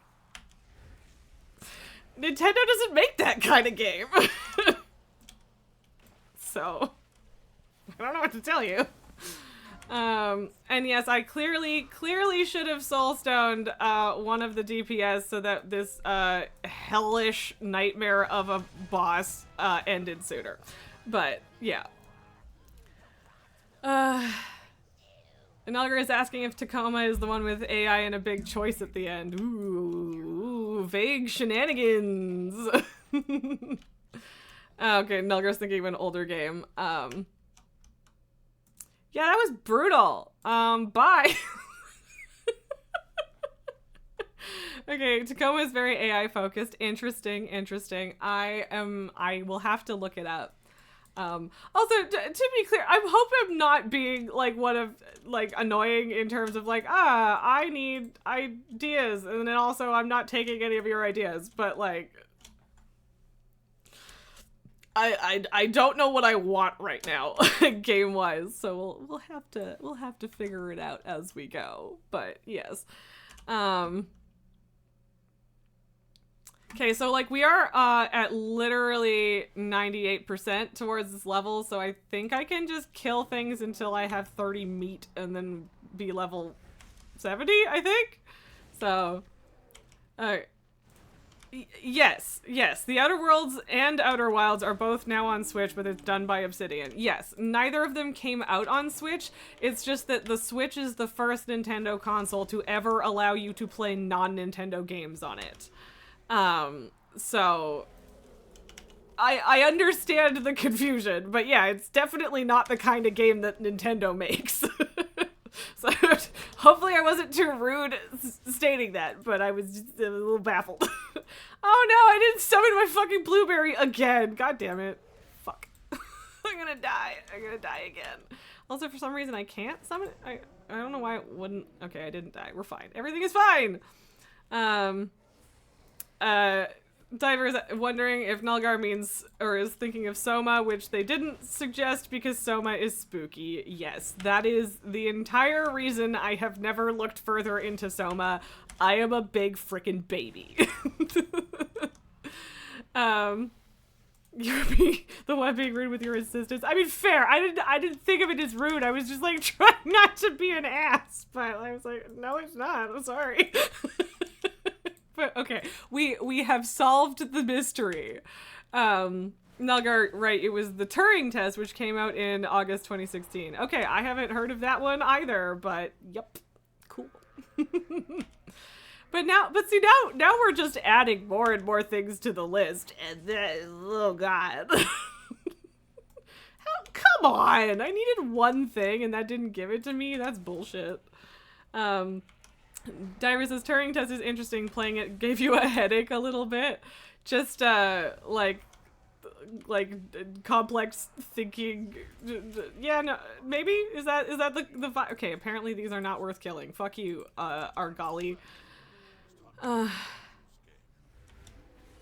Nintendo doesn't make that kind of game. So, I don't know what to tell you. And yes, I clearly should have soulstoned one of the DPS so that this hellish nightmare of a boss ended sooner. But, yeah. Inaugur is asking if Tacoma is the one with AI and a big choice at the end. Ooh, vague shenanigans. Okay, Nulgar's thinking of an older game. Yeah, that was brutal. Bye. Okay, Tacoma is very AI focused. Interesting. I will have to look it up. Also, to be clear, I hope I'm not being, like, one of, like, annoying in terms of, like, I need ideas, and then also I'm not taking any of your ideas, but, like, I don't know what I want right now, game-wise, so we'll have to figure it out as we go, but, yes. Okay, so, like, we are at literally 98% towards this level, so I think I can just kill things until I have 30 meat and then be level 70, I think? So, yes, the Outer Worlds and Outer Wilds are both now on Switch, but it's done by Obsidian. Yes, neither of them came out on Switch, it's just that the Switch is the first Nintendo console to ever allow you to play non-Nintendo games on it. So I understand the confusion, but yeah, it's definitely not the kind of game that Nintendo makes. So hopefully I wasn't too rude stating that, but I was just a little baffled. Oh no, I didn't summon my fucking blueberry again. God damn it. Fuck. I'm gonna die again. Also, for some reason I can't summon it. I don't know why it wouldn't. Okay, I didn't die. We're fine. Everything is fine. Diver is wondering if Nulgar means or is thinking of Soma, which they didn't suggest because Soma is spooky. Yes, that is the entire reason I have never looked further into Soma. I am a big frickin' baby. You're the one being rude with your insistence. I mean, fair. I didn't think of it as rude. I was just like trying not to be an ass, but I was like, no, it's not. I'm sorry. But okay, we have solved the mystery. Nulgar, right, it was the Turing test, which came out in August 2016. Okay, I haven't heard of that one either, but yep, cool. But But see, now we're just adding more and more things to the list, and then, oh god. Come on! I needed one thing and that didn't give it to me? That's bullshit. Diver says, Turing test is interesting. Playing it gave you a headache a little bit. Just, like complex thinking. Yeah, no, maybe? Is that the okay, apparently these are not worth killing. Fuck you, Argali.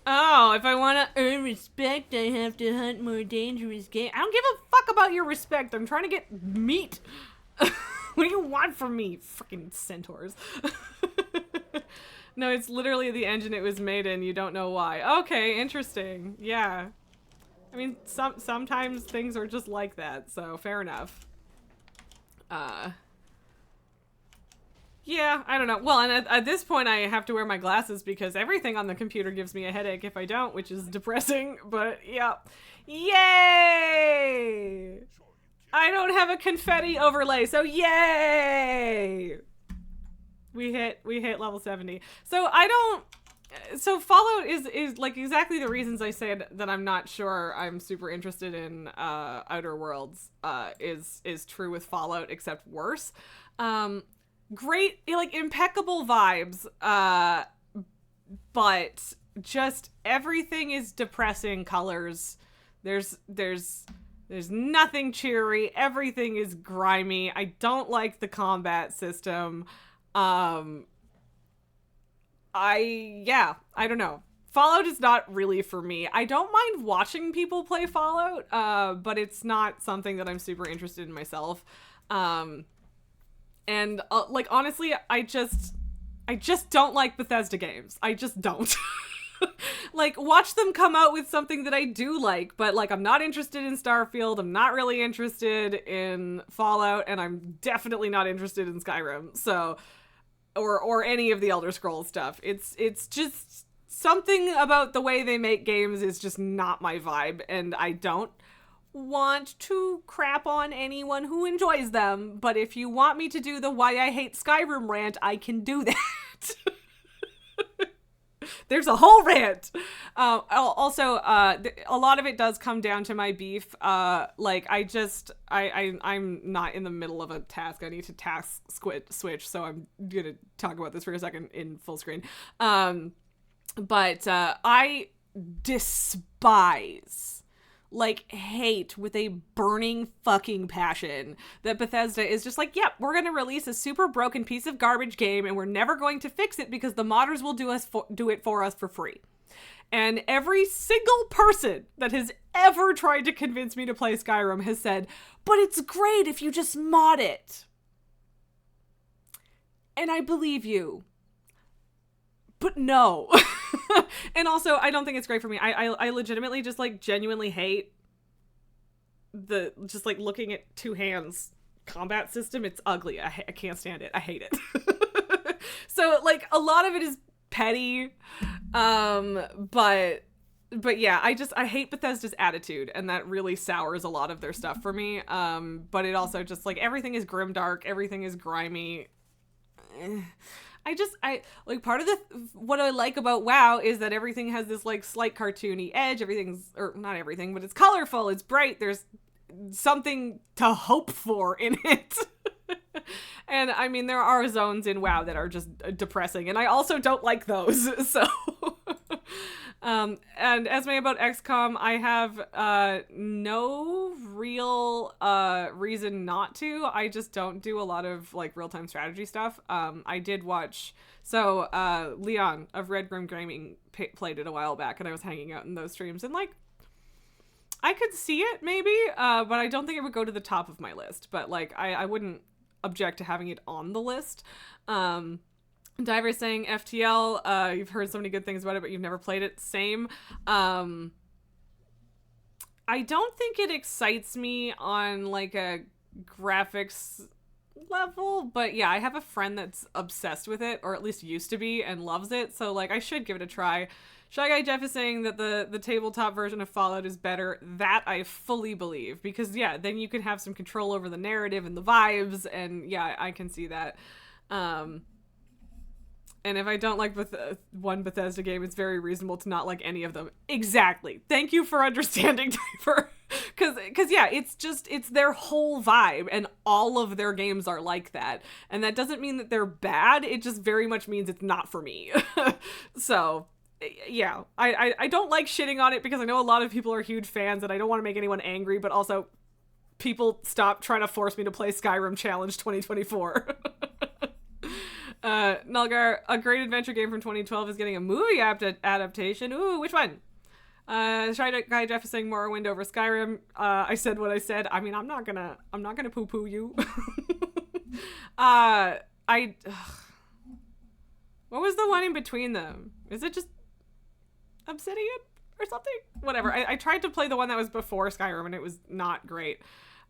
Oh, if I want to earn respect, I have to hunt more dangerous game. I don't give a fuck about your respect. I'm trying to get meat. What do you want from me? Freaking centaurs. No, it's literally the engine it was made in. You don't know why. Okay, interesting. Yeah. I mean, sometimes things are just like that, so fair enough. Yeah, I don't know. Well, and at this point I have to wear my glasses because everything on the computer gives me a headache if I don't, which is depressing, but yeah. Yay! I don't have a confetti overlay, so yay! We hit level 70. So so Fallout is like exactly the reasons I said that I'm not sure I'm super interested in Outer Worlds is true with Fallout, except worse. Great, like impeccable vibes, but just everything is depressing colors. There's nothing cheery. Everything is grimy. I don't like the combat system. I don't know. Fallout is not really for me. I don't mind watching people play Fallout, but it's not something that I'm super interested in myself. And like honestly, I just don't like Bethesda games. I just don't. Like, watch them come out with something that I do like, but like I'm not interested in Starfield, I'm not really interested in Fallout, and I'm definitely not interested in Skyrim. So or any of the Elder Scrolls stuff. It's just something about the way they make games is just not my vibe, and I don't want to crap on anyone who enjoys them, but if you want me to do the why I hate Skyrim rant, I can do that. There's a whole rant. Also, a lot of it does come down to my beef. Like I'm not in the middle of a task. I need to task switch, so I'm gonna talk about this for a second in full screen. But I despise, like, hate with a burning fucking passion that Bethesda is just like, yep, we're going to release a super broken piece of garbage game and we're never going to fix it because the modders will do it for us for free. And every single person that has ever tried to convince me to play Skyrim has said, but it's great if you just mod it. And I believe you. But no. And also, I don't think it's great for me. I legitimately just, like, genuinely hate just, like, looking at two hands combat system. It's ugly. I can't stand it. I hate it. So, like, a lot of it is petty. But yeah, I hate Bethesda's attitude, and that really sours a lot of their stuff for me. But it also just, like, everything is grimdark. Everything is grimy. I like, part of what I like about WoW is that everything has this, like, slight cartoony edge. Or not everything, but it's colorful, it's bright, there's something to hope for in it. And I mean, there are zones in WoW that are just depressing, and I also don't like those, so. And Esme, about XCOM, I have no real reason not to. I just don't do a lot of, like, real-time strategy stuff. I did watch, Leon of Red Grim Gaming played it a while back, and I was hanging out in those streams, and, like, I could see it maybe, but I don't think it would go to the top of my list. But, like, I wouldn't object to having it on the list. Diver saying FTL, you've heard so many good things about it, but you've never played it. Same. I don't think it excites me on, like, a graphics level, but yeah, I have a friend that's obsessed with it, or at least used to be, and loves it, so, like, I should give it a try. Shy Guy Jeff is saying that the tabletop version of Fallout is better. That I fully believe, because, yeah, then you can have some control over the narrative and the vibes, and yeah, I can see that. And if I don't like one Bethesda game, it's very reasonable to not like any of them. Exactly. Thank you for understanding, Diver. Because yeah, it's their whole vibe, and all of their games are like that. And that doesn't mean that they're bad. It just very much means it's not for me. So, yeah. I don't like shitting on it because I know a lot of people are huge fans, and I don't want to make anyone angry, but also, people stop trying to force me to play Skyrim Challenge 2024. Nulgar, a great adventure game from 2012 is getting a movie adaptation. Ooh, which one? Shy Guy Jeff is saying Morrowind over Skyrim. I said what I said. I mean, I'm not gonna poo-poo you. What was the one in between them? Is it just Obsidian or something? Whatever. I tried to play the one that was before Skyrim, and it was not great.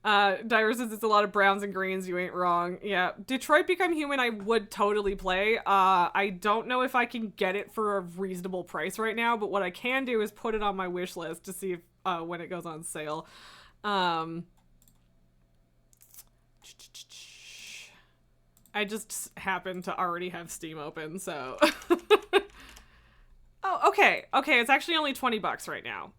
Diver says it's a lot of browns and greens. You ain't wrong. Yeah. Detroit Become Human I would totally play. I don't know if I can get it for a reasonable price right now, but what I can do is put it on my wish list to see if, when it goes on sale. I just happen to already have Steam open, so... Oh, okay. Okay, it's actually only $20 right now.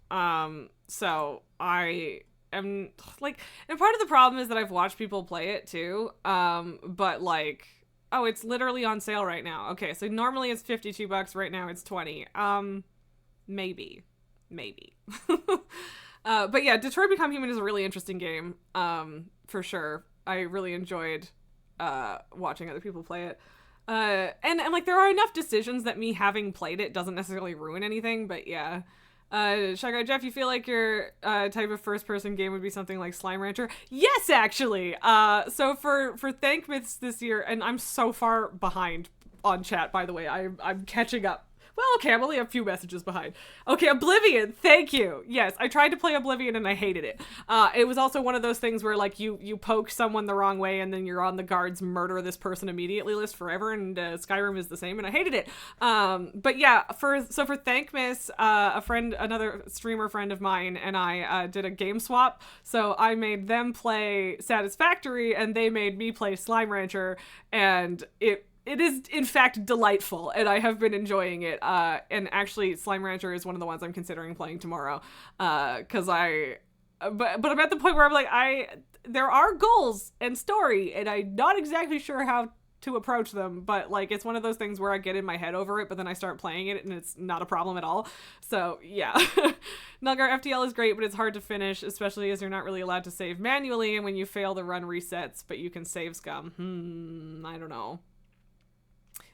So I... and like, and part of the problem is that I've watched people play it too, but like, oh, it's literally on sale right now. Okay, so normally it's $52, right now it's 20. Maybe. But yeah, Detroit Become Human is a really interesting game, for sure. I really enjoyed watching other people play it. And like, there are enough decisions that me having played it doesn't necessarily ruin anything, but yeah. Shy Guy Jeff, you feel like your type of first-person game would be something like Slime Rancher? Yes, actually! So for Thank Myths this year, and I'm so far behind on chat, by the way, I'm catching up. Well, okay, I'm only a few messages behind. Okay, Oblivion, thank you. Yes, I tried to play Oblivion and I hated it. It was also one of those things where, like, you poke someone the wrong way and then you're on the guard's murder this person immediately list forever, and Skyrim is the same, and I hated it. But yeah, for Thankmas, another streamer friend of mine and I did a game swap. So I made them play Satisfactory and they made me play Slime Rancher, and it is, in fact, delightful, and I have been enjoying it. And actually, Slime Rancher is one of the ones I'm considering playing tomorrow. But I'm at the point where I'm like, there are goals and story, and I'm not exactly sure how to approach them, but like, it's one of those things where I get in my head over it, but then I start playing it, and it's not a problem at all. So, yeah. Nulgar, FTL is great, but it's hard to finish, especially as you're not really allowed to save manually, and when you fail, the run resets, but you can save scum. I don't know.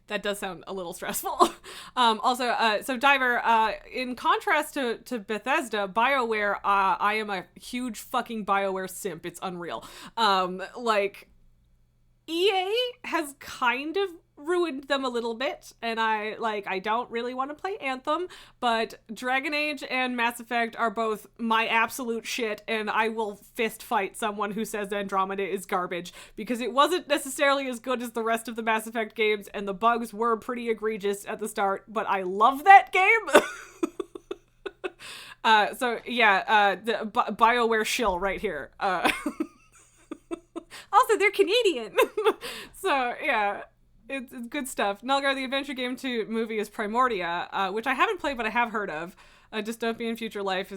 That does sound a little stressful. So Diver, in contrast to Bethesda, BioWare, I am a huge fucking BioWare simp. It's unreal. Like, EA has kind of ruined them a little bit, and I don't really want to play Anthem, but Dragon Age and Mass Effect are both my absolute shit, and I will fist fight someone who says Andromeda is garbage, because it wasn't necessarily as good as the rest of the Mass Effect games, and the bugs were pretty egregious at the start, but I love that game. So yeah, the BioWare shill right here. Also, they're Canadian. So yeah. It's good stuff. Nulgar, the adventure game to movie is Primordia, which I haven't played, but I have heard of. Dystopian future life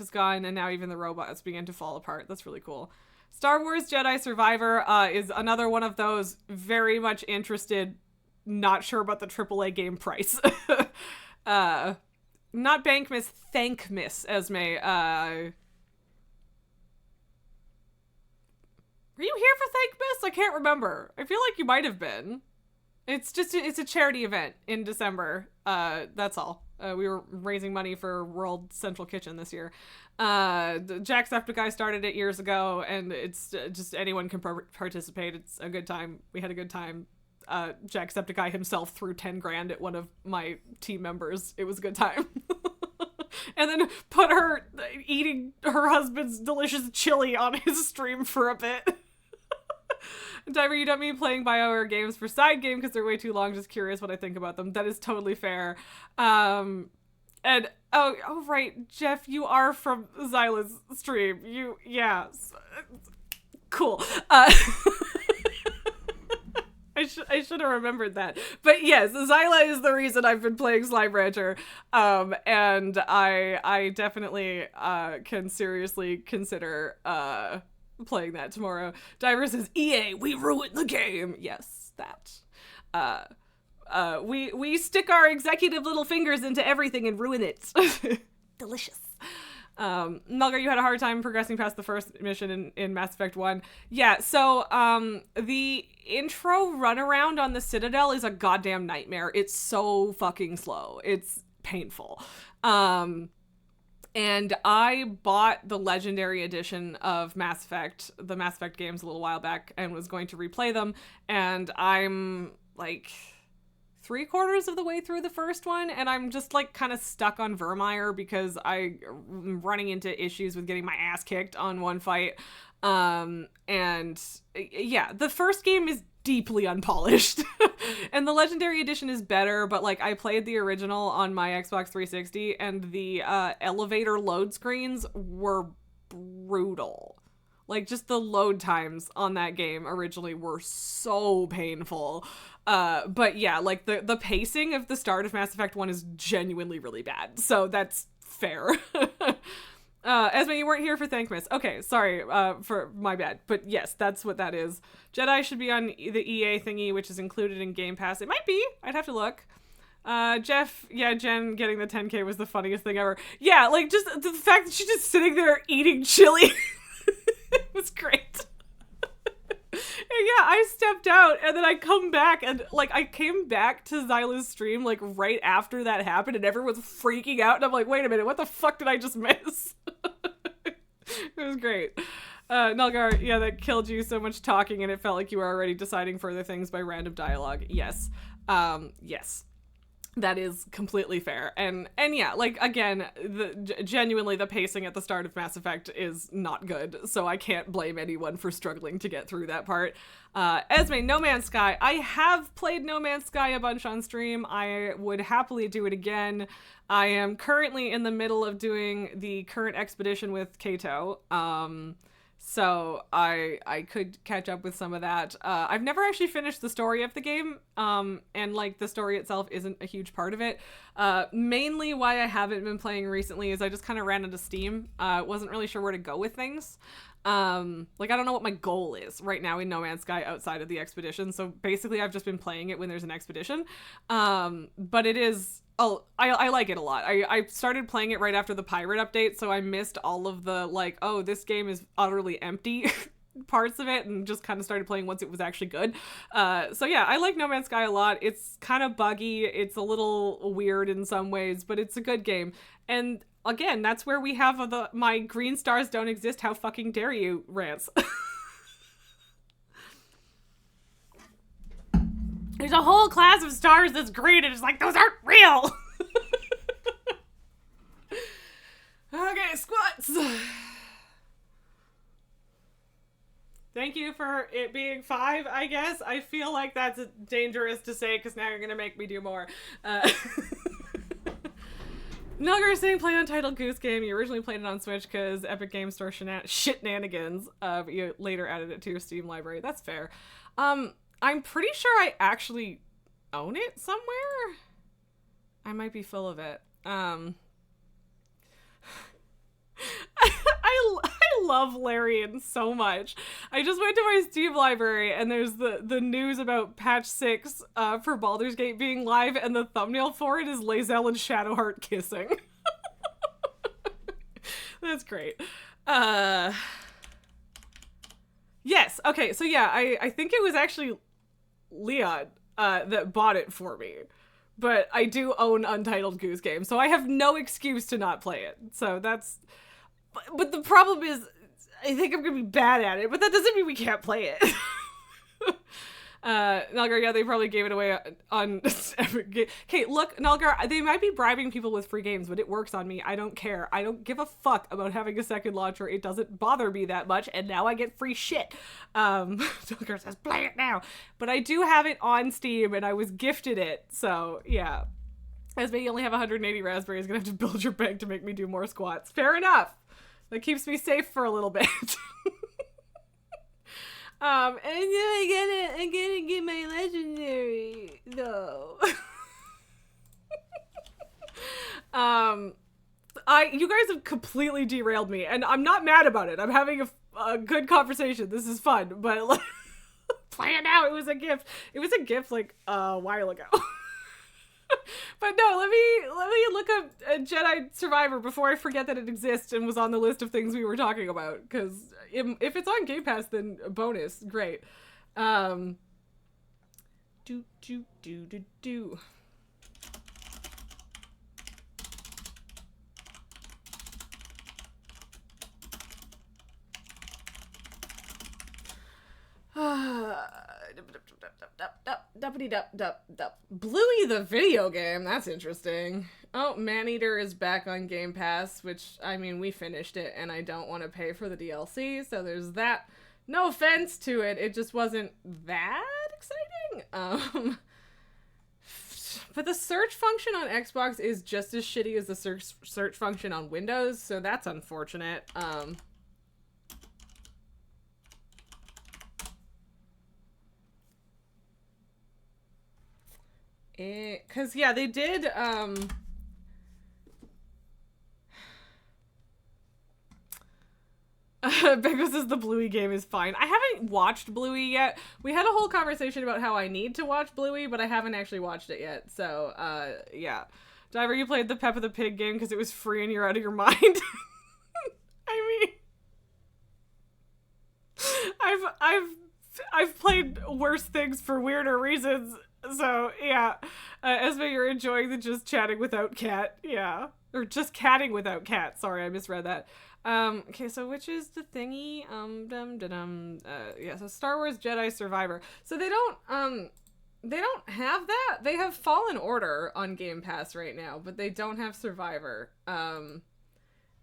is gone, and now even the robots begin to fall apart. That's really cool. Star Wars Jedi Survivor is another one of those very much interested, not sure about the AAA game price. Not Bankmas, Thankmas, Esme. Were you here for Thankmas? I can't remember. I feel like you might have been. It's a charity event in December. That's all. We were raising money for World Central Kitchen this year. Jacksepticeye started it years ago, and it's just anyone can participate. It's a good time. We had a good time. Jacksepticeye himself threw 10 grand at one of my team members. It was a good time. And then put her eating her husband's delicious chili on his stream for a bit. Diver, you don't mean playing BioWare games for side game because they're way too long. Just curious what I think about them. That is totally fair. And oh right, Jeff, you are from Zyla's stream. Yeah. Cool. I I should have remembered that. But yes, Zyla is the reason I've been playing Slime Rancher. And I definitely can seriously consider playing that tomorrow. Diver says, EA, we ruined the game. Yes, that. We stick our executive little fingers into everything and ruin it. Delicious. Melgar, you had a hard time progressing past the first mission in Mass Effect 1. Yeah, so the intro runaround on the Citadel is a goddamn nightmare. It's so fucking slow. It's painful. And I bought the Legendary Edition of Mass Effect, the Mass Effect games, a little while back, and was going to replay them, and I'm like 3/4 of the way through the first one, and I'm just like kind of stuck on Vermeer because I'm running into issues with getting my ass kicked on one fight. And yeah, the first game is deeply unpolished and the Legendary Edition is better, but like I played the original on my Xbox 360 and the elevator load screens were brutal. Like, just the load times on that game originally were so painful. But yeah, like, the pacing of the start of Mass Effect 1 is genuinely really bad. So that's fair. Esme, you weren't here for Thankmas. Okay, sorry, for my bad. But yes, that's what that is. Jedi should be on the EA thingy, which is included in Game Pass. It might be. I'd have to look. Jeff, yeah, Jen getting the 10K was the funniest thing ever. Yeah, like, just the fact that she's just sitting there eating chili. It was great. And yeah, I stepped out and then I come back and like I came back to Zyla's stream like right after that happened and everyone was freaking out and I'm like, wait a minute, what the fuck did I just miss? It was great. Nalgar, yeah, that killed you, so much talking and it felt like you were already deciding further things by random dialogue. Yes. Yes. That is completely fair. And yeah, like, again, genuinely the pacing at the start of Mass Effect is not good, so I can't blame anyone for struggling to get through that part. Esme, No Man's Sky. I have played No Man's Sky a bunch on stream. I would happily do it again. I am currently in the middle of doing the current expedition with Kato. So I could catch up with some of that. I've never actually finished the story of the game, and like the story itself isn't a huge part of it. Mainly why I haven't been playing recently is I just kind of ran into Steam. Wasn't really sure where to go with things. Like I don't know what my goal is right now in No Man's Sky outside of the expedition. So basically I've just been playing it when there's an expedition. But it is... Oh, I like it a lot. I started playing it right after the pirate update, so I missed all of the, like, oh, this game is utterly empty parts of it, and just kind of started playing once it was actually good. So yeah, I like No Man's Sky a lot. It's kind of buggy, it's a little weird in some ways, but it's a good game. And again, that's where we have my green stars don't exist, how fucking dare you rants. There's a whole class of stars that's green, and it's like, those aren't real! Okay, squats! Thank you for it being 5, I guess. I feel like that's dangerous to say, because now you're gonna make me do more. Nugger is saying play Untitled Goose Game. You originally played it on Switch because Epic Game Store shenanigans, but you later added it to your Steam library. That's fair. I'm pretty sure I actually own it somewhere. I might be full of it. I love Larian so much. I just went to my Steam library and there's the news about patch 6 for Baldur's Gate being live, and the thumbnail for it is Lae'zel and Shadowheart kissing. That's great. Yes, okay, so yeah, I think it was actually Leon that bought it for me, but I do own Untitled Goose Game, so I have no excuse to not play it. So that's, but the problem is I think I'm gonna be bad at it, but that doesn't mean we can't play it. Nalgar, yeah, they probably gave it away on Okay, look, Nalgar, they might be bribing people with free games, but it works on me. I don't care. I don't give a fuck about having a second launcher. It doesn't bother me that much, and now I get free shit. Nalgar says, play it now. But I do have it on Steam, and I was gifted it, so yeah. As me, you only have 180 raspberries, gonna have to build your bank to make me do more squats. Fair enough. That keeps me safe for a little bit. And then I'm gonna get my legendary though. You guys have completely derailed me, and I'm not mad about it. I'm having a good conversation. This is fun, but like, play it out. It was a gift. It was a gift like a while ago. But no, let me look up Jedi Survivor before I forget that it exists and was on the list of things we were talking about. Because if it's on Game Pass, then a bonus, great. Do. Bluey the video game, that's interesting. Oh, Maneater is back on Game Pass, which, I mean, we finished it, and I don't want to pay for the DLC, so there's that. No offense to it, it just wasn't that exciting. But the search function on Xbox is just as shitty as the search function on Windows, so that's unfortunate. Cause yeah, they did, Bego says the Bluey game is fine. I haven't watched Bluey yet. We had a whole conversation about how I need to watch Bluey, but I haven't actually watched it yet. So, yeah. Diver, you played the Peppa the Pig game because it was free and you're out of your mind. I mean, I've played worse things for weirder reasons. So, yeah. Esme, you're enjoying the just chatting without cat. Yeah. Or just catting without cat. Sorry, I misread that. Okay, so which is the thingy? Yeah, so Star Wars Jedi Survivor. So they don't have that. They have Fallen Order on Game Pass right now, but they don't have Survivor. And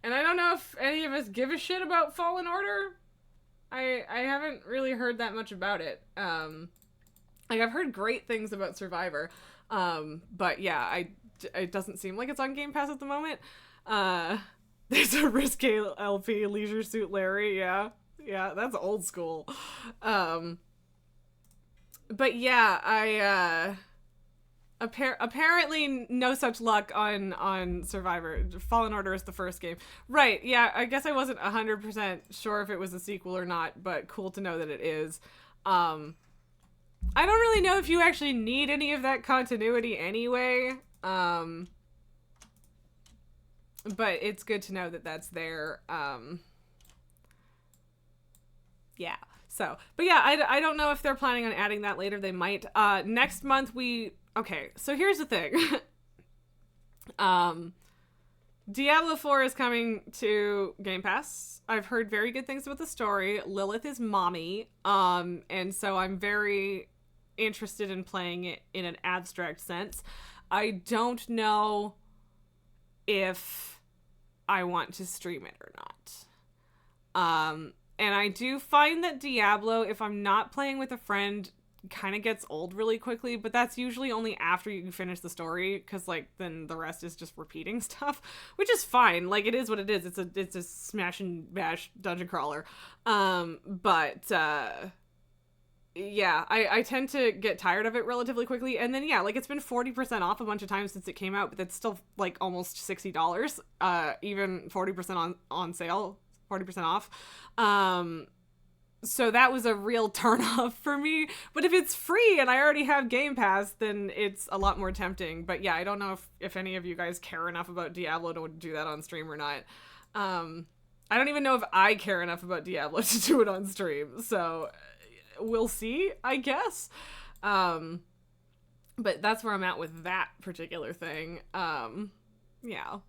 I don't know if any of us give a shit about Fallen Order. I haven't really heard that much about it. Like, I've heard great things about Survivor. But yeah, it doesn't seem like it's on Game Pass at the moment. There's a Risque LP, Leisure Suit Larry, yeah. Yeah, that's old school. But yeah, I, apparently no such luck on Survivor. Fallen Order is the first game. Right, yeah, I guess I wasn't 100% sure if it was a sequel or not, but cool to know that it is. I don't really know if you actually need any of that continuity anyway. But it's good to know that that's there. Yeah. So, but yeah, I don't know if they're planning on adding that later. They might. Next month okay, so here's the thing. Diablo 4 is coming to Game Pass. I've heard very good things about the story. Lilith is mommy. And so I'm very interested in playing it in an abstract sense. I don't know if I want to stream it or not. And I do find that Diablo, if I'm not playing with a friend, kind of gets old really quickly, but that's usually only after you finish the story, because like then the rest is just repeating stuff, which is fine. Like, it is what it is. It's a smash and bash dungeon crawler. Yeah, I tend to get tired of it relatively quickly. And then, yeah, like, it's been 40% off a bunch of times since it came out, but that's still, like, almost $60. Even 40% on sale, 40% off. So that was a real turn off for me. But if it's free and I already have Game Pass, then it's a lot more tempting. But yeah, I don't know if any of you guys care enough about Diablo to do that on stream or not. I don't even know if I care enough about Diablo to do it on stream. So we'll see, I guess. But that's where I'm at with that particular thing. Yeah.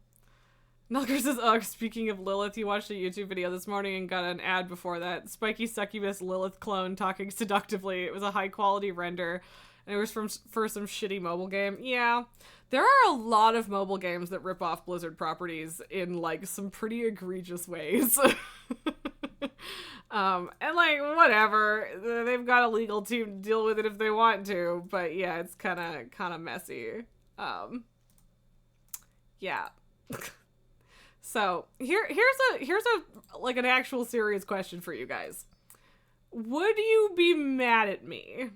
Nulker says, speaking of Lilith, you watched a YouTube video this morning and got an ad before that. Spiky Succubus Lilith clone talking seductively. It was a high quality render, and it was for some shitty mobile game. Yeah. There are a lot of mobile games that rip off Blizzard properties in, like, some pretty egregious ways. And, like, whatever. They've got a legal team to deal with it if they want to, but yeah, it's kind of messy. Yeah. So, here's a like an actual serious question for you guys. would you be mad at me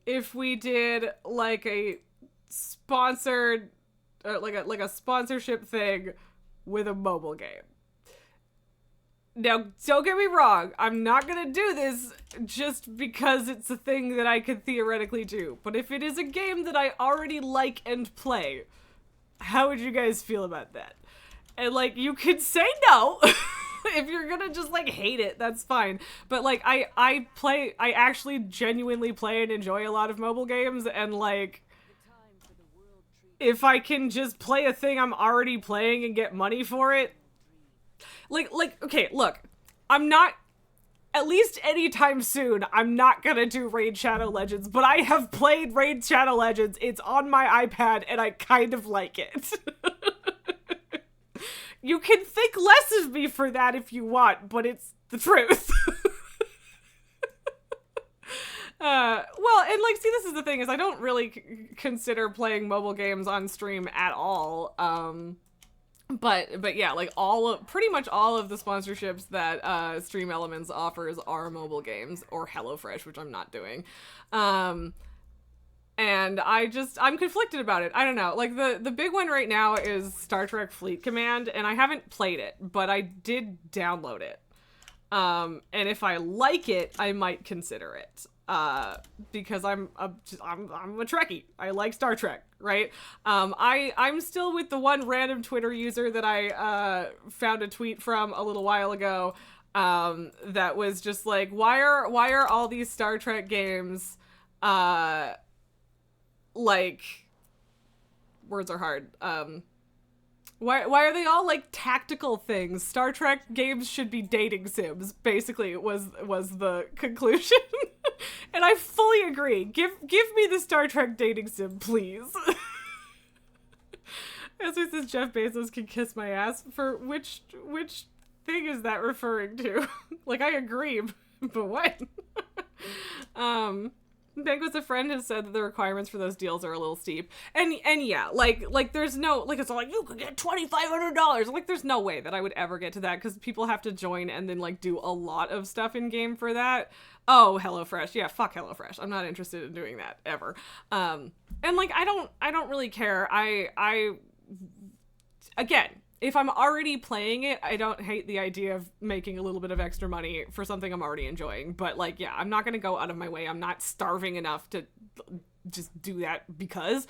if we did like a sponsored, like a sponsorship thing with a mobile game? Now, don't get me wrong, I'm not gonna do this just because it's a thing that I could theoretically do. But if it is a game that I already like and play, how would you guys feel about that? And, like, you could say no. If you're gonna just, like, hate it, that's fine. But, like, I actually genuinely play and enjoy a lot of mobile games, and, like, if I can just play a thing I'm already playing and get money for it, Like, okay, look, I'm not, at least anytime soon, I'm not gonna do Raid Shadow Legends, but I have played Raid Shadow Legends, it's on my iPad, and I kind of like it. You can think less of me for that if you want, but it's the truth. Well, and, like, see, this is the thing, is I don't really consider playing mobile games on stream at all, But yeah, like pretty much all of the sponsorships that Stream Elements offers are mobile games, or HelloFresh, which I'm not doing. And I'm conflicted about it. I don't know. Like the big one right now is Star Trek Fleet Command, and I haven't played it, but I did download it. And if I like it, I might consider it. Because I'm a Trekkie. I like Star Trek, right? I'm still with the one random Twitter user that I found a tweet from a little while ago, that was just like, why are all these Star Trek games like, words are hard. Why are they all like tactical things? Star Trek games should be dating sims, basically, was the conclusion. And I fully agree. Give me the Star Trek dating sim, please. As it says, Jeff Bezos can kiss my ass. For which thing is that referring to? Like, I agree, but what? Banquet's a friend has said that the requirements for those deals are a little steep. And yeah, like there's no, like, it's all like, you could get $2,500. Like, there's no way that I would ever get to that, because people have to join and then, like, do a lot of stuff in game for that. Oh, HelloFresh. Yeah, fuck HelloFresh. I'm not interested in doing that ever. And, like, I don't really care. Again, if I'm already playing it, I don't hate the idea of making a little bit of extra money for something I'm already enjoying. But, like, yeah, I'm not going to go out of my way. I'm not starving enough to just do that because.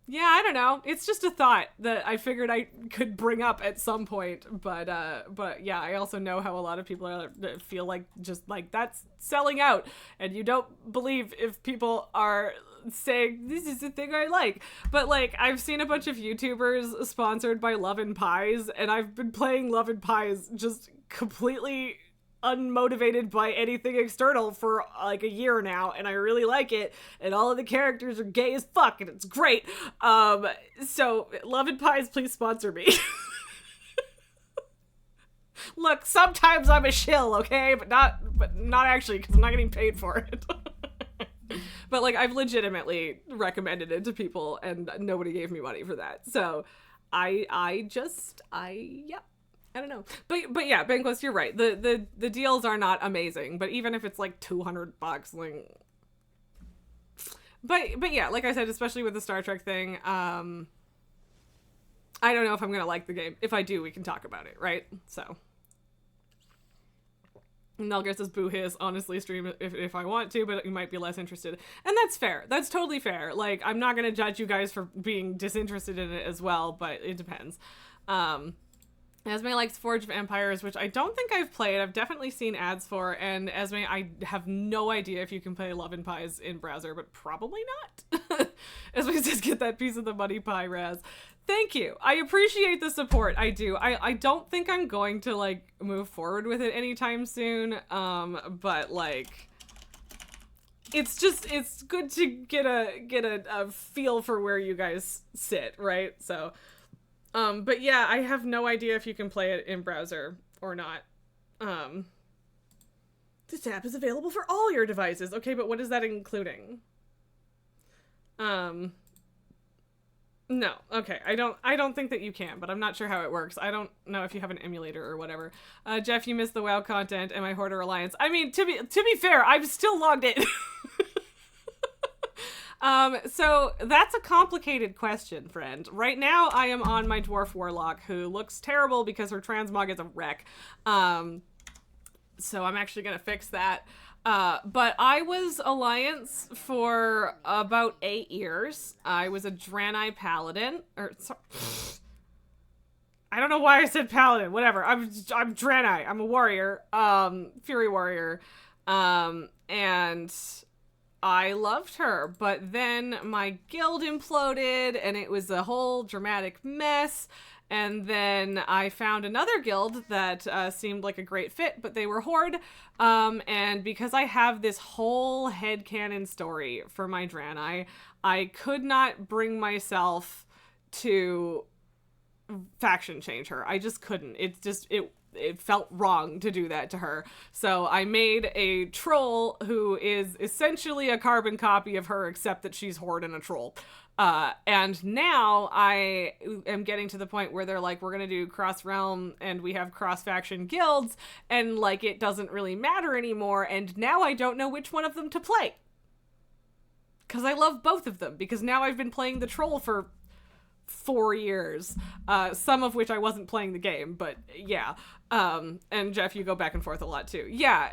Yeah, I don't know. It's just a thought that I figured I could bring up at some point. But yeah, I also know how a lot of people feel like just like that's selling out. And you don't believe if people are saying this is the thing I like. But, like, I've seen a bunch of YouTubers sponsored by Love and Pies, and I've been playing Love and Pies just completely unmotivated by anything external for like a year now, and I really like it, and all of the characters are gay as fuck, and it's great. So Love and Pies, please sponsor me. Look, sometimes I'm a shill, okay, but not actually, because I'm not getting paid for it. But, like, I've legitimately recommended it to people, and nobody gave me money for that. So yeah. I don't know. But yeah, Banquist, you're right. The deals are not amazing, but even if it's like $200, like, but yeah, like I said, especially with the Star Trek thing, I don't know if I'm gonna like the game. If I do, we can talk about it, right? So Nelgar says, boo hiss, honestly stream if I want to, but you might be less interested. And that's fair. That's totally fair. Like, I'm not gonna judge you guys for being disinterested in it as well, but it depends. Esme likes Forge of Empires, which I don't think I've played. I've definitely seen ads for, and Esme, I have no idea if you can play Love and Pies in browser, but probably not. Esme says, get that piece of the money pie, Raz. Thank you. I appreciate the support. I do. I don't think I'm going to, like, move forward with it anytime soon, but, like, it's good to get a feel for where you guys sit, right? So, but yeah, I have no idea if you can play it in browser or not. This app is available for all your devices. Okay, but what is that including? No. Okay. I don't think that you can, but I'm not sure how it works. I don't know if you have an emulator or whatever. Jeff, you missed the WoW content and my Hoarder Alliance. I mean, to be fair, I'm still logged in. So that's a complicated question, friend. Right now, I am on my Dwarf Warlock, who looks terrible because her transmog is a wreck. So I'm actually gonna fix that. But I was Alliance for about 8 years. I was a Draenei Paladin, I don't know why I said Paladin. Whatever. I'm Draenei. I'm a warrior. Fury warrior. And I loved her, but then my guild imploded and it was a whole dramatic mess. And then I found another guild that seemed like a great fit, but they were Horde. And because I have this whole headcanon story for my Draenei, I could not bring myself to faction change her. I just couldn't. It felt wrong to do that to her. So I made a troll who is essentially a carbon copy of her, except that she's Horde and a troll. And now I am getting to the point where they're like, we're going to do cross realm and we have cross faction guilds, and like, it doesn't really matter anymore. And now I don't know which one of them to play. 'Cause I love both of them, because now I've been playing the troll for 4 years, some of which I wasn't playing the game, but yeah. And Jeff, you go back and forth a lot too. Yeah,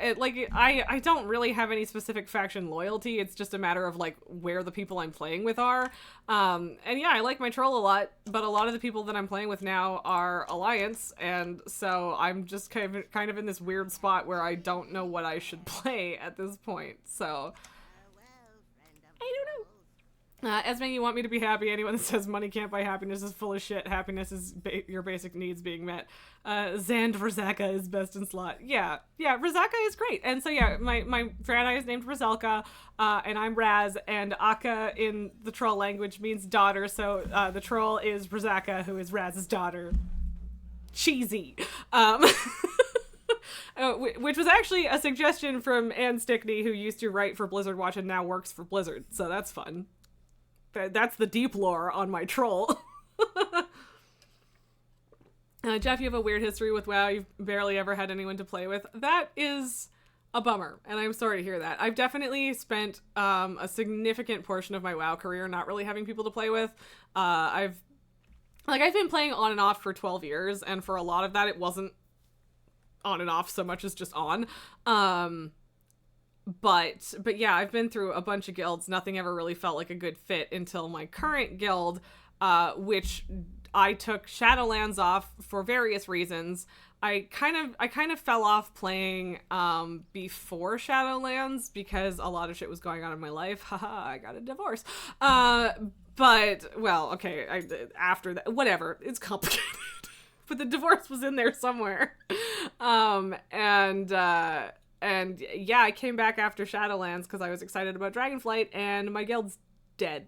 I don't really have any specific faction loyalty. It's just a matter of like where the people I'm playing with are. And yeah, I like my troll a lot, but a lot of the people that I'm playing with now are Alliance, and so I'm just kind of in this weird spot where I don't know what I should play at this point. So I don't know. Esme, you want me to be happy? Anyone that says money can't buy happiness is full of shit. Happiness is your basic needs being met. Zand Rizaka is best in slot. Yeah, Rizaka is great. And so yeah, my Draenei is named Rizelka, and I'm Raz, and Akka in the troll language means daughter, so the troll is Rizaka, who is Raz's daughter. Cheesy. Which was actually a suggestion from Ann Stickney, who used to write for Blizzard Watch and now works for Blizzard, so that's fun. That's the deep lore on my troll. Jeff, you have a weird history with WoW. You've barely ever had anyone to play with. That is a bummer, and I'm sorry to hear that. I've definitely spent a significant portion of my WoW career not really having people to play with. I've been playing on and off for 12 years, and for a lot of that, it wasn't on and off so much as just on. But yeah, I've been through a bunch of guilds. Nothing ever really felt like a good fit until my current guild, which I took Shadowlands off for various reasons. I kind of fell off playing before Shadowlands because a lot of shit was going on in my life. Haha, I got a divorce. But well, okay, after that, whatever. It's complicated. But the divorce was in there somewhere. And yeah, I came back after Shadowlands because I was excited about Dragonflight, and my guild's dead.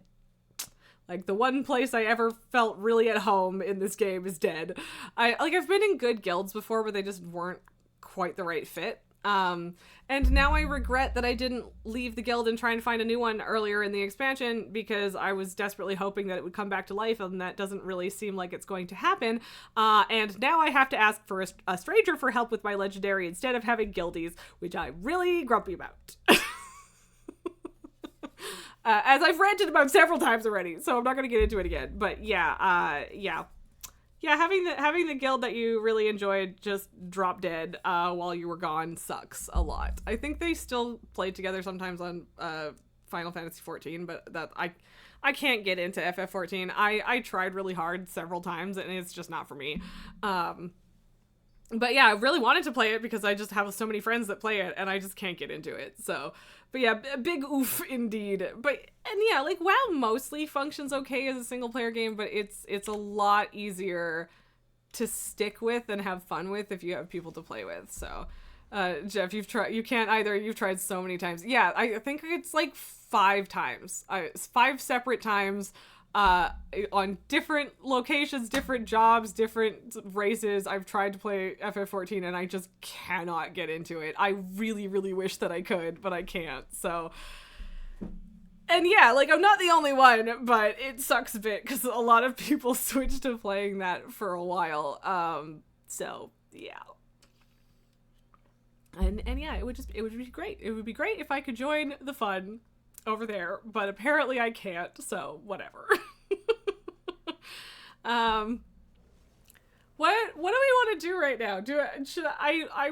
Like, the one place I ever felt really at home in this game is dead. I've been in good guilds before, but they just weren't quite the right fit. And now I regret that I didn't leave the guild and try and find a new one earlier in the expansion, because I was desperately hoping that it would come back to life, and that doesn't really seem like it's going to happen. And now I have to ask for a stranger for help with my legendary instead of having guildies, which I'm really grumpy about. As I've ranted about several times already, so I'm not going to get into it again. But yeah, having the guild that you really enjoyed just drop dead while you were gone sucks a lot. I think they still play together sometimes on Final Fantasy XIV, but that I can't get into FF14. I tried really hard several times, and it's just not for me. But yeah, I really wanted to play it because I just have so many friends that play it, and I just can't get into it. So, but yeah, big oof indeed. And yeah, like WoW mostly functions okay as a single player game, but it's a lot easier to stick with and have fun with if you have people to play with. So, Jeff, you've tried so many times. Yeah, I think it's like 5 times. 5 separate times. On different locations, different jobs, different races, I've tried to play FF14 and I just cannot get into it. I really, really wish that I could, but I can't. So, And yeah, like, I'm not the only one, but it sucks a bit because a lot of people switched to playing that for a while. So yeah. And yeah, it would be great. It would be great if I could join the fun over there, but apparently I can't, so whatever. What do we want to do right now? I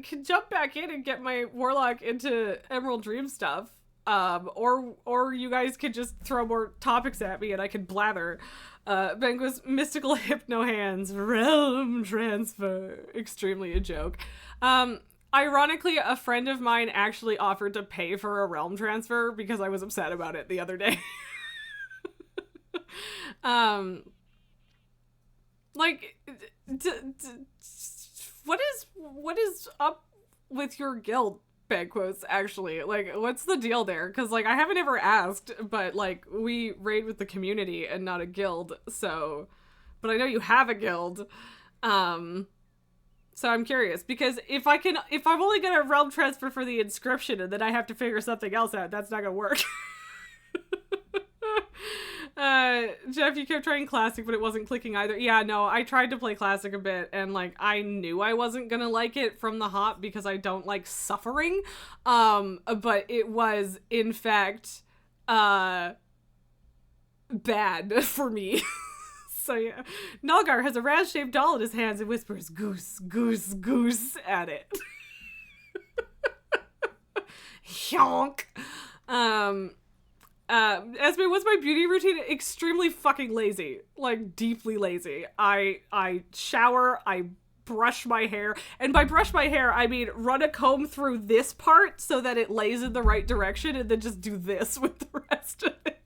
can jump back in and get my warlock into Emerald Dream stuff. Or you guys could just throw more topics at me and I could blather. Bengua's mystical hypno hands, realm transfer. Extremely a joke. Ironically, a friend of mine actually offered to pay for a realm transfer because I was upset about it the other day. Like, what is up with your guild, Banquos, actually? Like, what's the deal there? Because, like, I haven't ever asked, but, like, we raid with the community and not a guild, so... But I know you have a guild, so I'm curious, because if I'm only gonna realm transfer for the inscription and then I have to figure something else out, that's not gonna work. Jeff, you kept trying classic, but it wasn't clicking either. Yeah, no, I tried to play classic a bit, and, like, I knew I wasn't gonna like it from the hop because I don't like suffering, but it was, in fact, bad for me. So yeah, Nalgar has a round-shaped doll in his hands and whispers, "Goose, goose, goose," at it. Honk. Esme, what's my beauty routine? Extremely fucking lazy. Like, deeply lazy. I shower, I brush my hair, and by brush my hair, I mean run a comb through this part so that it lays in the right direction, and then just do this with the rest of it.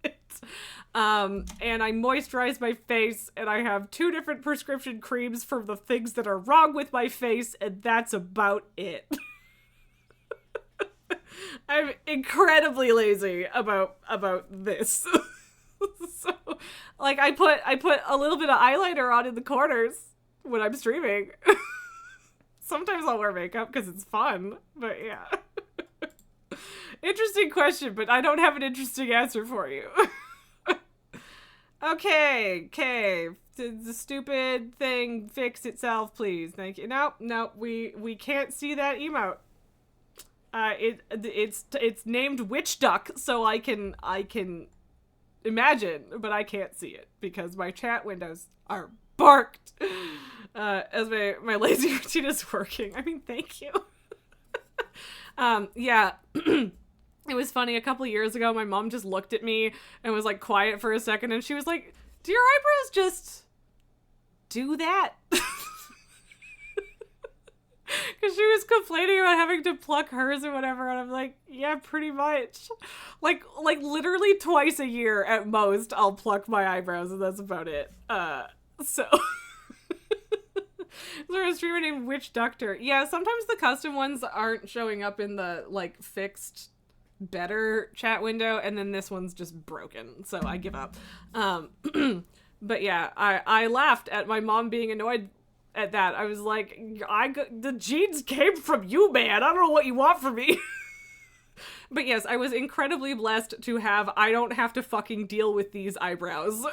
And I moisturize my face, and I have 2 different prescription creams for the things that are wrong with my face, and that's about it. I'm incredibly lazy about this. So, like, I put a little bit of eyeliner on in the corners when I'm streaming. Sometimes I'll wear makeup because it's fun, but yeah. Interesting question, but I don't have an interesting answer for you. Okay. The stupid thing fix itself, please. Thank you. Nope. We can't see that emote. It's named Witch Duck, so I can imagine, but I can't see it because my chat windows are barked. As my lazy routine is working. I mean, thank you. Yeah. It was funny, a couple years ago, my mom just looked at me and was, like, quiet for a second, and she was like, "Do your eyebrows just do that?" Because she was complaining about having to pluck hers or whatever, and I'm like, yeah, pretty much. Like literally twice a year at most, I'll pluck my eyebrows, and that's about it. So... There's a streamer named Witch Doctor. Yeah, sometimes the custom ones aren't showing up in the, like, fixed better chat window, and then this one's just broken, so I give up. But yeah, I laughed at my mom being annoyed at that. I was like, the genes came from you, man. I don't know what you want from me. But yes, I was incredibly blessed to have, I don't have to fucking deal with these eyebrows.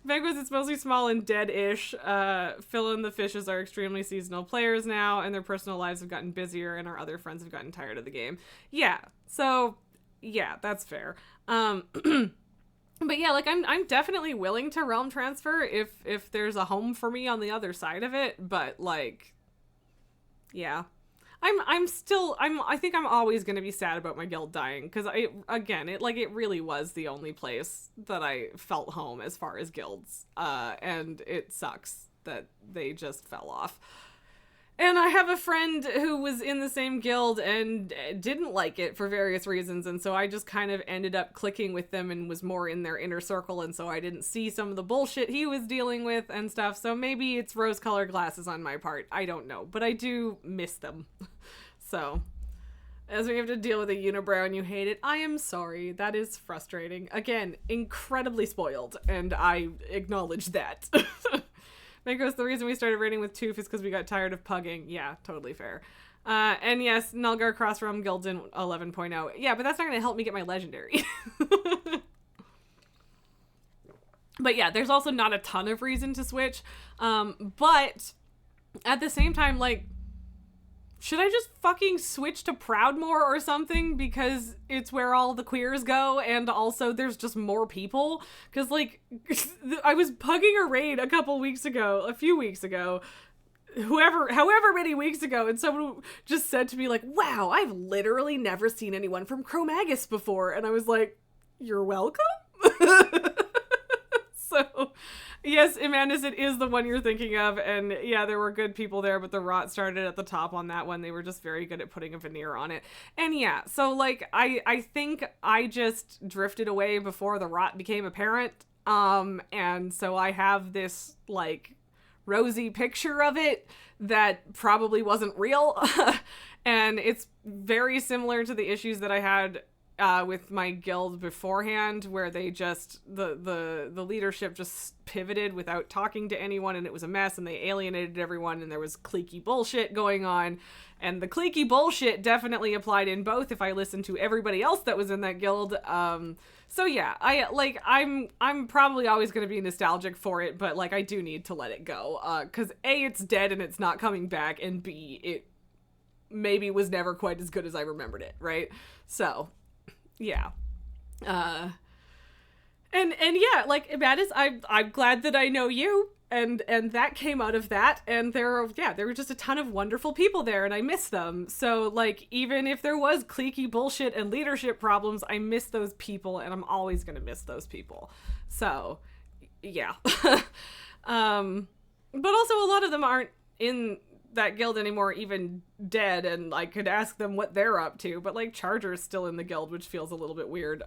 Banquos, it's mostly small and dead-ish. Phil and the fishes are extremely seasonal players now, and their personal lives have gotten busier, and our other friends have gotten tired of the game. Yeah, so, yeah, that's fair. But yeah, like, I'm definitely willing to realm transfer if there's a home for me on the other side of it, but, like, yeah. I think I'm always gonna be sad about my guild dying, because it really was the only place that I felt home as far as guilds, and it sucks that they just fell off. And I have a friend who was in the same guild and didn't like it for various reasons, and so I just kind of ended up clicking with them and was more in their inner circle, and so I didn't see some of the bullshit he was dealing with and stuff, so maybe it's rose-colored glasses on my part. I don't know, but I do miss them. So, as we have to deal with a unibrow and you hate it, I am sorry. That is frustrating. Again, incredibly spoiled, and I acknowledge that. Makos, the reason we started raiding with Toof is because we got tired of pugging. Yeah, totally fair. And yes, Nulgar Crossrealm Guild's in 11.0. Yeah, but that's not going to help me get my legendary. But yeah, there's also not a ton of reason to switch. But at the same time, like, should I just fucking switch to Proudmoore or something? Because it's where all the queers go, and also there's just more people. Because, like, I was pugging a raid a few weeks ago, however many weeks ago, and someone just said to me, like, wow, I've literally never seen anyone from Chromagus before. And I was like, you're welcome? So, yes, Amandus, it is the one you're thinking of, and yeah, there were good people there, but the rot started at the top on that one. They were just very good at putting a veneer on it. And yeah, so, like, I think I just drifted away before the rot became apparent, and so I have this, like, rosy picture of it that probably wasn't real, and it's very similar to the issues that I had with my guild beforehand, where they just the leadership just pivoted without talking to anyone, and it was a mess, and they alienated everyone, and there was cliquey bullshit going on, and the cliquey bullshit definitely applied in both if I listened to everybody else that was in that guild. So yeah, I'm probably always going to be nostalgic for it, but like I do need to let it go, because A, it's dead and it's not coming back, and B, it maybe was never quite as good as I remembered it, right? So yeah. And yeah, like, Amadis, I'm glad that I know you, and that came out of that, and there were just a ton of wonderful people there, and I miss them. So, like, even if there was cliquey bullshit and leadership problems, I miss those people, and I'm always gonna miss those people. So, yeah. But also a lot of them aren't in that guild anymore, even dead, and I could ask them what they're up to, but like Charger's still in the guild, which feels a little bit weird,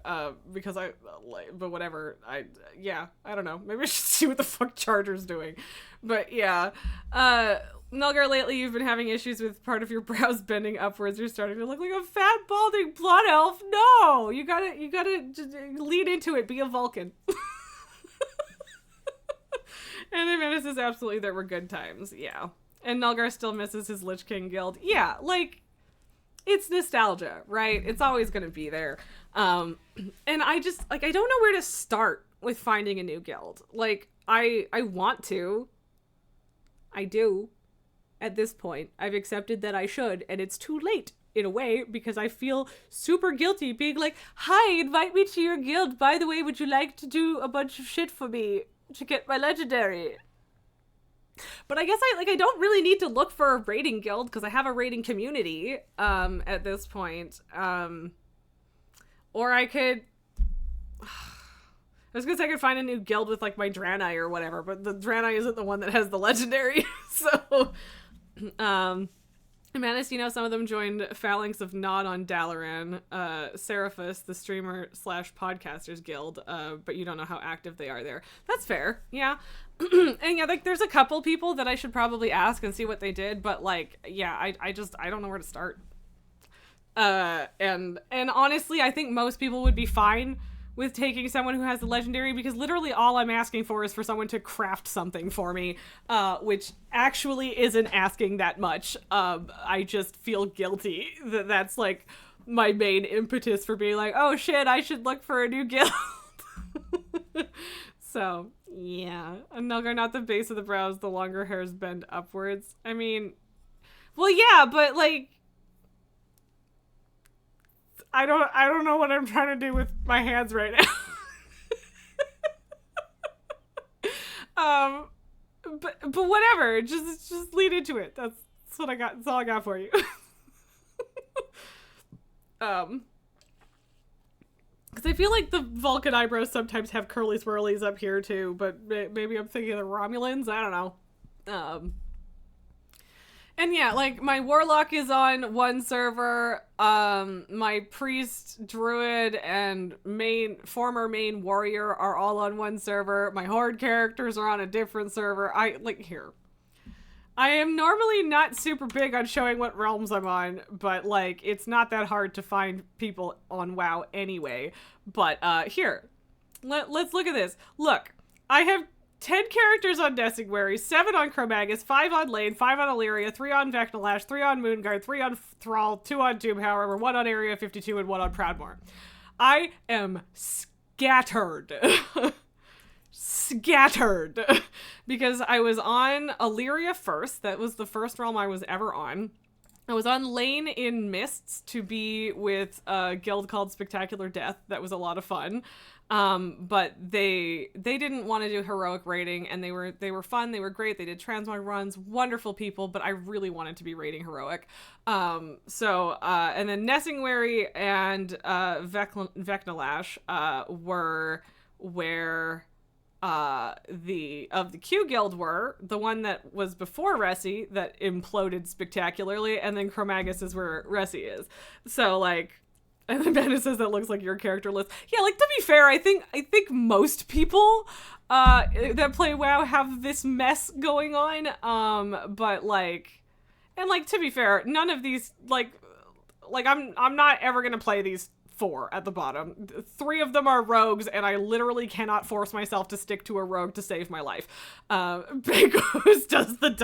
because but whatever, I don't know, maybe I should see what the fuck Charger's doing. But yeah, Nulgar, lately you've been having issues with part of your brows bending upwards. You're starting to look like a fat balding blood elf. No, you gotta just lean into it, be a Vulcan. And Amanda's says absolutely there were good times, yeah. And Nulgar still misses his Lich King guild. Yeah, like, it's nostalgia, right? It's always going to be there. And I just, like, I don't know where to start with finding a new guild. Like, I want to. I do. At this point, I've accepted that I should, and it's too late, in a way, because I feel super guilty being like, hi, invite me to your guild. By the way, would you like to do a bunch of shit for me to get my legendary? But I guess I don't really need to look for a raiding guild, because I have a raiding community at this point. Or I could, I was gonna say I could find a new guild with like my Draenei or whatever, but the Draenei isn't the one that has the legendary. So Amanus, you know, some of them joined Phalanx of Nod on Dalaran, Seraphis, the streamer / podcasters guild, but you don't know how active they are there. That's fair, yeah. And yeah, like, there's a couple people that I should probably ask and see what they did, but like, yeah, I don't know where to start. And honestly, I think most people would be fine with taking someone who has the legendary, because literally all I'm asking for is for someone to craft something for me, which actually isn't asking that much. I just feel guilty that that's like my main impetus for being like, oh shit, I should look for a new guild. So yeah, Nulgar, not the base of the brows, the longer hairs bend upwards. I mean, well, yeah, but like, I don't know what I'm trying to do with my hands right now. But whatever, just lead into it. That's what I got. That's all I got for you. Because I feel like the Vulcan eyebrows sometimes have curly swirlies up here too, but maybe I'm thinking of the Romulans. I don't know. And yeah, like, my Warlock is on one server, my Priest, Druid, and former main Warrior are all on one server, my Horde characters are on a different server. I am normally not super big on showing what realms I'm on, but, like, it's not that hard to find people on WoW anyway. But, here, let's look at this. Look, I have 10 characters on Nesingwary, 7 on Chromagus, 5 on Lane, 5 on Illyria, 3 on Vecnalash, 3 on Moonguard, 3 on Thrall, 2 on Doomhammer, 1 on Area 52, and 1 on Proudmoore. I am scattered. Scattered. Because I was on Illyria first. That was the first realm I was ever on. I was on Lane in Mists to be with a guild called Spectacular Death. That was a lot of fun. But they didn't want to do heroic raiding, and they were fun, they were great, they did transmog runs, wonderful people, but I really wanted to be raiding heroic. And then Nesingwary and Vecnalash were where the Q guild were, the one that was before Resi that imploded spectacularly, and then Chromagus is where Resi is. So like, and then Bandit says that looks like your character list. Yeah, like, to be fair, I think most people that play WoW have this mess going on. But like, and like, to be fair, none of these like I'm not ever gonna play these 4 at the bottom. 3 of them are rogues, and I literally cannot force myself to stick to a rogue to save my life. Big Goose does the ...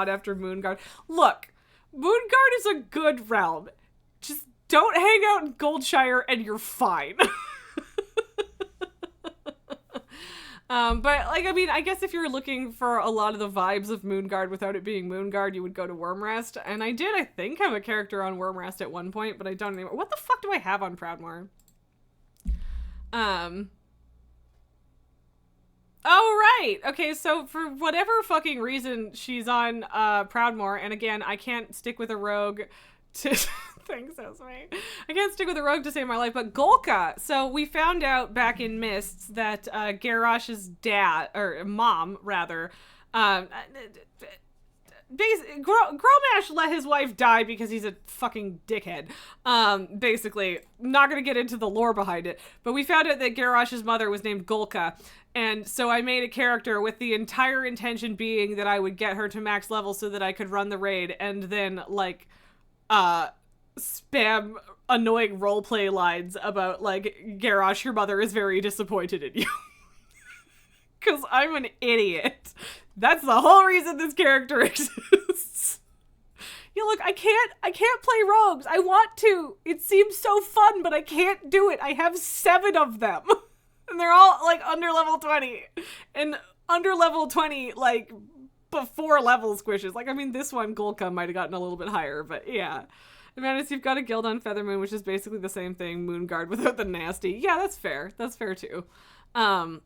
after Moonguard. Look, Moonguard is a good realm. Just don't hang out in Goldshire and you're fine. But like, I mean, I guess if you're looking for a lot of the vibes of Moonguard without it being Moonguard, you would go to Wormrest. And I think, have a character on Wormrest at one point, but I don't anymore. What the fuck do I have on Proudmoore? Oh, right. Okay, so for whatever fucking reason, she's on Proudmoore, and again, I can't stick with a rogue to... Thanks, Esme. I can't stick with a rogue to save my life, but Golka. So we found out back in Mists that Garrosh's dad, or mom, rather, Gromash let his wife die because he's a fucking dickhead. Basically, not gonna get into the lore behind it, but we found out that Garrosh's mother was named Golka, and so I made a character with the entire intention being that I would get her to max level so that I could run the raid, and then, like, spam annoying roleplay lines about, like, Garrosh, your mother is very disappointed in you. Because I'm an idiot. That's the whole reason this character exists. Yeah, look, I can't play rogues. I want to. It seems so fun, but I can't do it. I have 7 of them. And they're all, like, under level 20. And under level 20, like, before level squishes. Like, I mean, this one, Golka, might have gotten a little bit higher, but yeah. Manus, you've got a guild on Feathermoon, which is basically the same thing, Moonguard without the nasty. Yeah, that's fair. That's fair too. And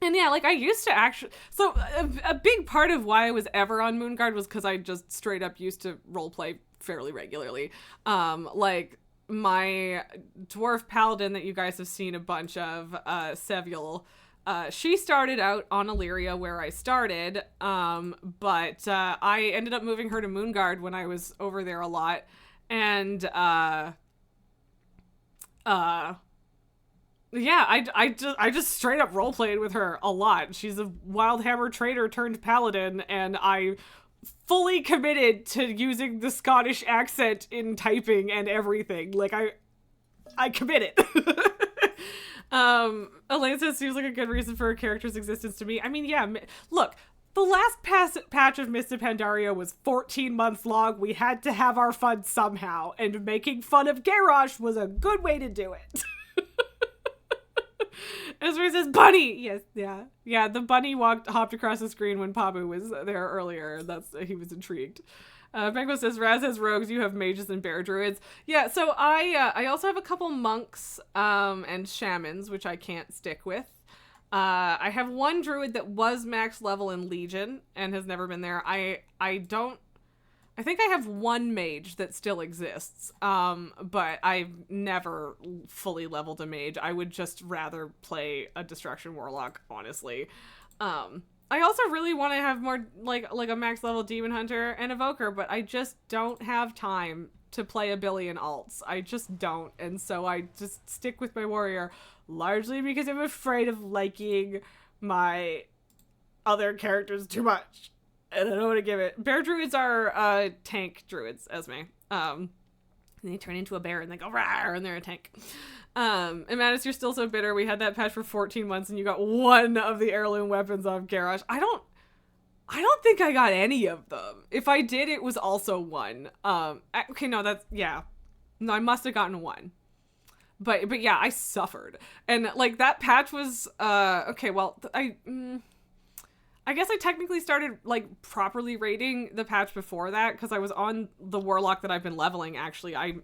yeah, like I used to actually, so a big part of why I was ever on Moonguard was because I just straight up used to roleplay fairly regularly. Like my dwarf paladin that you guys have seen a bunch of, Seviel, she started out on Illyria where I started, but I ended up moving her to Moonguard when I was over there a lot, and yeah, I just straight up roleplayed with her a lot. She's a Wildhammer trader turned paladin, and I fully committed to using the Scottish accent in typing and everything. Like I committed. Elaine says seems like a good reason for a character's existence to me. I mean, yeah, look, the last patch of Mists of Pandaria was 14 months long. We had to have our fun somehow, and making fun of Garrosh was a good way to do it. Ezra says, bunny! Yes, yeah. Yeah, the bunny hopped across the screen when Pabu was there earlier. He was intrigued. Bengo says, Raz has rogues, you have mages and bear druids. Yeah, so I also have a couple monks and shamans, which I can't stick with. I have one druid that was max level in Legion and has never been there. I think I have one mage that still exists, but I've never fully leveled a mage. I would just rather play a Destruction Warlock, honestly. I also really want to have more, like a max level Demon Hunter and Evoker, but I just don't have time to play a billion alts. I just don't, and so I just stick with my warrior, largely because I'm afraid of liking my other characters too much. And I don't want to give it. Bear druids are tank druids, Esme. And they turn into a bear and they go rawr, and they're a tank. And Mattis, you're still so bitter. We had that patch for 14 months and you got one of the heirloom weapons off Garrosh. I don't think I got any of them. If I did, it was also one. Okay, no, that's, yeah. No, I must have gotten one. But yeah, I suffered. And like that patch was, okay, well, I guess I technically started like properly raiding the patch before that because I was on the warlock that I've been leveling. Actually, I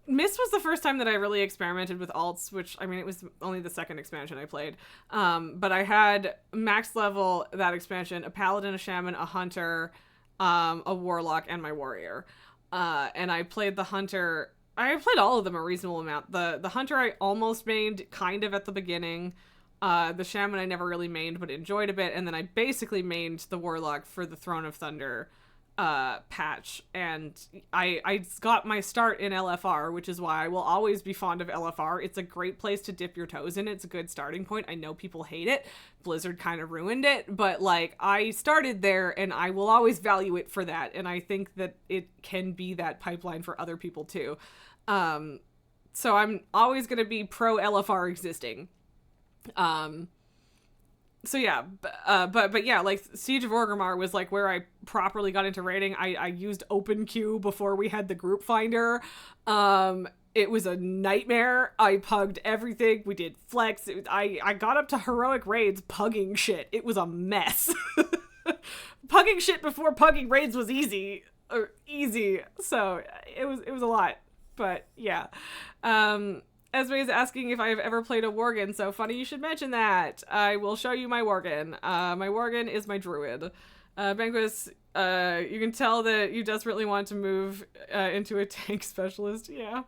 Mist was the first time that I really experimented with alts, which I mean it was only the second expansion I played. But I had max level that expansion, a paladin, a shaman, a hunter, a warlock, and my warrior. And I played the hunter. I played all of them a reasonable amount. The hunter I almost mained kind of at the beginning. The shaman I never really mained but enjoyed a bit, and then I basically mained the warlock for the Throne of Thunder patch, and I got my start in LFR, which is why I will always be fond of LFR. It's a great place to dip your toes in. It's a good starting point. I know people hate it. Blizzard kind of ruined it, but like I started there and I will always value it for that, and I think that it can be that pipeline for other people too. So I'm always going to be pro LFR existing. So yeah, but yeah, like Siege of Orgrimmar was like where I properly got into raiding. I used OpenQ before we had the group finder. It was a nightmare. I pugged everything. We did flex. I got up to heroic raids pugging shit. It was a mess. Pugging shit before pugging raids was easy. So it was a lot, but yeah. Esme is asking if I have ever played a Worgen, so funny you should mention that. I will show you my Worgen. My Worgen is my druid. Banquist, you can tell that you desperately want to move into a tank specialist. Yeah.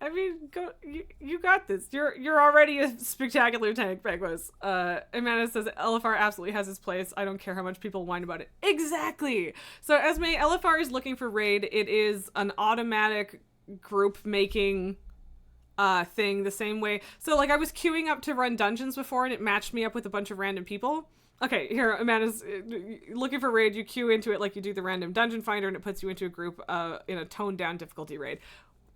I mean, you got this. You're already a spectacular tank, Banquist. Amanda says LFR absolutely has its place. I don't care how much people whine about it. Exactly! So Esme, LFR is looking for raid. It is an automatic group making thing the same way. So like I was queuing up to run dungeons before and it matched me up with a bunch of random people. Okay, here Amanda's looking for raid. You queue into it like you do the random dungeon finder and it puts you into a group in a toned down difficulty raid.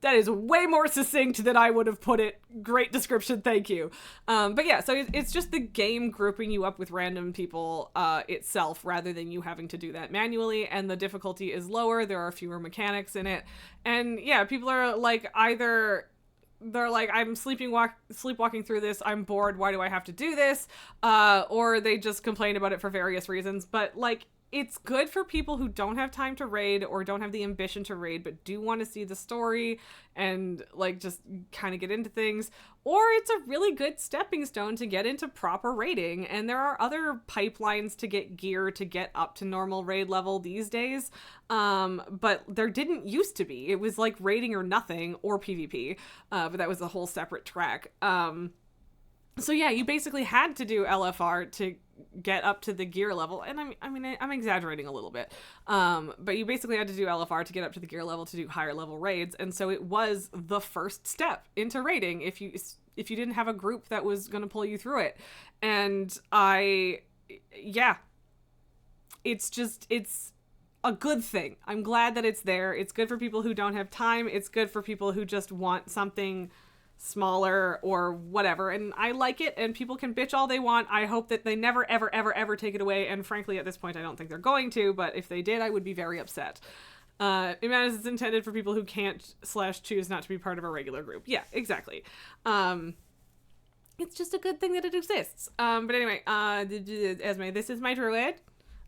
That is way more succinct than I would have put it. Great description, thank you. But yeah, so it's just the game grouping you up with random people itself rather than you having to do that manually, and the difficulty is lower, there are fewer mechanics in it. And yeah, people are like they're like, I'm sleepwalking through this, I'm bored, why do I have to do this? Or they just complain about it for various reasons. But like, it's good for people who don't have time to raid or don't have the ambition to raid but do want to see the story and like just kind of get into things. Or it's a really good stepping stone to get into proper raiding, and there are other pipelines to get gear to get up to normal raid level these days, but there didn't used to be. It was like raiding or nothing, or PvP, but that was a whole separate track. So yeah, you basically had to do LFR to get up to the gear level, and I'm exaggerating a little bit, but you basically had to do LFR to get up to the gear level to do higher level raids, and so it was the first step into raiding if you didn't have a group that was going to pull you through it. And it's a good thing. I'm glad that it's there. It's good for people who don't have time. It's good for people who just want something smaller or whatever, and I like it, and people can bitch all they want. I hope that they never ever ever ever take it away, and frankly at this point I don't think they're going to, but if they did I would be very upset. Imagine it's intended for people who can't / choose not to be part of a regular group. Yeah, exactly. It's just a good thing that it exists. But anyway, Esme, this is my druid.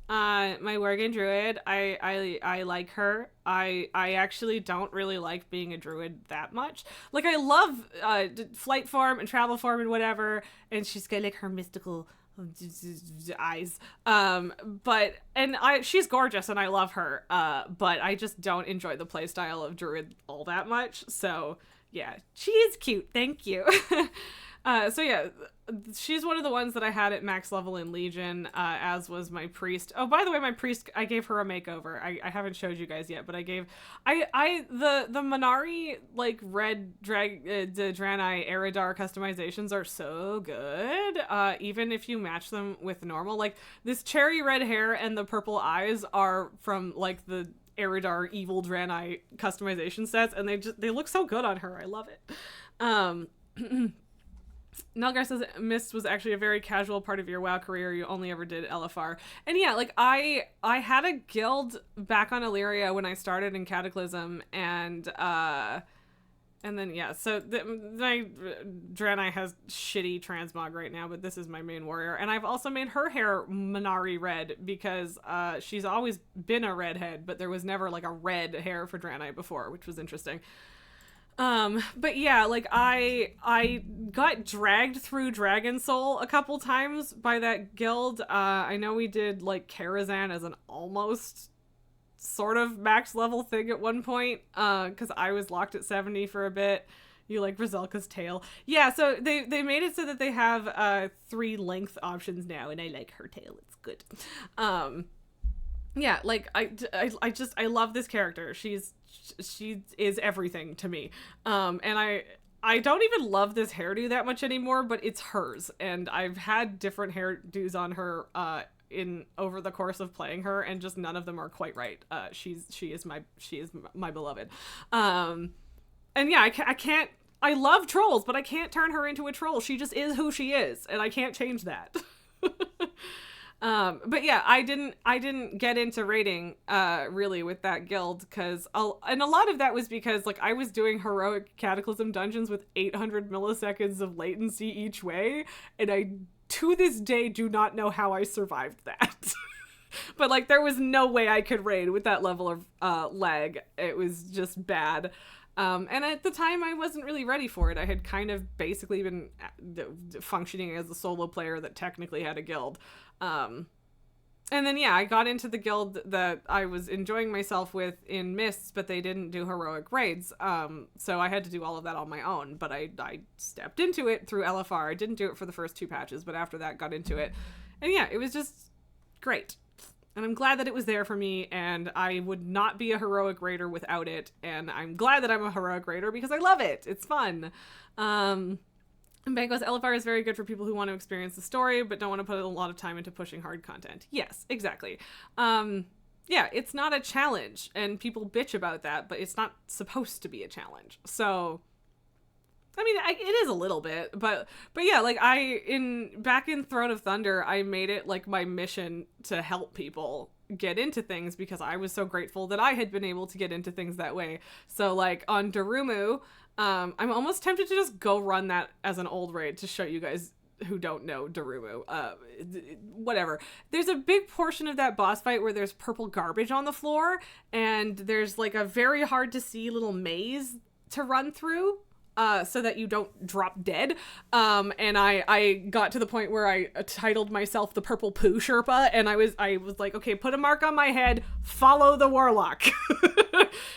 My Worgen druid. I like her. I actually don't really like being a druid that much. Like, I love flight form and travel form and whatever, and she's got like her mystical eyes. She's gorgeous and I love her. But I just don't enjoy the playstyle of druid all that much. So yeah, she is cute. Thank you. So yeah, she's one of the ones that I had at max level in Legion, as was my priest. Oh, by the way, my priest, I gave her a makeover. I haven't showed you guys yet, but the Minari, like, red Draenei Eridar customizations are so good, even if you match them with normal. Like, this cherry red hair and the purple eyes are from, like, the Eridar evil Draenei customization sets, and they look so good on her. I love it. Nelgar says Mist was actually a very casual part of your WoW career. You only ever did LFR. And yeah, like I had a guild back on Illyria when I started in Cataclysm, and then yeah, so my Draenei has shitty transmog right now, but this is my main warrior. And I've also made her hair Minari red because she's always been a redhead, but there was never like a red hair for Draenei before, which was interesting. But yeah, like I got dragged through Dragon Soul a couple times by that guild. I know we did like Karazhan as an almost sort of max level thing at one point, because I was locked at 70 for a bit. You like Roselka's tail. Yeah, so they made it so that they have 3 length options now, and I like her tail. It's good. Yeah, like I love this character. She is everything to me. And I don't even love this hairdo that much anymore, but it's hers, and I've had different hairdos on her in over the course of playing her, and just none of them are quite right. She is my beloved. And yeah, I can't. I love trolls, but I can't turn her into a troll. She just is who she is, and I can't change that. But yeah, I didn't get into raiding really with that guild, and a lot of that was because like I was doing heroic Cataclysm dungeons with 800 milliseconds of latency each way, and I to this day do not know how I survived that. But like there was no way I could raid with that level of lag. It was just bad. And at the time I wasn't really ready for it. I had kind of basically been functioning as a solo player that technically had a guild. And then, yeah, I got into the guild that I was enjoying myself with in Mists, but they didn't do heroic raids. So I had to do all of that on my own, but I stepped into it through LFR. I didn't do it for the first 2 patches, but after that got into it. And yeah, it was just great. And I'm glad that it was there for me, and I would not be a heroic raider without it. And I'm glad that I'm a heroic raider because I love it. It's fun. And Bango's LFR is very good for people who want to experience the story, but don't want to put a lot of time into pushing hard content. Yes, exactly. Yeah, it's not a challenge, and people bitch about that, but it's not supposed to be a challenge. So, I mean, it is a little bit, but yeah, like back in Throne of Thunder, I made it like my mission to help people get into things because I was so grateful that I had been able to get into things that way. So like on Darumu, I'm almost tempted to just go run that as an old raid to show you guys who don't know Darumu. Whatever. There's a big portion of that boss fight where there's purple garbage on the floor, and there's like a very hard to see little maze to run through. So that you don't drop dead. And I got to the point where I titled myself the Purple Poo Sherpa, and I was like, okay, put a mark on my head, follow the warlock.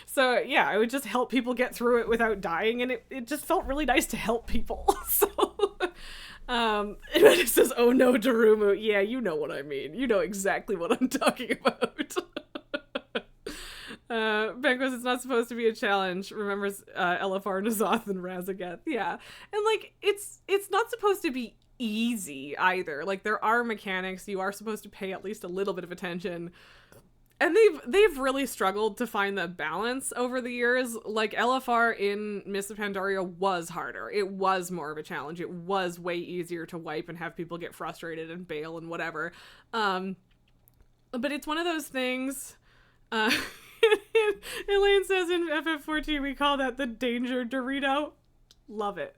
So yeah, I would just help people get through it without dying, and it just felt really nice to help people. So, it says, oh no, Darumu. Yeah, you know what I mean. You know exactly what I'm talking about. Banquos, it's not supposed to be a challenge. Remembers LFR, Nazoth, and Razageth. Yeah. And like it's not supposed to be easy either. Like there are mechanics. You are supposed to pay at least a little bit of attention. And they've really struggled to find the balance over the years. Like LFR in Mists of Pandaria was harder. It was more of a challenge. It was way easier to wipe and have people get frustrated and bail and whatever. But it's one of those things. Elaine says in FF14 we call that the danger Dorito. Love it.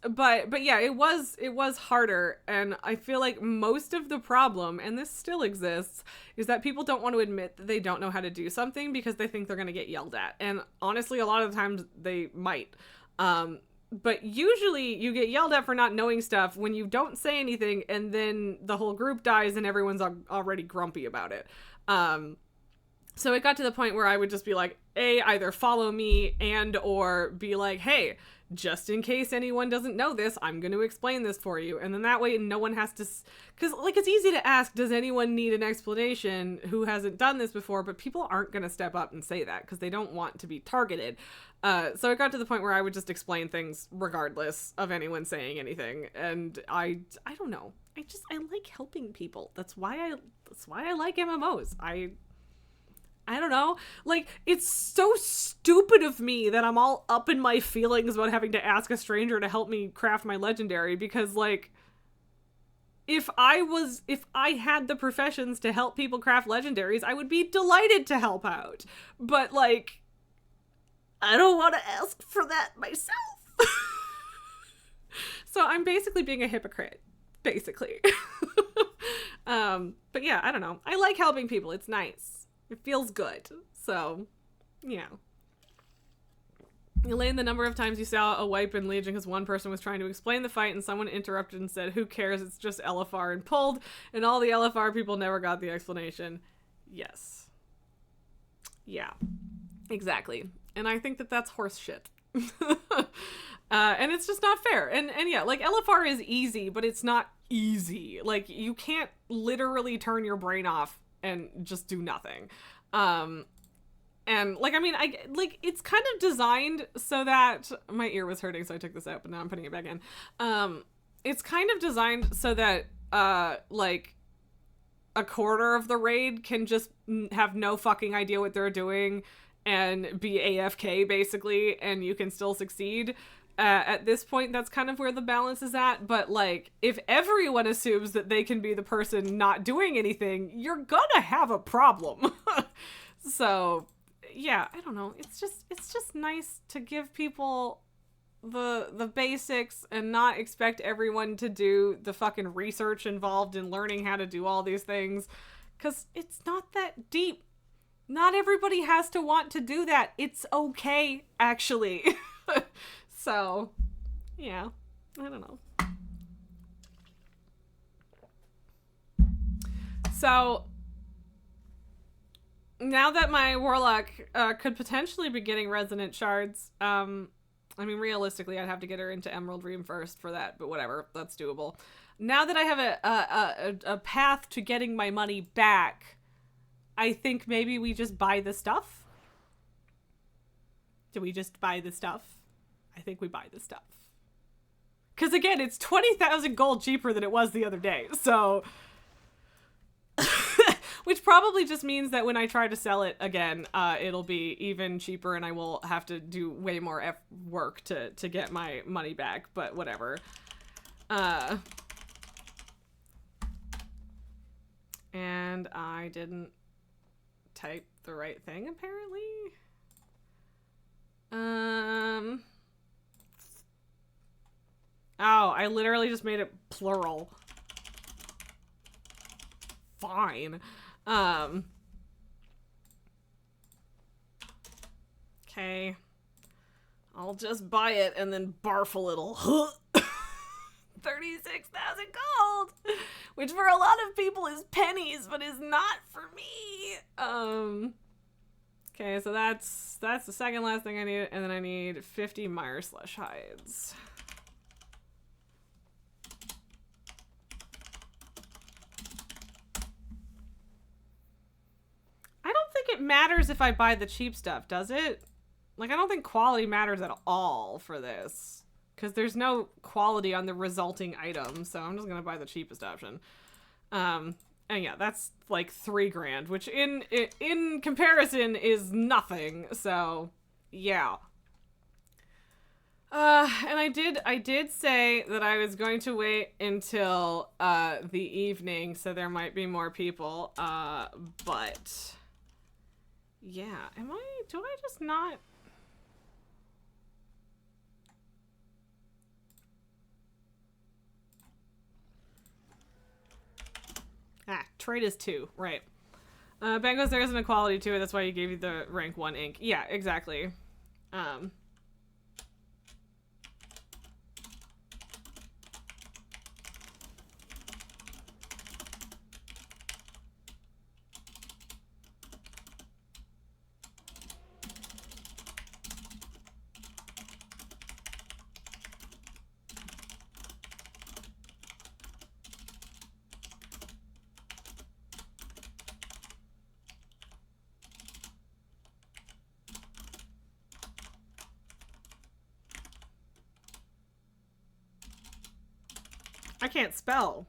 But yeah, it was harder, and I feel like most of the problem, and this still exists, is that people don't want to admit that they don't know how to do something because they think they're going to get yelled at. And honestly, a lot of the times they might. But usually you get yelled at for not knowing stuff when you don't say anything, and then the whole group dies and everyone's already grumpy about it. So it got to the point where I would just be like, either follow me and or be like, hey, just in case anyone doesn't know this, I'm going to explain this for you. And then that way no one has to, because like it's easy to ask, does anyone need an explanation who hasn't done this before? But people aren't going to step up and say that because they don't want to be targeted. So it got to the point where I would just explain things regardless of anyone saying anything. And I don't know. I like helping people. That's why I like MMOs. I don't know. Like, it's so stupid of me that I'm all up in my feelings about having to ask a stranger to help me craft my legendary, because, like, if I had the professions to help people craft legendaries, I would be delighted to help out. But, like, I don't want to ask for that myself. So I'm basically being a hypocrite. Basically. But yeah, I don't know. I like helping people. It's nice. It feels good. So, yeah. Elaine, the number of times you saw a wipe in Legion because one person was trying to explain the fight and someone interrupted and said, who cares, it's just LFR, and pulled, and all the LFR people never got the explanation. Yes. Yeah. Exactly. And I think that that's horse shit. And it's just not fair. And yeah, like, LFR is easy, but it's not easy. Like, you can't literally turn your brain off and just do nothing. And, like, I mean, it's kind of designed so that my ear was hurting, so I took this out, but now I'm putting it back in. It's kind of designed so that, like, a quarter of the raid can just have no fucking idea what they're doing and be AFK, basically, and you can still succeed. At this point, that's kind of where the balance is at. But, like, if everyone assumes that they can be the person not doing anything, you're gonna have a problem. So, yeah, I don't know. It's just nice to give people the basics and not expect everyone to do the fucking research involved in learning how to do all these things. 'Cause it's not that deep. Not everybody has to want to do that. It's okay, actually. So, yeah, I don't know. So, now that my warlock could potentially be getting resonant shards, I mean, realistically, I'd have to get her into Emerald Dream first for that, but whatever, that's doable. Now that I have a path to getting my money back, I think maybe we just buy the stuff. Do we just buy the stuff? I think we buy the stuff. Because again, it's 20,000 gold cheaper than it was the other day. So, which probably just means that when I try to sell it again, it'll be even cheaper and I will have to do way more work to get my money back. But whatever. And I didn't type the right thing, apparently. Oh, I literally just made it plural. Fine. Okay. I'll just buy it and then barf a little. 36,000 gold! Which for a lot of people is pennies, but is not for me. Okay, so that's the second last thing I need, and then I need 50 Mire Slush hides. I don't think it matters if I buy the cheap stuff, does it? Like, I don't think quality matters at all for this. Because there's no quality on the resulting item, so I'm just gonna buy the cheapest option. And yeah, that's like 3 grand, which in comparison is nothing. So yeah. And I did say that I was going to wait until the evening, so there might be more people. But yeah, do I just not? Trade is 2, right. Ben goes, there is an equality to it, that's why you gave you the rank 1 ink. Yeah, exactly. I can't spell.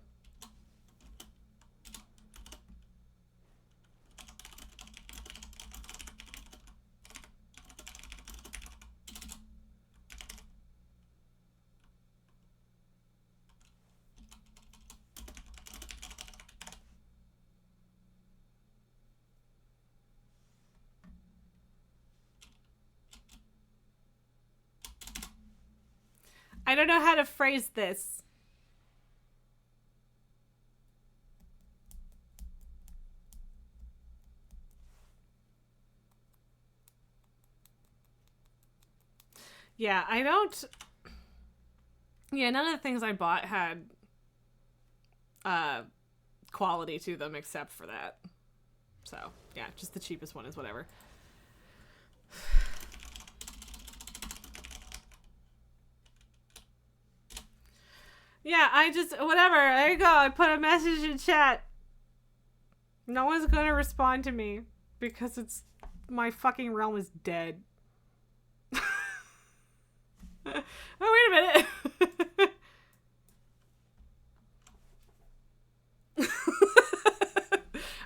don't know how to phrase this. Yeah, I don't... Yeah, none of the things I bought had quality to them except for that. So, yeah, just the cheapest one is whatever. Yeah, I just... Whatever. There you go. I put a message in chat. No one's gonna respond to me because it's... My fucking realm is dead. Oh, wait a minute.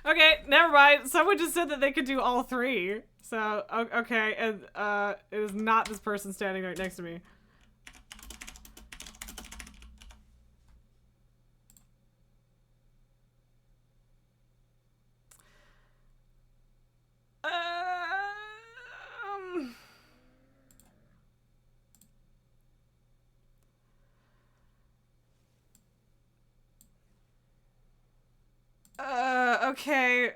Okay, never mind. Someone just said that they could do all three. So, okay, and it is not this person standing right next to me. Okay,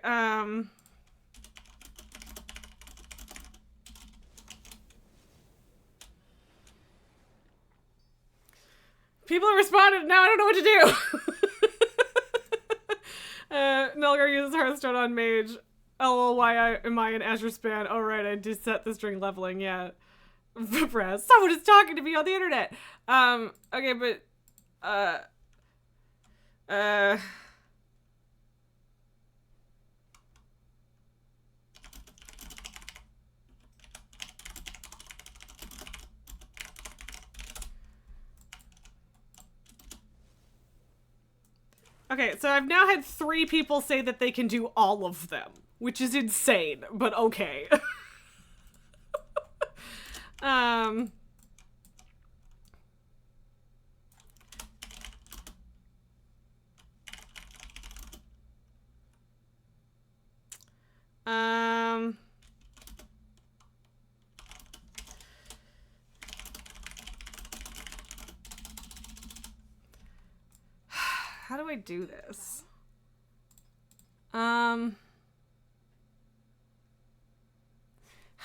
people responded, now I don't know what to do! Nilgar uses Hearthstone on Mage. LOL, why am I an Azure span? Oh right, I do set this during leveling, yeah. Press. Someone is talking to me on the internet! Okay, but, okay, so I've now had 3 people say that they can do all of them, which is insane, but okay. How do I do this? How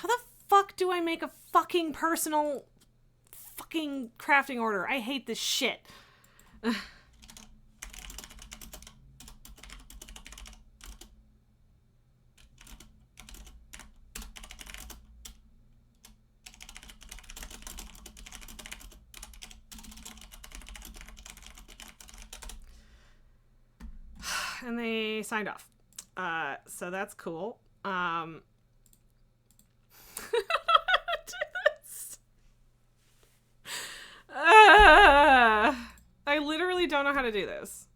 the fuck do I make a fucking personal fucking crafting order? I hate this shit. And they signed off. So that's cool. Do this. I literally don't know how to do this.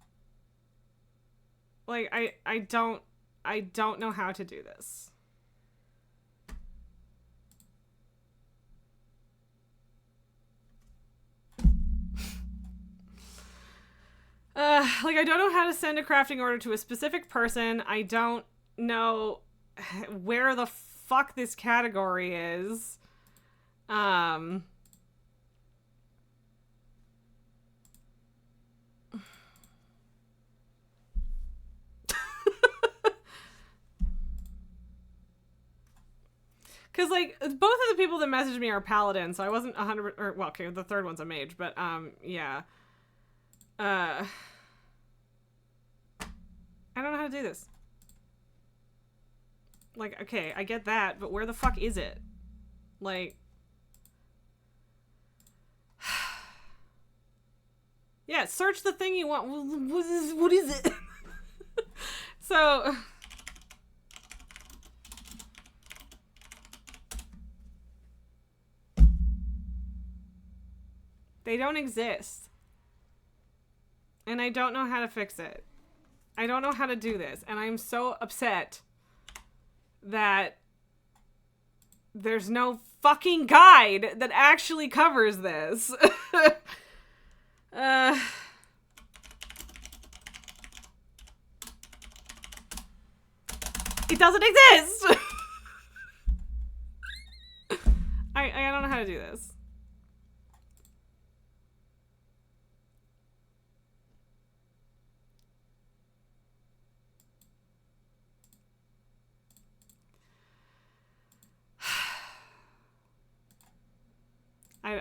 Like, I don't know how to do this. Like, I don't know how to send a crafting order to a specific person. I don't know where the fuck this category is. Because, like, both of the people that messaged me are paladins, so I wasn't 100%, or, well, okay, the third one's a mage, but, yeah. I don't know how to do this. Like, okay, I get that, but where the fuck is it? Like... Yeah, search the thing you want. What is it? So... They don't exist. And I don't know how to fix it. I don't know how to do this. And I'm so upset that there's no fucking guide that actually covers this. It doesn't exist! I don't know how to do this.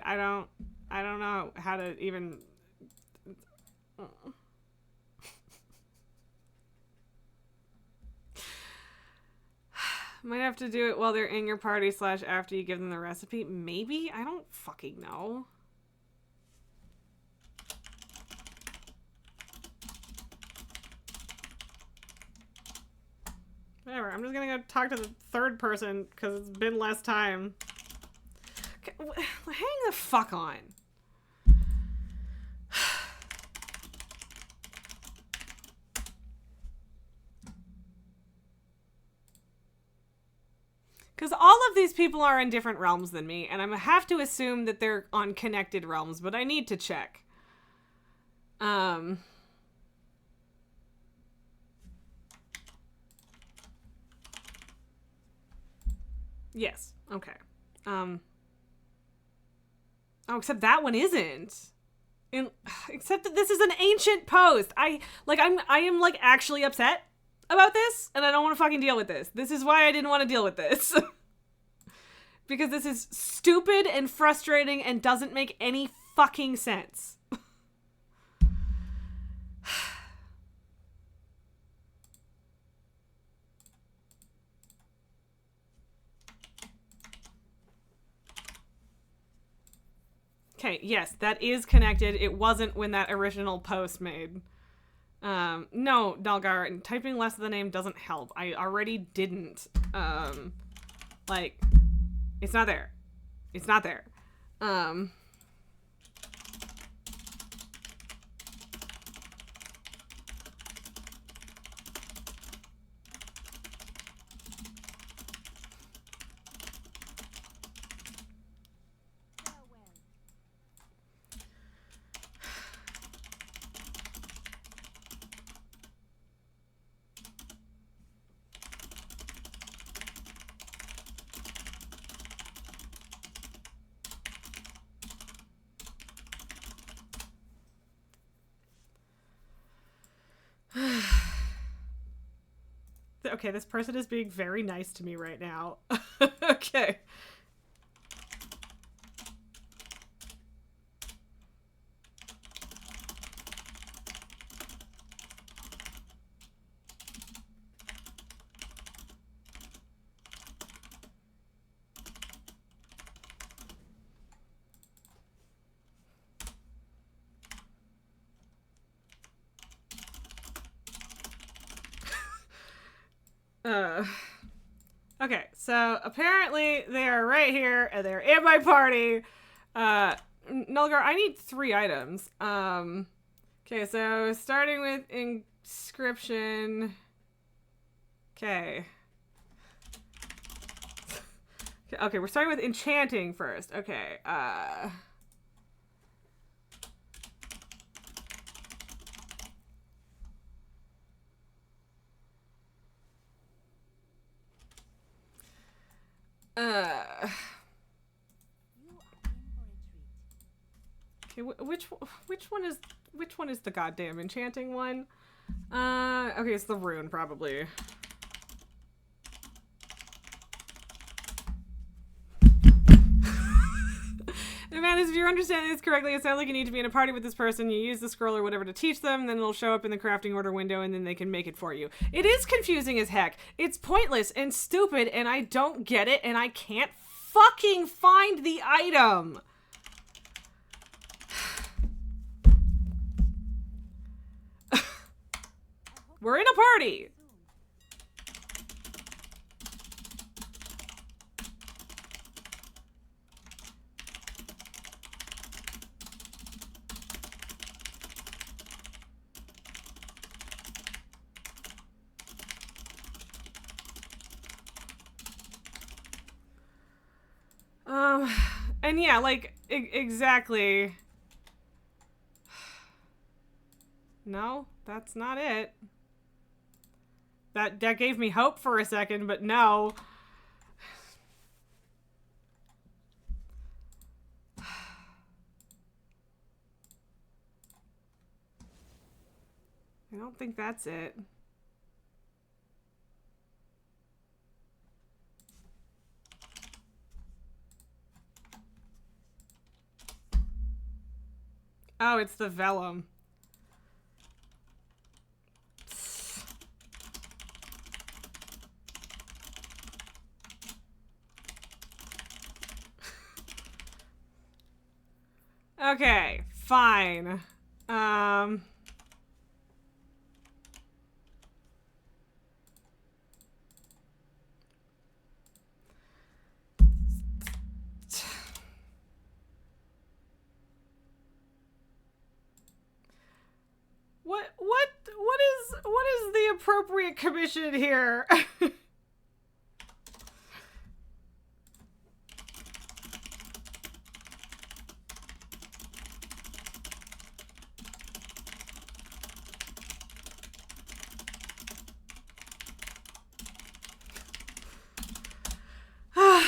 I don't know how to even. Might have to do it while they're in your party / after you give them the recipe. Maybe? I don't fucking know. Whatever, I'm just gonna go talk to the third person because it's been less time. Hang the fuck on. Because all of these people are in different realms than me, and I have to assume that they're on connected realms, but I need to check. Yes. Okay. Oh, except that one isn't. Except that this is an ancient post. I am like actually upset about this, and I don't want to fucking deal with this. This is why I didn't want to deal with this. Because this is stupid and frustrating and doesn't make any fucking sense. Okay, yes, that is connected. It wasn't when that original post made. No, Dalgar, typing less of the name doesn't help. I already didn't. Like, it's not there. It's not there. Okay, this person is being very nice to me right now. Okay. Okay, so apparently they are right here and they're in my party. Nulgar, I need 3 items. Okay, so starting with inscription. Okay. Okay, we're starting with enchanting first. Okay, okay, which one is the goddamn enchanting one? Okay, it's the rune probably. If you're understanding this correctly, it sounds like you need to be in a party with this person. You use the scroll or whatever to teach them, then it'll show up in the crafting order window, and then they can make it for you. It is confusing as heck. It's pointless and stupid, and I don't get it, and I can't fucking find the item. We're in a party. And yeah, like, exactly. No, that's not it. That gave me hope for a second, but no. I don't think that's it. Oh, it's the vellum. Okay, fine. What is the appropriate commission here?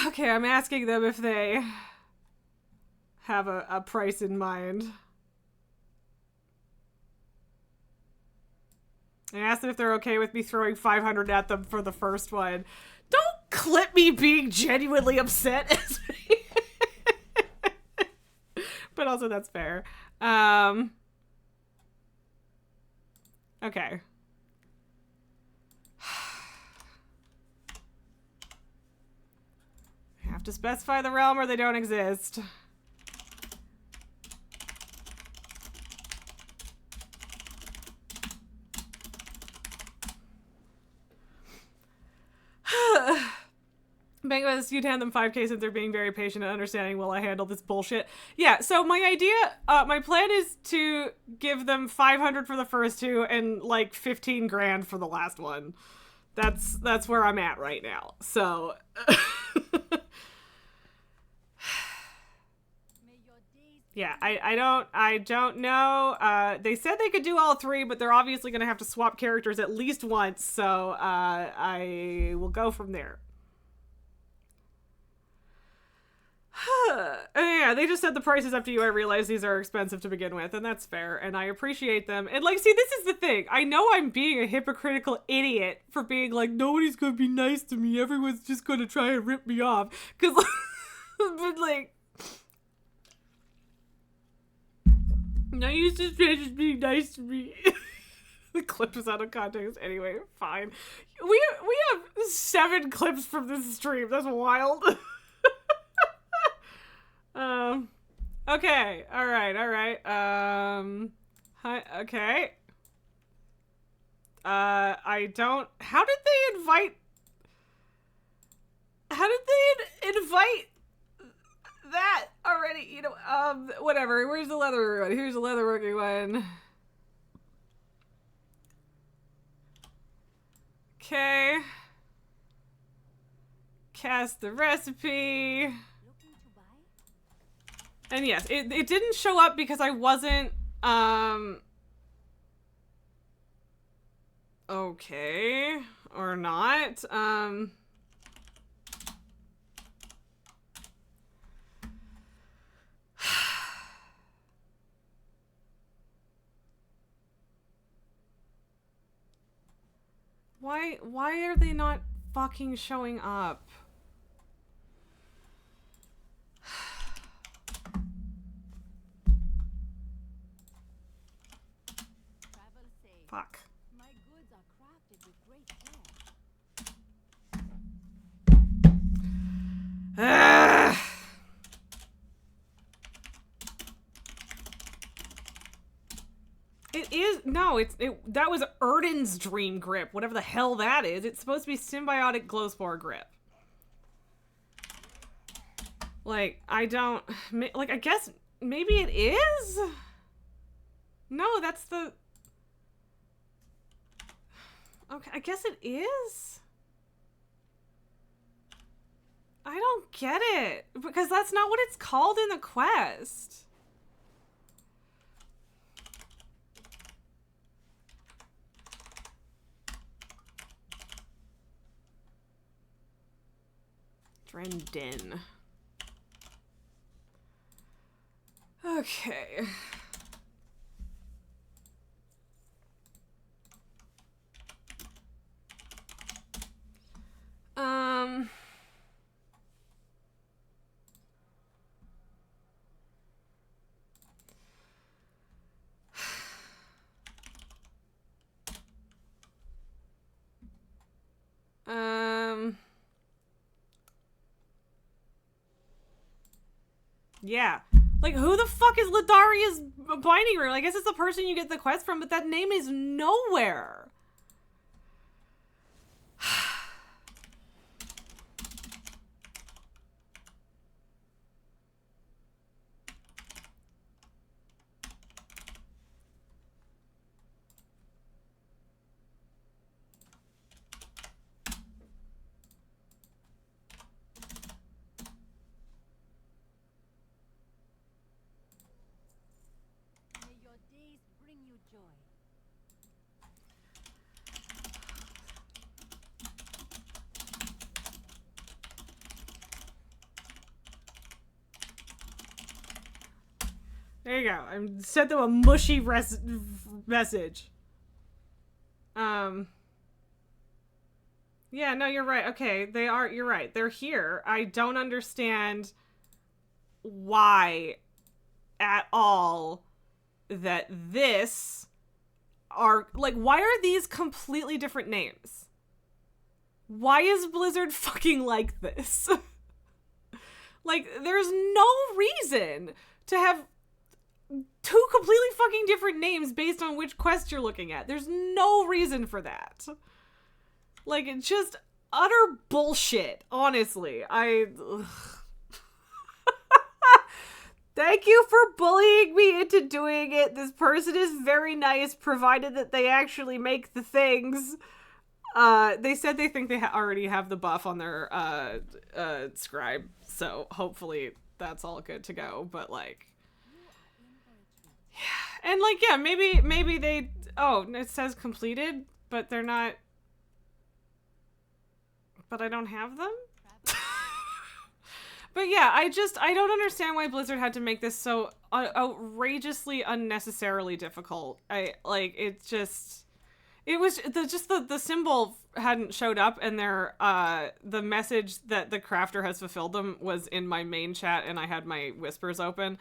Okay, I'm asking them if they have a price in mind. I asked them if they're okay with me throwing 500 at them for the first one. Don't clip me being genuinely upset as me. But also that's fair. Okay. I have to specify the realm or they don't exist. Bangos, you'd hand them 5K since they're being very patient and understanding while I handle this bullshit. Yeah, so my idea, my plan is to give them 500 for the first two and like 15 grand for the last one. That's where I'm at right now. So yeah, I don't know. They said they could do all three, but they're obviously going to have to swap characters at least once, so I will go from there. Yeah, they just said the price is up to you. I realize these are expensive to begin with, and that's fair, and I appreciate them. And like, see, this is the thing. I know I'm being a hypocritical idiot for being like, nobody's gonna be nice to me. Everyone's just gonna try and rip me off. Cause, but like, no use to strangers being nice to me. The clip is out of context. Anyway, fine. We have 7 clips from this stream. That's wild. Okay, alright, hi, okay. I don't, how did they invite that already? You know, whatever, where's the leather one? Here's the leather working one. Okay. Cast the recipe. And yes, it didn't show up because I wasn't, okay, or not, why are they not fucking showing up? Fuck. My goods are crafted with great care. It is, no, that was Erden's dream grip, whatever the hell that is. It's supposed to be symbiotic glowspore grip. Like, I don't, like, I guess maybe it is? No, that's the, okay, I guess it is? I don't get it, because that's not what it's called in the quest. Drendin. Okay. Yeah. Like, who the fuck is Ladaria's binding rune? I guess it's the person you get the quest from, but that name is nowhere. May your days bring you joy. There you go. I sent them a mushy message. Yeah, no, you're right. Okay, you're right. They're here. I don't understand why at all that this are, like, why are these completely different names? Why is Blizzard fucking like this? Like, there's no reason to have two completely fucking different names based on which quest you're looking at. There's no reason for that. Like, it's just utter bullshit, honestly. Thank you for bullying me into doing it. This person is very nice, provided that they actually make the things. They said they think they already have the buff on their scribe, so hopefully that's all good to go. But like, yeah, and like, yeah, maybe they. Oh, it says completed, but they're not. But I don't have them. But yeah, I don't understand why Blizzard had to make this so outrageously unnecessarily difficult. It was the symbol hadn't showed up, and the message that the crafter has fulfilled them was in my main chat, and I had my whispers open.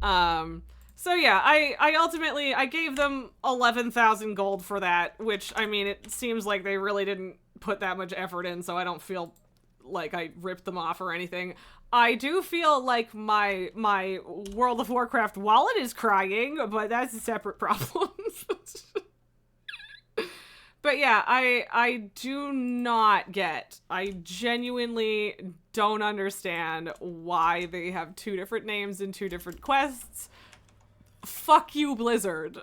So yeah, I ultimately gave them 11,000 gold for that, which, I mean, it seems like they really didn't put that much effort in, so I don't feel like I ripped them off or anything. I do feel like my World of Warcraft wallet is crying, but that's a separate problem. But yeah, I do not get, I genuinely don't understand why they have two different names and two different quests. Fuck you, Blizzard.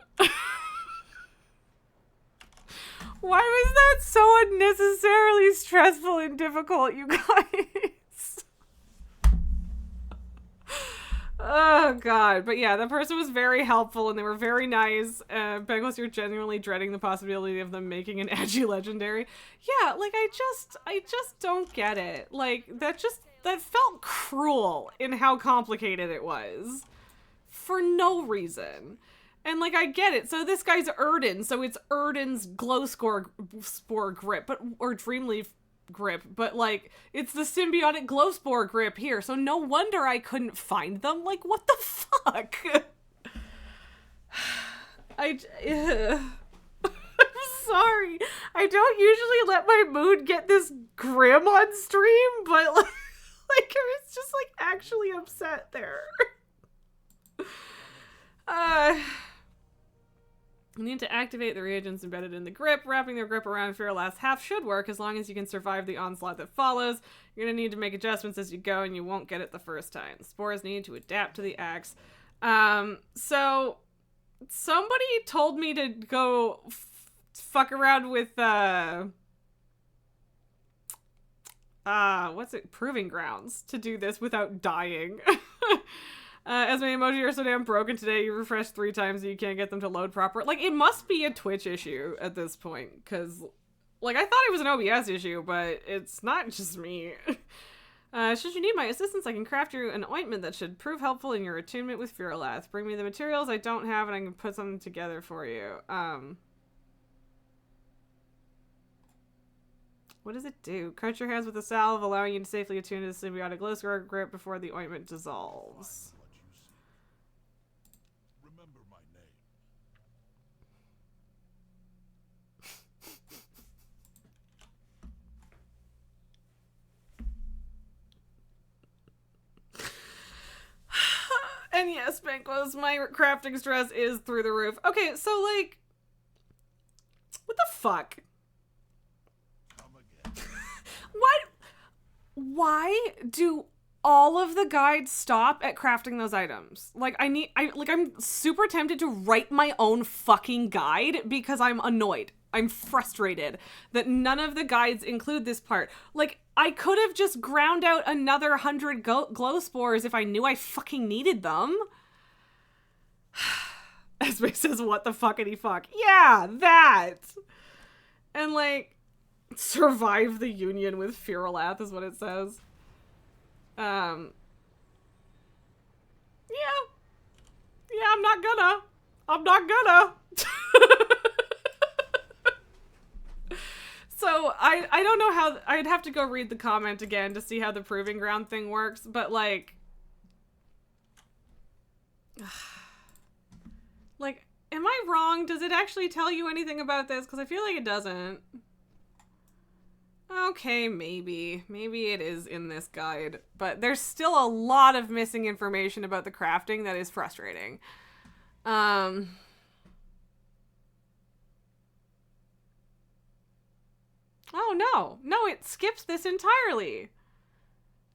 Why was that so unnecessarily stressful and difficult, you guys? Oh, God. But yeah, that person was very helpful, and they were very nice. Bengals, you're genuinely dreading the possibility of them making an edgy legendary. Yeah, like, I just don't get it. Like, that felt cruel in how complicated it was. For no reason. And, like, I get it. So this guy's Erden, so it's Erden's glow spore grip, or Dreamleaf grip, but, like, it's the symbiotic glow spore grip here, so no wonder I couldn't find them. Like, what the fuck? I'm sorry. I don't usually let my mood get this grim on stream, but, like I was just, like, actually upset there. You need to activate the reagents embedded in the grip. Wrapping their grip around for your last half should work as long as you can survive the onslaught that follows. You're going to need to make adjustments as you go, and you won't get it the first time. Spores need to adapt to the axe. So somebody told me to go fuck around with, Proving Grounds to do this without dying. As my emoji are so damn broken today, you refresh 3 times and you can't get them to load proper. Like, it must be a Twitch issue at this point, because, like, I thought it was an OBS issue, but it's not just me. Should you need my assistance, I can craft you an ointment that should prove helpful in your attunement with Furolath. Bring me the materials I don't have and I can put something together for you. What does it do? Coat your hands with a salve, allowing you to safely attune to the symbiotic glow square grip before the ointment dissolves. Remember my name. And yes, Banquos, my crafting stress is through the roof. Okay, so, like, what the fuck? Come again. Why do all of the guides stop at crafting those items? Like, I'm super tempted to write my own fucking guide because I'm annoyed. I'm frustrated that none of the guides include this part. Like, I could have just ground out another 100 glow spores if I knew I fucking needed them. Esme says, what the fuckity fuck? Yeah, that! And, like, survive the union with Firalath is what it says. Yeah. Yeah, I'm not gonna. So, I don't know how, I'd have to go read the comment again to see how the proving ground thing works, but, like, am I wrong? Does it actually tell you anything about this? Because I feel like it doesn't. Okay, maybe. Maybe it is in this guide, but there's still a lot of missing information about the crafting that is frustrating. Oh, no. No, it skips this entirely.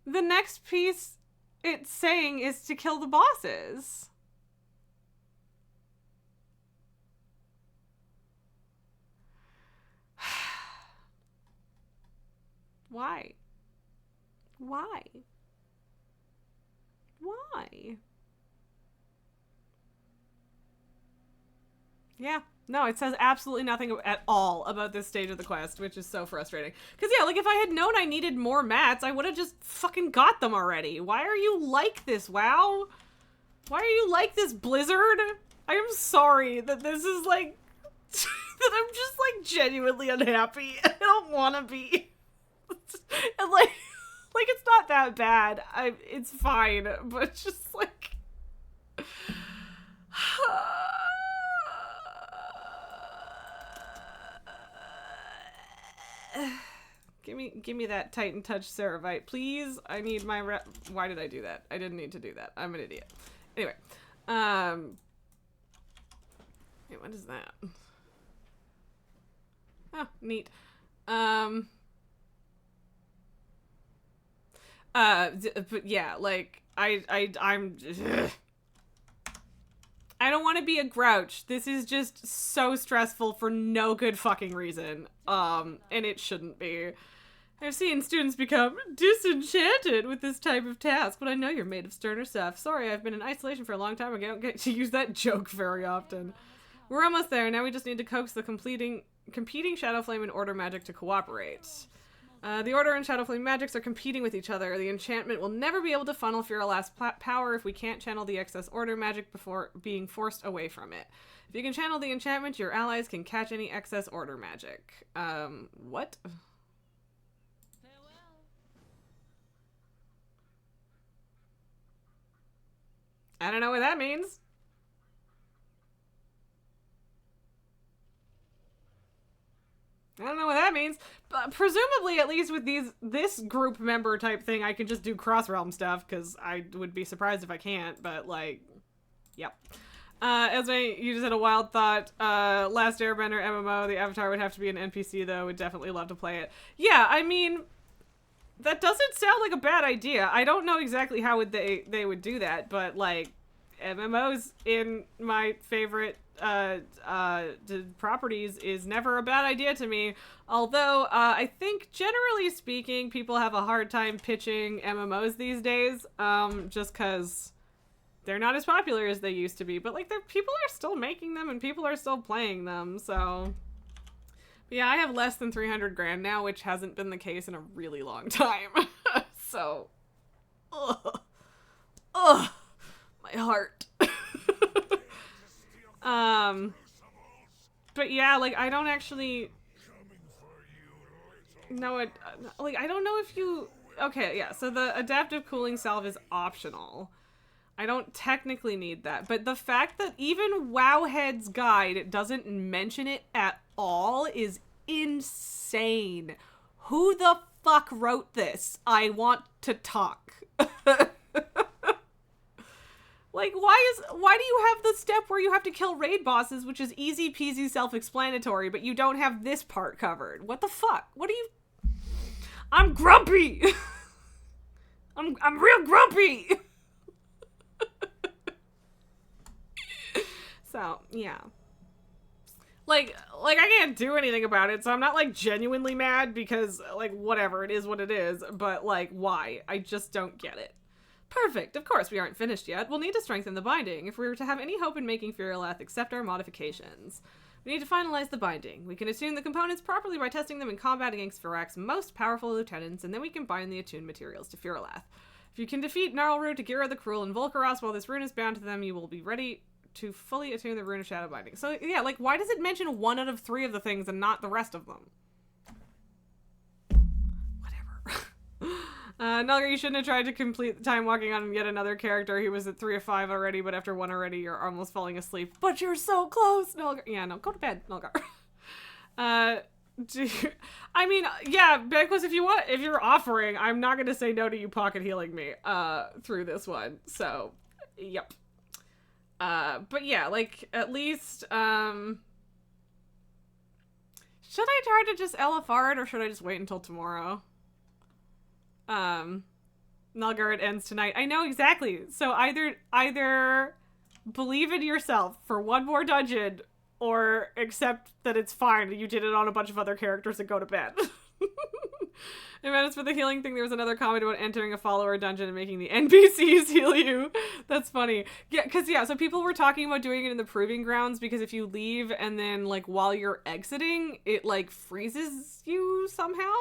The next piece it's saying is to kill the bosses. Why? Why? Why? Yeah. No, it says absolutely nothing at all about this stage of the quest, which is so frustrating. Because, yeah, like, if I had known I needed more mats, I would have just fucking got them already. Why are you like this, WoW? Why are you like this, Blizzard? I am sorry that this is, like, that I'm just, like, genuinely unhappy. I don't want to be. And, like, it's not that bad. It's fine, but just, like... Give me that Titan Touch Ceravite, please. I need my why did I do that? I didn't need to do that. I'm an idiot. Anyway, wait, what is that? Oh, neat. But yeah, like I'm. I don't want to be a grouch. This is just so stressful for no good fucking reason. And it shouldn't be. I've seen students become disenchanted with this type of task, but I know you're made of sterner stuff. Sorry, I've been in isolation for a long time. I don't get to use that joke very often. We're almost there. Now we just need to coax the competing Shadowflame and Order magic to cooperate. The Order and Shadowflame magics are competing with each other. The enchantment will never be able to funnel Firalast's power if we can't channel the excess Order magic before being forced away from it. If you can channel the enchantment, your allies can catch any excess Order magic. What? Farewell. I don't know what that means. I don't know what that means, but presumably, at least with this group member type thing, I can just do cross-realm stuff, because I would be surprised if I can't, but, like, yep. Esme, you just had a wild thought. Last Airbender MMO, the avatar would have to be an NPC, though. Would definitely love to play it. Yeah, I mean, that doesn't sound like a bad idea. I don't know exactly how would they would do that, but, like, MMOs in my favorite properties is never a bad idea to me. Although, I think generally speaking, people have a hard time pitching MMOs these days, just because they're not as popular as they used to be. But, like, people are still making them and people are still playing them, so... But yeah, I have less than 300 grand now, which hasn't been the case in a really long time. So... Ugh. Ugh. My heart. But yeah, like, I don't actually know it, like, I don't know if you, okay, yeah, so the adaptive cooling salve is optional. I don't technically need that, but the fact that even Wowhead's guide doesn't mention it at all is insane. Who the fuck wrote this? I want to talk. Like, why do you have the step where you have to kill raid bosses, which is easy peasy self-explanatory, but you don't have this part covered? What the fuck? What are you... I'm grumpy! I'm real grumpy! So, yeah. Like, I can't do anything about it, so I'm not, like, genuinely mad because, like, whatever, it is what it is, but, like, why? I just don't get it. Perfect. Of course, we aren't finished yet. We'll need to strengthen the binding if we were to have any hope in making Furalath accept our modifications. We need to finalize the binding. We can attune the components properly by testing them in combat against Firak's most powerful lieutenants, and then we can bind the attuned materials to Furalath. If you can defeat Gnarlroot, Agira the Cruel, and Volcaros while this rune is bound to them, you will be ready to fully attune the Rune of Shadow Binding. So, yeah, like, why does it mention 1 out of 3 of the things and not the rest of them? Whatever. Nulgar, you shouldn't have tried to complete the time walking on yet another character. He was at 3 of 5 already, but after 1 already, you're almost falling asleep. But you're so close, Nulgar. Yeah, no, go to bed, Nulgar. I mean, yeah, Banquist, if you're offering, I'm not going to say no to you pocket healing me, through this one. So, yep. But yeah, like, at least, should I try to just LFR it, or should I just wait until tomorrow? Nulgar, it ends tonight. I know, exactly. So either believe in yourself for 1 more dungeon, or accept that it's fine that you did it on a bunch of other characters and go to bed. And as for the healing thing, there was another comment about entering a follower dungeon and making the NPCs heal you. That's funny. Yeah, because, yeah, so people were talking about doing it in the Proving Grounds, because if you leave and then, like, while you're exiting, it, like, freezes you somehow.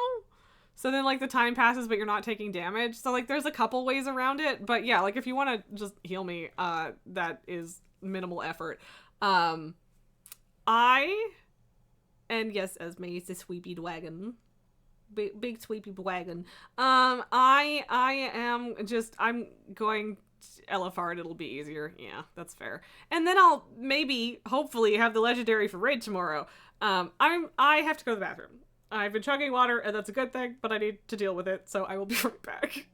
So then, like, the time passes, but you're not taking damage. So, like, there's a couple ways around it. But, yeah, like, if you want to just heal me, that is minimal effort. And yes, Esme, it's a sweepy wagon. Big sweepy wagon. I'm going to LFR and it'll be easier. Yeah, that's fair. And then I'll maybe, hopefully, have the legendary for raid tomorrow. I have to go to the bathroom. I've been chugging water, and that's a good thing, but I need to deal with it, so I will be right back.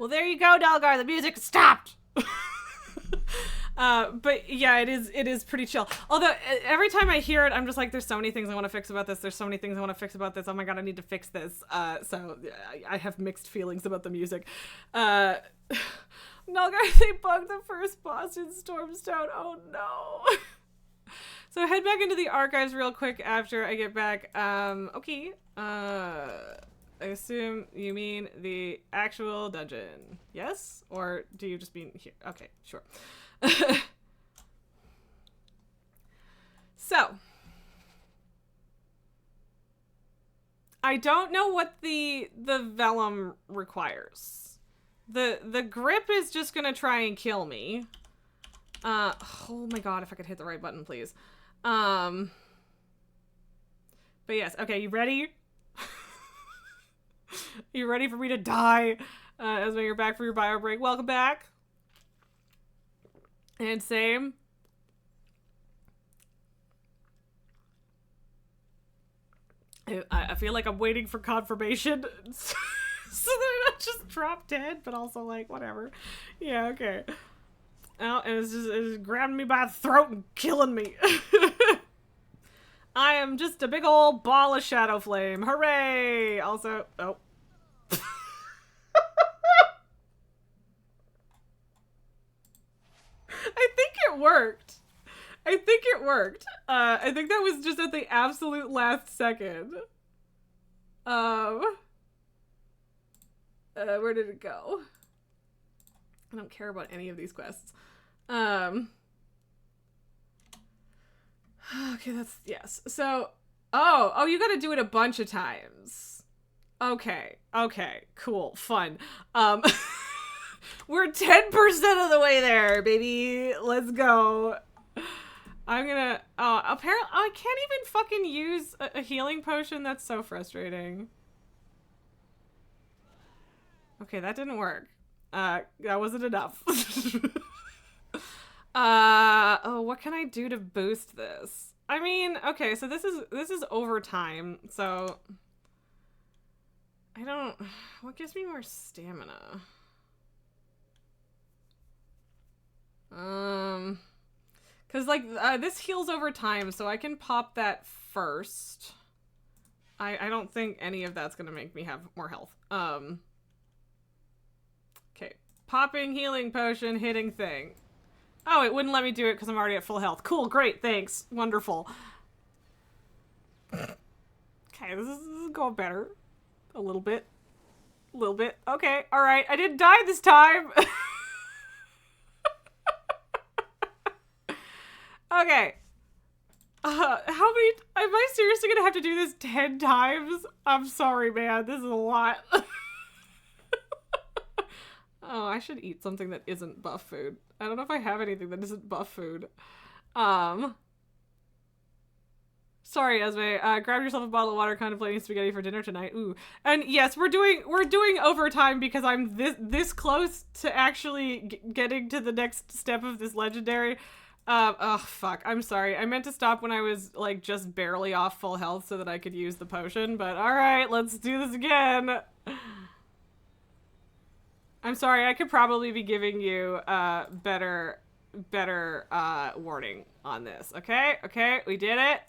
Well, there you go, Dalgar. The music stopped. But yeah, it is pretty chill. Although every time I hear it, I'm just like, there's so many things I want to fix about this. There's so many things I want to fix about this. Oh my god, I need to fix this. So I have mixed feelings about the music. Nulgar, they bugged the first boss in Stormstone. Oh no. So head back into the archives real quick after I get back. Okay. I assume you mean the actual dungeon. Yes? Or do you just mean here? Okay, sure. So, I don't know what the vellum requires. The grip is just gonna try and kill me. Oh my god, if I could hit the right button, please. But yes, okay, you ready? You ready for me to die? Esme, you're back for your bio break. Welcome back. And same. I feel like I'm waiting for confirmation so that I don't just drop dead, but also like, whatever. Yeah, okay. Oh, and it's grabbing me by the throat and killing me. I am just a big old ball of shadow flame. Hooray! Also, oh. I think it worked. I think it worked. I think that was just at the absolute last second. Where did it go? I don't care about any of these quests. Okay, that's, yes. So, oh, you gotta do it a bunch of times. Okay, cool, fun. We're 10% of the way there, baby. Let's go. I'm gonna, apparently, I can't even fucking use a healing potion. That's so frustrating. Okay, that didn't work. That wasn't enough. Oh, what can I do to boost this? I mean, okay, so this is overtime, so I don't, what gives me more stamina? Cause like, this heals over time, so I can pop that first. I don't think any of that's gonna make me have more health. Okay, popping healing potion, hitting thing. Oh, it wouldn't let me do it because I'm already at full health. Cool, great, thanks, wonderful. Okay, this is going better. A little bit. Okay, alright, I didn't die this time! Okay. How many... Am I seriously gonna have to do this 10 times? I'm sorry, man. This is a lot. Oh, I should eat something that isn't buff food. I don't know if I have anything that isn't buff food. Sorry, Esme. Grab yourself a bottle of water, contemplating spaghetti for dinner tonight. Ooh. And yes, we're doing overtime because I'm this close to actually getting to the next step of this legendary. Oh, fuck. I'm sorry. I meant to stop when I was, like, just barely off full health so that I could use the potion, but alright, let's do this again. I'm sorry, I could probably be giving you, better, warning on this. Okay? Okay, we did it.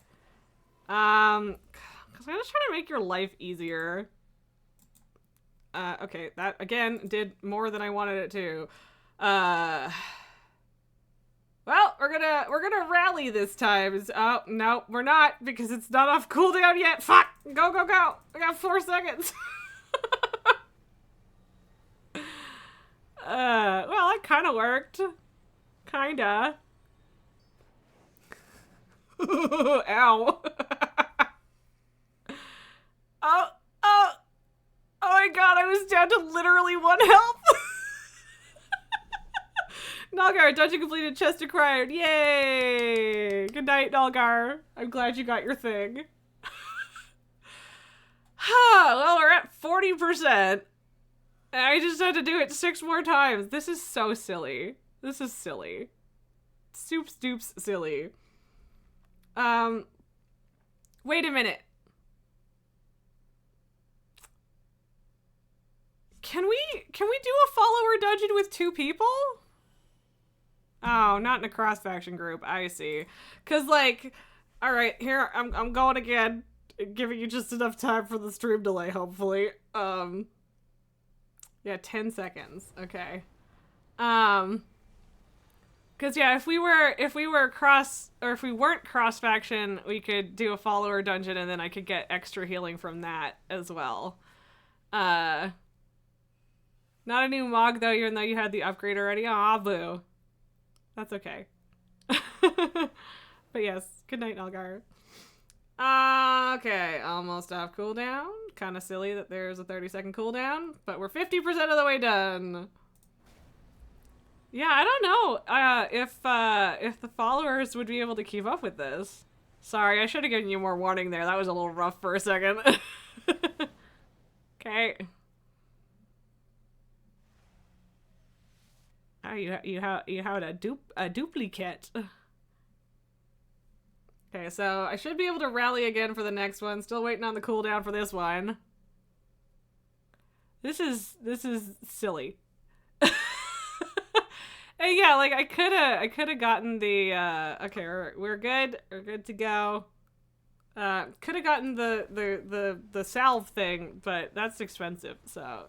Cause I'm just trying to make your life easier. Okay, that, again, did more than I wanted it to. Well, we're gonna rally this time. Oh, no, we're not, because it's not off cooldown yet. Fuck! Go, go, go! I got 4 seconds. Well, it kinda worked. Kinda. Ow. Oh my god, I was down to literally 1 health. Nalgar, dungeon completed, chest acquired. Yay! Good night, Nalgar. I'm glad you got your thing. Well, we're at 40%. And I just had to do it 6 more times. This is so silly. This is silly. Soups doops silly. Wait a minute. Can we do a follower dungeon with 2 people? Oh, not in a cross-faction group. I see. Cause like, all right, here I'm going again, giving you just enough time for the stream delay, hopefully. Yeah, 10 seconds. Okay. Cause yeah, if we weren't cross-faction, we could do a follower dungeon, and then I could get extra healing from that as well. Not a new Mog though, even though you had the upgrade already. Aw, boo. That's okay. But yes, good night, Nalgar. Okay, almost off cooldown. Kind of silly that there's a 30-second cooldown, but we're 50% of the way done. Yeah, I don't know if the followers would be able to keep up with this. Sorry, I should have given you more warning there. That was a little rough for a second. Okay. Oh, you had a duplicate. Okay, so I should be able to rally again for the next one. Still waiting on the cooldown for this one. This is silly. And yeah, like I could have gotten the okay, we're good. We're good to go. Could have gotten the salve thing, but that's expensive, so.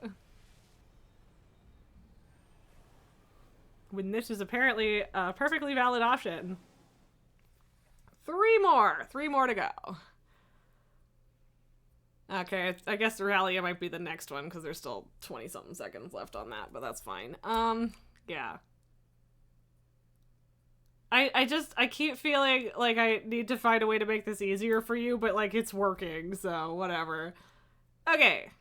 When this is apparently a perfectly valid option. Three more to go. Okay, I guess the rally might be the next one because there's still 20-something seconds left on that, but that's fine. Yeah. I keep feeling like I need to find a way to make this easier for you, but like it's working, so whatever. Okay.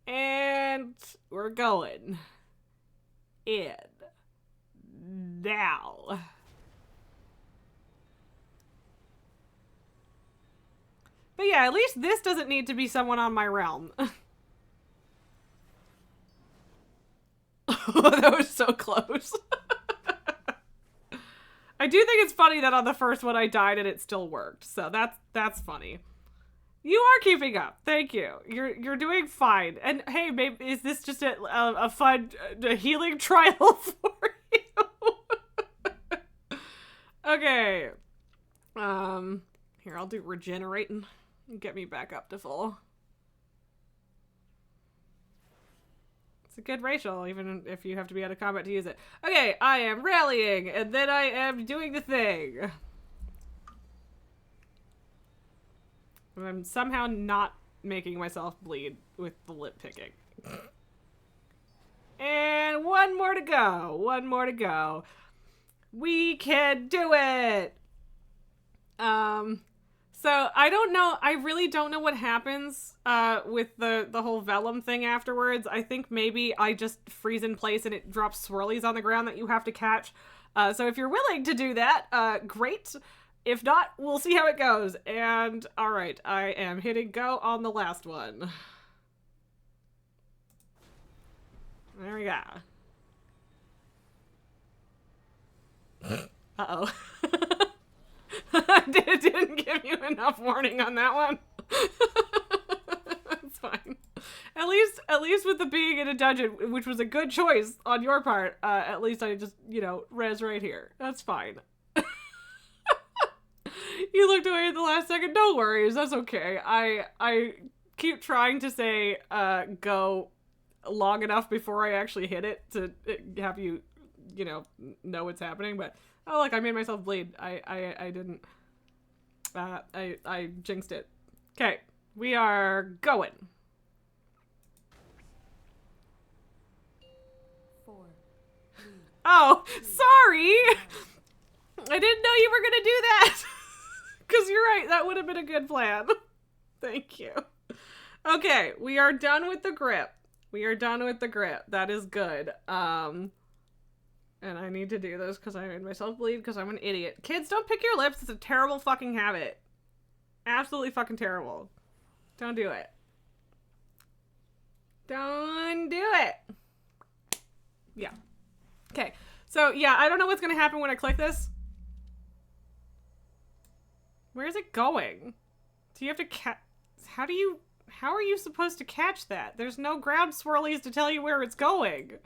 And we're going. In. Now. But yeah, at least this doesn't need to be someone on my realm. That was so close. I do think it's funny that on the first one I died and it still worked. So that's funny. You are keeping up. Thank you. You're doing fine. And hey, maybe is this just a fun healing trial for you? Okay. Here, I'll do regenerating. Get me back up to full. It's a good ratio, even if you have to be out of combat to use it. Okay, I am rallying, and then I am doing the thing. I'm somehow not making myself bleed with the lip picking. And one more to go. One more to go. We can do it! So I don't know. I really don't know what happens with the whole vellum thing afterwards. I think maybe I just freeze in place and it drops swirlies on the ground that you have to catch. So if you're willing to do that, great. If not, we'll see how it goes. And all right, I am hitting go on the last one. There we go. Uh-oh. It didn't give you enough warning on that one. That's fine. At least with the being in a dungeon, which was a good choice on your part, at least I just, res right here. That's fine. You looked away at the last second. No worries. That's okay. I keep trying to say go long enough before I actually hit it to have you, know what's happening. But oh, look, I made myself bleed. I didn't. I jinxed it. Okay, we are going. 4, 3. Oh, sorry. I didn't know you were gonna do that. Because you're right, that would have been a good plan. Thank you. Okay, we are done with the grip. We are done with the grip. That is good. And I need to do this because I made myself bleed because I'm an idiot. Kids, don't pick your lips. It's a terrible fucking habit. Absolutely fucking terrible. Don't do it. Don't do it. Yeah. Okay. So, yeah, I don't know what's going to happen when I click this. Where is it going? Do you have to catch... How are you supposed to catch that? There's no ground swirlies to tell you where it's going.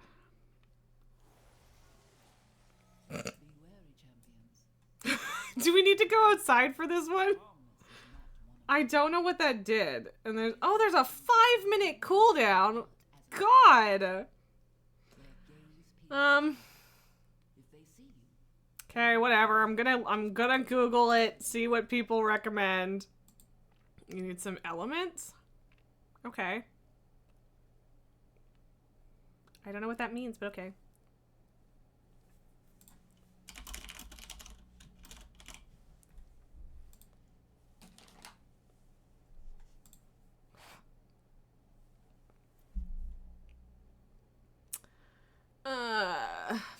Be wary, champions. Do we need to go outside for this one? I don't know what that did. And there's a 5-minute cooldown. God. If they see you, Okay, whatever. I'm gonna Google it, see what people recommend. You need some elements? Okay. I don't know what that means, but okay.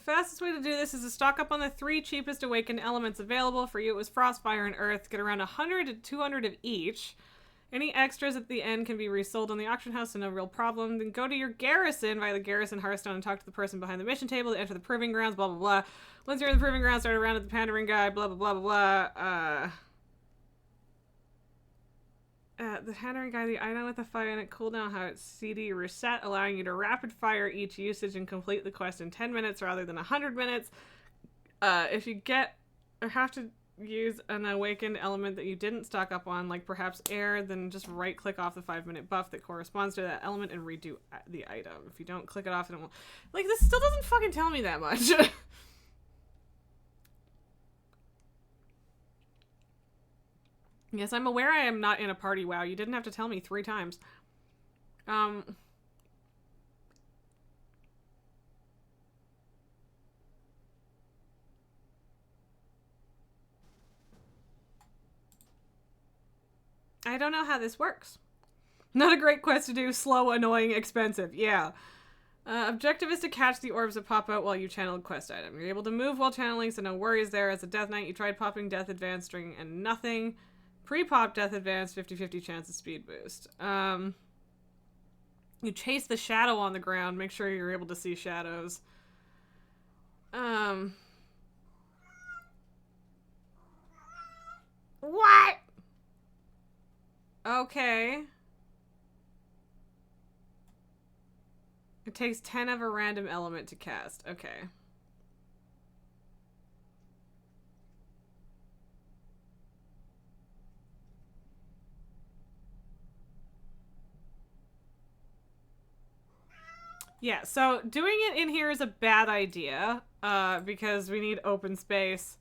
Fastest way to do this is to stock up on the 3 cheapest awakened elements available. For you, it was frost, fire, and earth. Get around 100 to 200 of each. Any extras at the end can be resold on the auction house, so no real problem. Then go to your garrison via the garrison Hearthstone and talk to the person behind the mission table to enter the proving grounds, blah, blah, blah. Once you're in the proving grounds, start around at the pandering guy, blah, blah, blah, blah, blah. The pandering guy, the item with the fire in it, cooldown, how it's CD reset, allowing you to rapid fire each usage and complete the quest in 10 minutes rather than 100 minutes. If you get or have to use an awakened element that you didn't stock up on, like perhaps air, then just right click off the 5-minute buff that corresponds to that element and redo the item. If you don't click it off, it won't. Like, this still doesn't fucking tell me that much. Yes, I'm aware I am not in a party. Wow, you didn't have to tell me 3 times. I don't know how this works. Not a great quest to do. Slow, annoying, expensive. Yeah. Objective is to catch the orbs that pop out while you channel a quest item. You're able to move while channeling, so no worries there. As a Death Knight, you tried popping Death Advance string and nothing. Pre-pop Death Advance, 50-50 chance of speed boost. You chase the shadow on the ground. Make sure you're able to see shadows. What? Okay. It takes 10 of a random element to cast. Okay. Yeah, so doing it in here is a bad idea, because we need open space.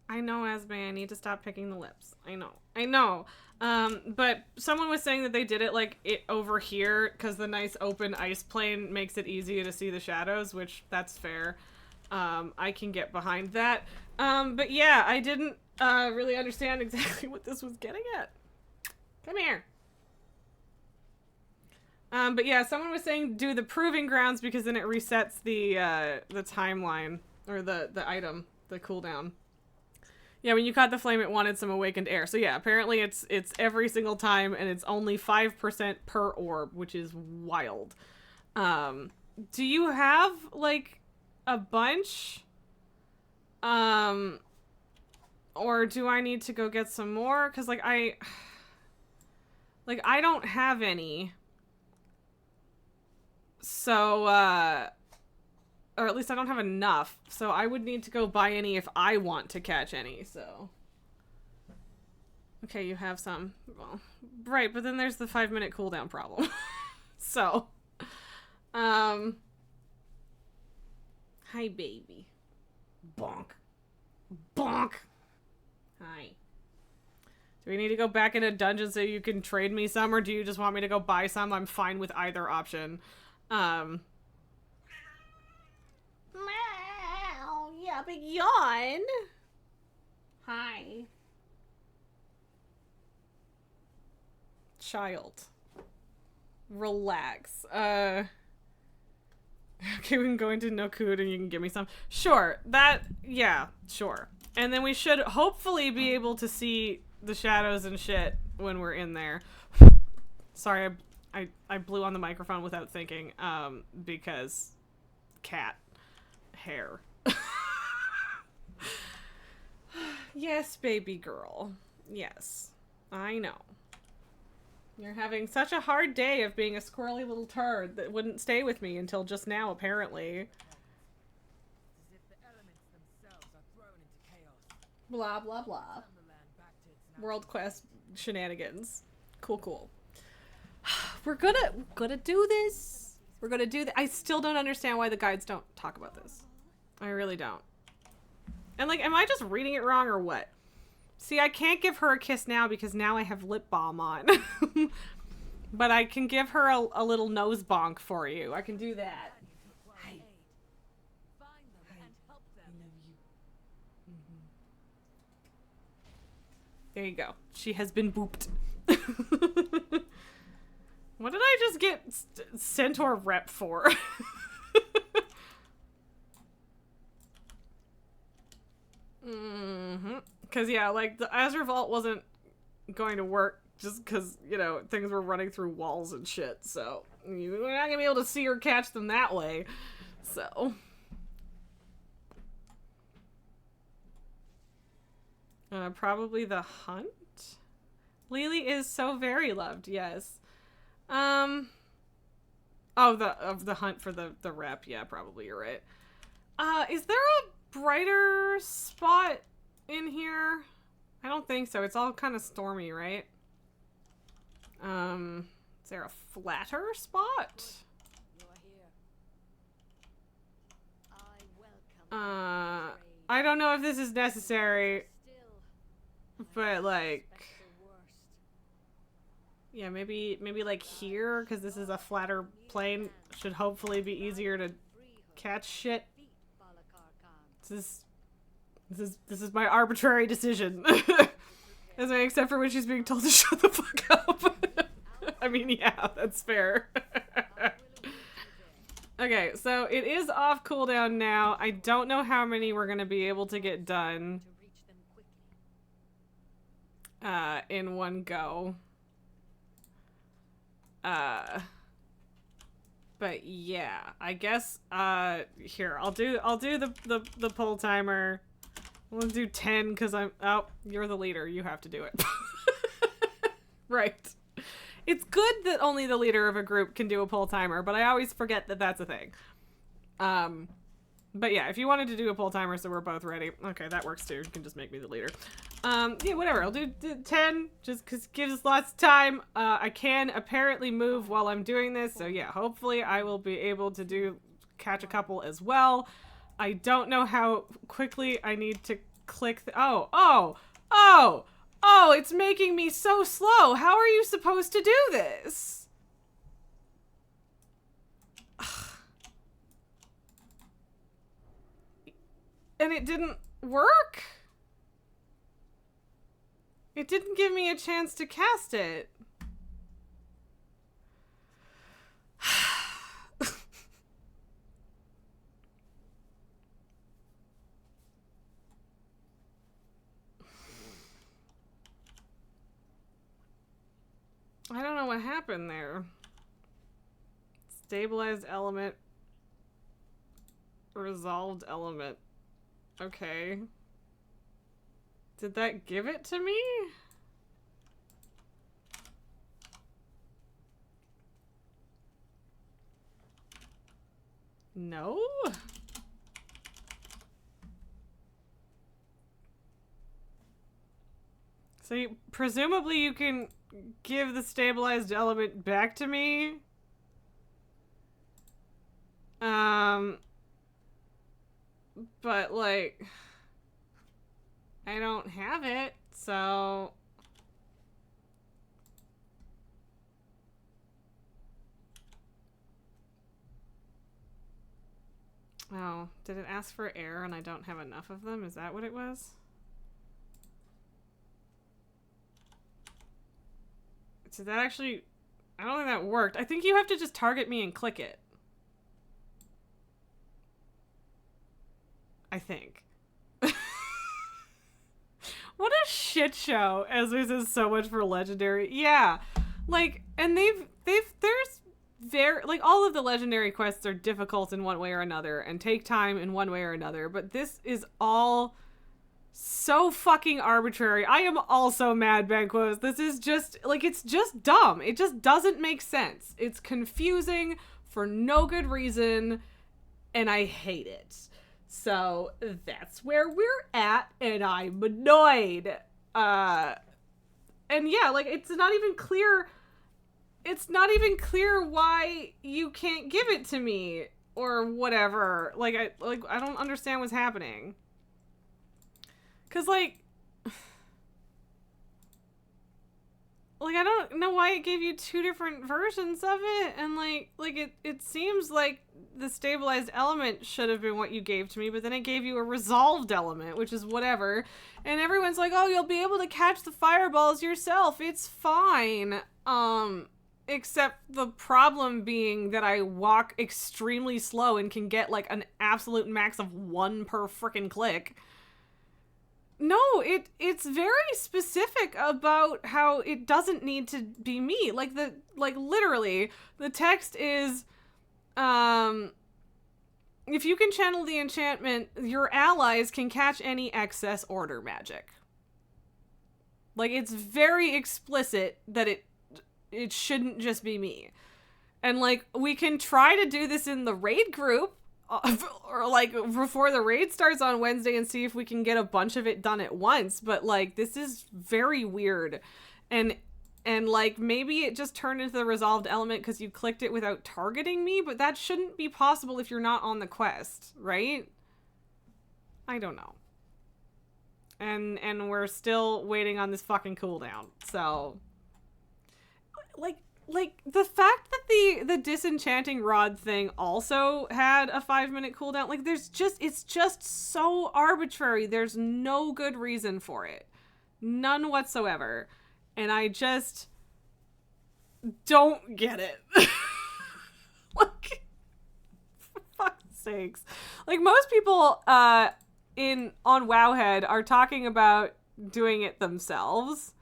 I know, Esme, I need to stop picking the lips. I know. But someone was saying that they did it, like, over here, because the nice open ice plane makes it easier to see the shadows, which, that's fair. I can get behind that. But yeah, I didn't, really understand exactly what this was getting at. Come here. But yeah, someone was saying do the proving grounds because then it resets the timeline, or the item, the cooldown. Yeah, when you caught the flame, it wanted some awakened air. So yeah, apparently it's every single time, and it's only 5% per orb, which is wild. Do you have, like, a bunch? Or do I need to go get some more? Because, like, I don't have any. So, or at least I don't have enough, so I would need to go buy any if I want to catch any, so. Okay, you have some. Well, right, but then there's the 5-minute cooldown problem. So, hi, baby. Bonk. Bonk! Hi. Do we need to go back in a dungeon so you can trade me some, or do you just want me to go buy some? I'm fine with either option. Meow, yeah, big yawn. Hi. Child. Relax. Okay, we can go into Nokud and you can give me some. Sure, yeah, sure. And then we should hopefully be able to see the shadows and shit when we're in there. Sorry, I blew on the microphone without thinking, because cat hair. Yes, baby girl. Yes, I know. You're having such a hard day of being a squirrely little turd that wouldn't stay with me until just now, apparently. As if the elements themselves are thrown into chaos. Blah, blah, blah. Turn the land back to its natural World Quest shenanigans. Cool. We're gonna do this. We're gonna do that. I still don't understand why the guides don't talk about this. I really don't. And, like, am I just reading it wrong or what? See, I can't give her a kiss now because now I have lip balm on. But I can give her a little nose bonk for you. I can do that. Hi. Find them and help them. There you go. She has been booped. What did I just get Centaur rep for? Because, yeah, like, the Azure Vault wasn't going to work just because, you know, things were running through walls and shit, so you're not going to be able to see or catch them that way, so. Probably the hunt? Lily is so very loved, yes. Oh, the hunt for the rep, yeah, probably, you're right. Is there a brighter spot in here? I don't think so. It's all kind of stormy, right? Is there a flatter spot? You're here. I welcome I don't know if this is necessary, still but like, expect the worst. yeah, maybe like here, because this is a flatter plane, should hopefully be easier to catch shit. Beat Balakar Khan. This is my arbitrary decision. Except for when she's being told to shut the fuck up. I mean, yeah, that's fair. Okay, so it is off cooldown now. I don't know how many we're gonna be able to get done To reach them quickly. in one go. But yeah, I guess here I'll do the pull timer. We'll do 10 because you're the leader. You have to do it. Right. It's good that only the leader of a group can do a pull timer, but I always forget that that's a thing. But yeah, if you wanted to do a pull timer so we're both ready, okay, that works too. You can just make me the leader. Yeah, whatever. I'll do 10 just because it gives us lots of time. I can apparently move while I'm doing this, so yeah, hopefully I will be able to catch a couple as well. I don't know how quickly I need to click oh, it's making me so slow. How are you supposed to do this? And it didn't work? It didn't give me a chance to cast it. I don't know what happened there. Stabilized element. Resolved element. Okay. Did that give it to me? No? So presumably you can give the stabilized element back to me. But like, I don't have it, so. Oh, did it ask for air and I don't have enough of them? Is that what it was? Did that actually... I don't think that worked. I think you have to just target me and click it. I think. What a shit show. As this is so much for Legendary. Yeah. Like, and there's very, like, all of the Legendary quests are difficult in one way or another and take time in one way or another, but this is all so fucking arbitrary. I am also mad, Banquos. This is just, like, it's just dumb. It just doesn't make sense. It's confusing for no good reason, and I hate it. So that's where we're at, and I'm annoyed. And yeah, like, it's not even clear why you can't give it to me or whatever. Like I don't understand what's happening. 'Cause like I don't know why it gave you two different versions of it, and like it seems like the stabilized element should have been what you gave to me, but then it gave you a resolved element, which is whatever. And everyone's like, "Oh, you'll be able to catch the fireballs yourself. It's fine." Except the problem being that I walk extremely slow and can get like an absolute max of 1 per frickin' click. No, it's very specific about how it doesn't need to be me. Like literally, the text is if you can channel the enchantment, your allies can catch any excess order magic. Like, it's very explicit that it shouldn't just be me. And, like, we can try to do this in the raid group, or, like, before the raid starts on Wednesday and see if we can get a bunch of it done at once. But, like, this is very weird. And like, maybe it just turned into the resolved element because you clicked it without targeting me, but that shouldn't be possible if you're not on the quest, right? I don't know. And we're still waiting on this fucking cooldown, so... Like, the fact that the disenchanting rod thing also had a 5-minute cooldown, like, it's just so arbitrary. There's no good reason for it. None whatsoever. And I just don't get it. Like, for fuck's sakes. Like, most people on Wowhead are talking about doing it themselves.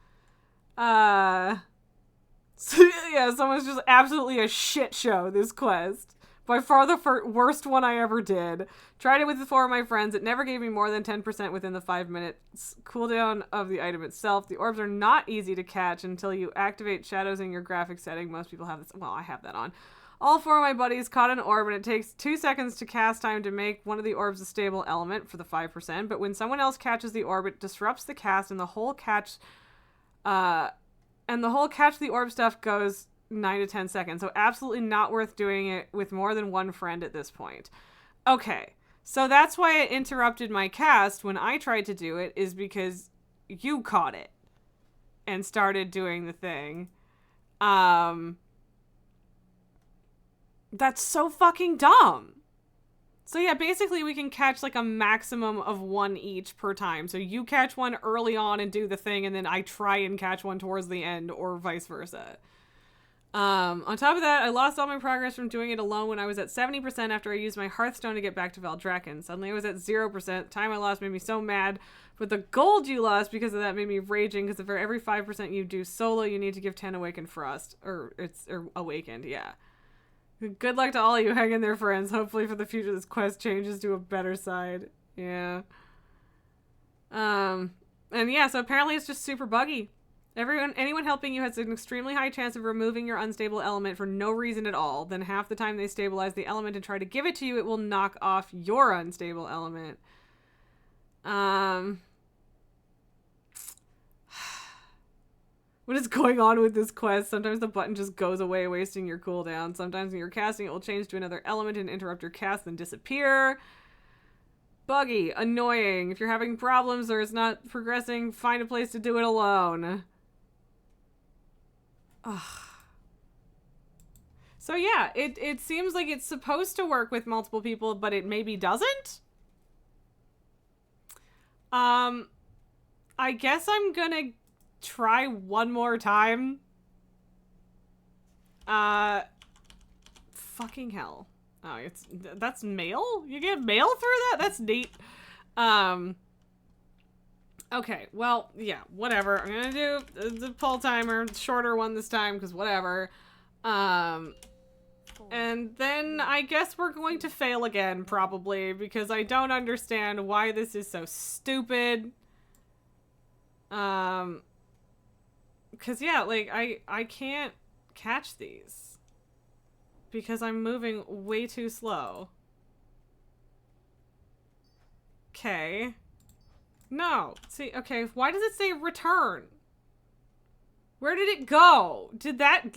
So, yeah, someone's just absolutely a shit show, this quest. By far the worst one I ever did. Tried it with 4 of my friends. It never gave me more than 10% within the 5 minutes cooldown of the item itself. The orbs are not easy to catch until you activate shadows in your graphic setting. Most people have this. Well, I have that on. All 4 of my buddies caught an orb, and it takes 2 seconds to cast time to make one of the orbs a stable element for the 5%. But when someone else catches the orb, it disrupts the cast, and the whole catch the orb stuff goes 9 to 10 seconds. So absolutely not worth doing it with more than one friend at this point. Okay, so that's why it interrupted my cast when I tried to do it, is because you caught it and started doing the thing. That's so fucking dumb. So yeah, basically we can catch like a maximum of 1 each per time. So you catch one early on and do the thing, and then I try and catch one towards the end, or vice versa. On top of that, I lost all my progress from doing it alone when I was at 70% after I used my Hearthstone to get back to Valdrakken. Suddenly I was at 0%. Time I lost made me so mad. But the gold you lost because of that made me raging, because for every 5% you do solo, you need to give 10 Awakened Frost. Or Awakened, yeah. Good luck to all of you. Hang in there, friends. Hopefully for the future this quest changes to a better side. Yeah. And yeah, so apparently it's just super buggy. Anyone helping you has an extremely high chance of removing your unstable element for no reason at all. Then half the time they stabilize the element and try to give it to you, it will knock off your unstable element. What is going on with this quest? Sometimes the button just goes away, wasting your cooldown. Sometimes when you're casting, it will change to another element and interrupt your cast, then disappear. Buggy. Annoying. If you're having problems or it's not progressing, find a place to do it alone. Ugh. So yeah, it seems like it's supposed to work with multiple people, but it maybe doesn't? I guess I'm gonna try one more time. Fucking hell. Oh, that's mail? You get mail through that? That's neat. Okay, well, yeah, whatever. I'm gonna do the pull timer, shorter one this time, because whatever. And then I guess we're going to fail again, probably, because I don't understand why this is so stupid. Because, yeah, like, I can't catch these. Because I'm moving way too slow. Okay. No. See, okay, why does it say return? Where did it go? Did that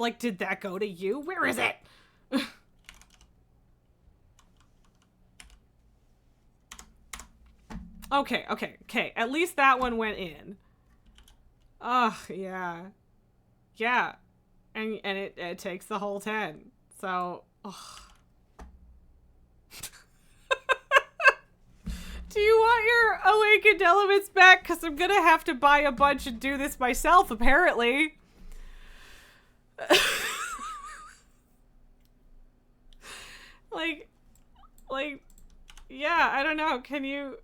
go to you? Where is it? Okay. At least that one went in. Ugh, yeah. Yeah. And it takes the whole 10. So, ugh. Do you want your awakened elements back? Because I'm gonna have to buy a bunch and do this myself, apparently. like, yeah, I don't know. Can you...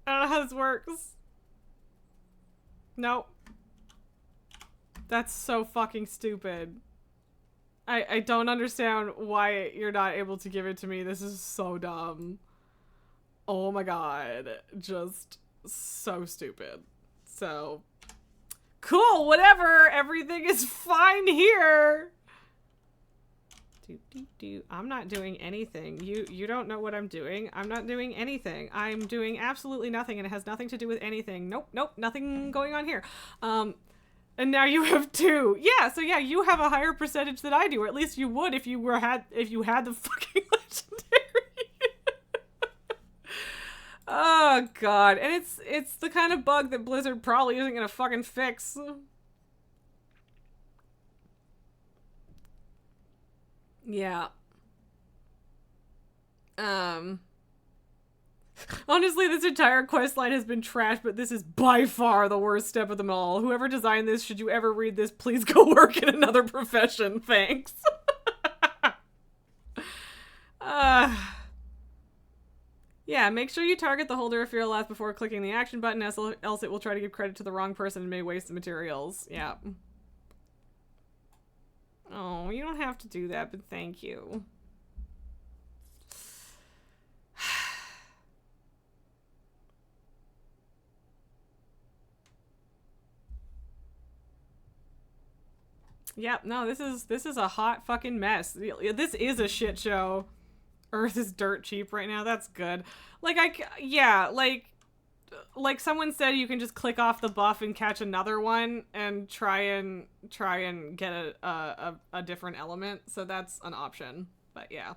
I don't know how this works. Nope. That's so fucking stupid. I don't understand why you're not able to give it to me. This is so dumb. Oh my god. Just so stupid. So, cool, whatever. Everything is fine here. I'm not doing anything. You don't know what I'm doing. I'm not doing anything. I'm doing absolutely nothing, and it has nothing to do with anything. Nope, nothing going on here. And now you have 2. Yeah, so yeah, you have a higher percentage than I do, or at least you would if you had the fucking legendary. Oh god, and it's the kind of bug that Blizzard probably isn't gonna fucking fix. Yeah. Honestly, this entire quest line has been trashed, but this is by far the worst step of them all. Whoever designed this, should you ever read this, please go work in another profession. Thanks. Yeah, make sure you target the holder of Fear Last before clicking the action button, else it will try to give credit to the wrong person and may waste the materials. Yeah. Oh, you don't have to do that, but thank you. Yep, no, this is a hot fucking mess. This is a shit show. Earth is dirt cheap right now. That's good. Like, like someone said, you can just click off the buff and catch another one and try and get a different element. So that's an option. But yeah.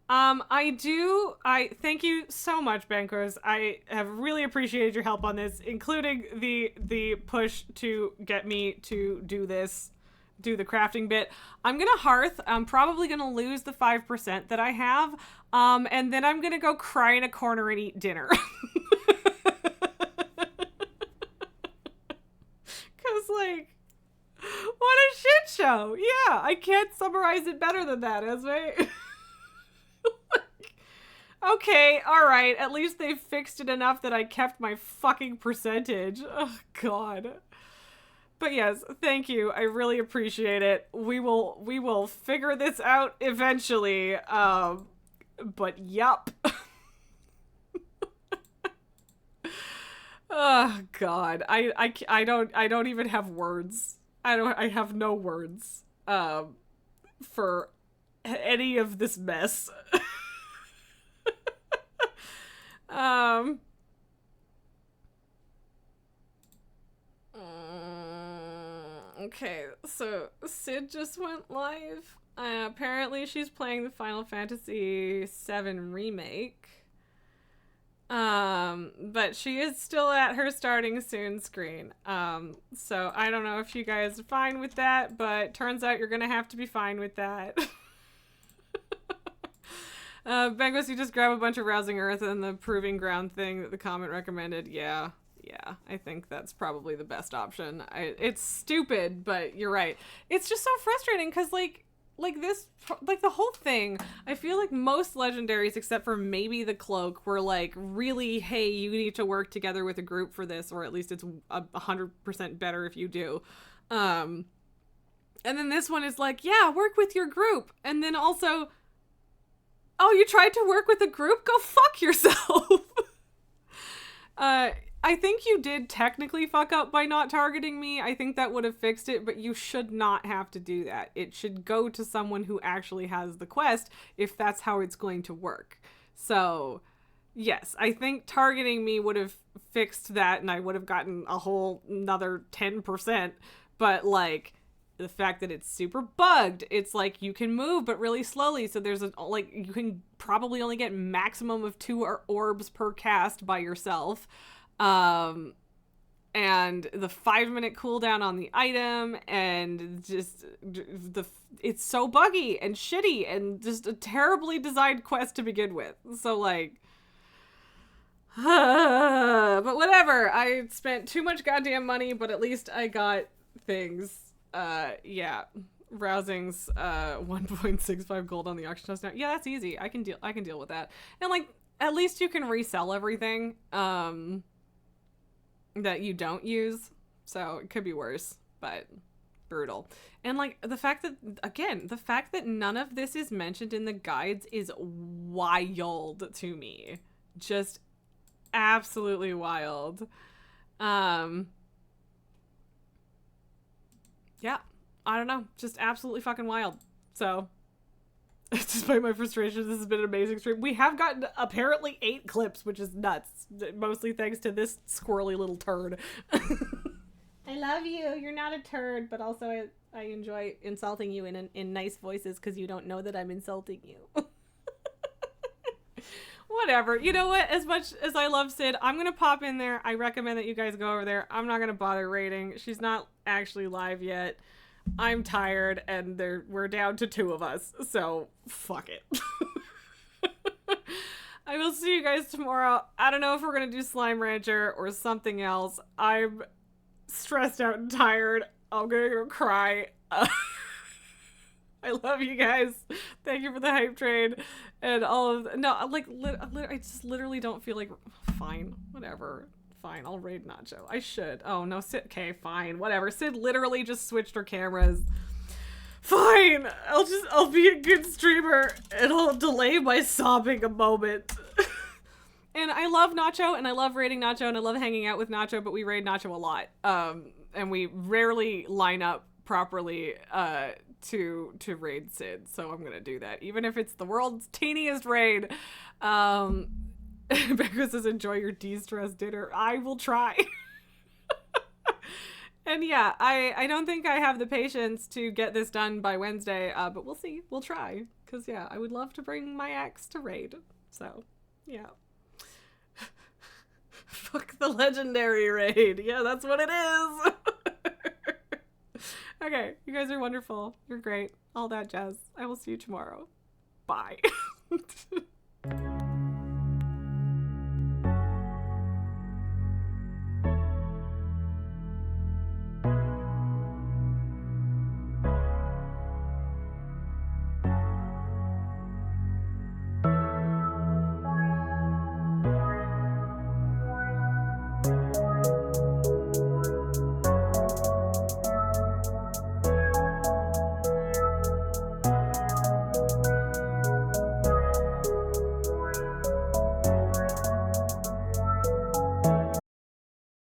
I thank you so much, Bankers. I have really appreciated your help on this, including the push to get me to do the crafting bit. I'm gonna hearth. I'm probably gonna lose the 5% that I have. And then I'm gonna go cry in a corner and eat dinner. Cause like, what a shit show. Yeah, I can't summarize it better than that, Esme. Okay, alright, at least they fixed it enough that I kept my fucking percentage. Oh, God. But yes, thank you. I really appreciate it. We will figure this out eventually. But yup. Oh, God. I don't even have words. I have no words, for any of this mess. Okay, so Sid just went live. Apparently she's playing the Final Fantasy VII Remake. But she is still at her starting soon screen. So I don't know if you guys are fine with that, but turns out you're gonna have to be fine with that. Bengals, you just grab a bunch of Rousing Earth and the Proving Ground thing that the comment recommended. Yeah, I think that's probably the best option. It's stupid, but you're right. It's just so frustrating because, like the whole thing, I feel like most legendaries, except for maybe the Cloak, were like, really, hey, you need to work together with a group for this, or at least it's 100% better if you do. And then this one is like, yeah, work with your group. And then also, oh, you tried to work with a group? Go fuck yourself. I think you did technically fuck up by not targeting me. I think that would have fixed it, but you should not have to do that. It should go to someone who actually has the quest if that's how it's going to work. So, yes, I think targeting me would have fixed that and I would have gotten a whole another 10%. But, like, the fact that it's super bugged, it's like you can move but really slowly, so there's like you can probably only get maximum of 2 orbs per cast by yourself. And the 5-minute cooldown on the item, and just it's so buggy and shitty and just a terribly designed quest to begin with. So like, but whatever. I spent too much goddamn money, but at least I got things. Yeah. Rousing's 1.65 gold on the auction house now. Yeah, that's easy. I can deal with that. And like, at least you can resell everything that you don't use. So it could be worse, but brutal. And like the fact that none of this is mentioned in the guides is wild to me. Just absolutely wild. Yeah, I don't know. Just absolutely fucking wild. So, despite my frustration, this has been an amazing stream. We have gotten apparently 8 clips, which is nuts. Mostly thanks to this squirrely little turd. I love you. You're not a turd, but also I enjoy insulting you in nice voices because you don't know that I'm insulting you. Whatever. You know what? As much as I love Sid, I'm going to pop in there. I recommend that you guys go over there. I'm not going to bother raiding. She's not actually live yet. I'm tired, and we're down to 2 of us. So, fuck it. I will see you guys tomorrow. I don't know if we're going to do Slime Rancher or something else. I'm stressed out and tired. I'm going to go cry. I love you guys. Thank you for the hype train and all of no, like I just literally don't feel like fine, whatever. Fine, I'll raid Nacho. I should. Oh no, Sid. Okay, fine, whatever. Sid literally just switched her cameras. Fine, I'll be a good streamer and I'll delay my sobbing a moment. And I love Nacho and I love raiding Nacho and I love hanging out with Nacho, but we raid Nacho a lot. And we rarely line up properly to raid Sid, so I'm gonna do that even if it's the world's teeniest raid. Becca says enjoy your de-stress dinner. I will try. And yeah, I don't think I have the patience to get this done by Wednesday, but we'll see. We'll try, because yeah, I would love to bring my ex to raid, so yeah. Fuck the legendary raid. Yeah, that's what it is. Okay, you guys are wonderful. You're great. All that jazz. I will see you tomorrow. Bye.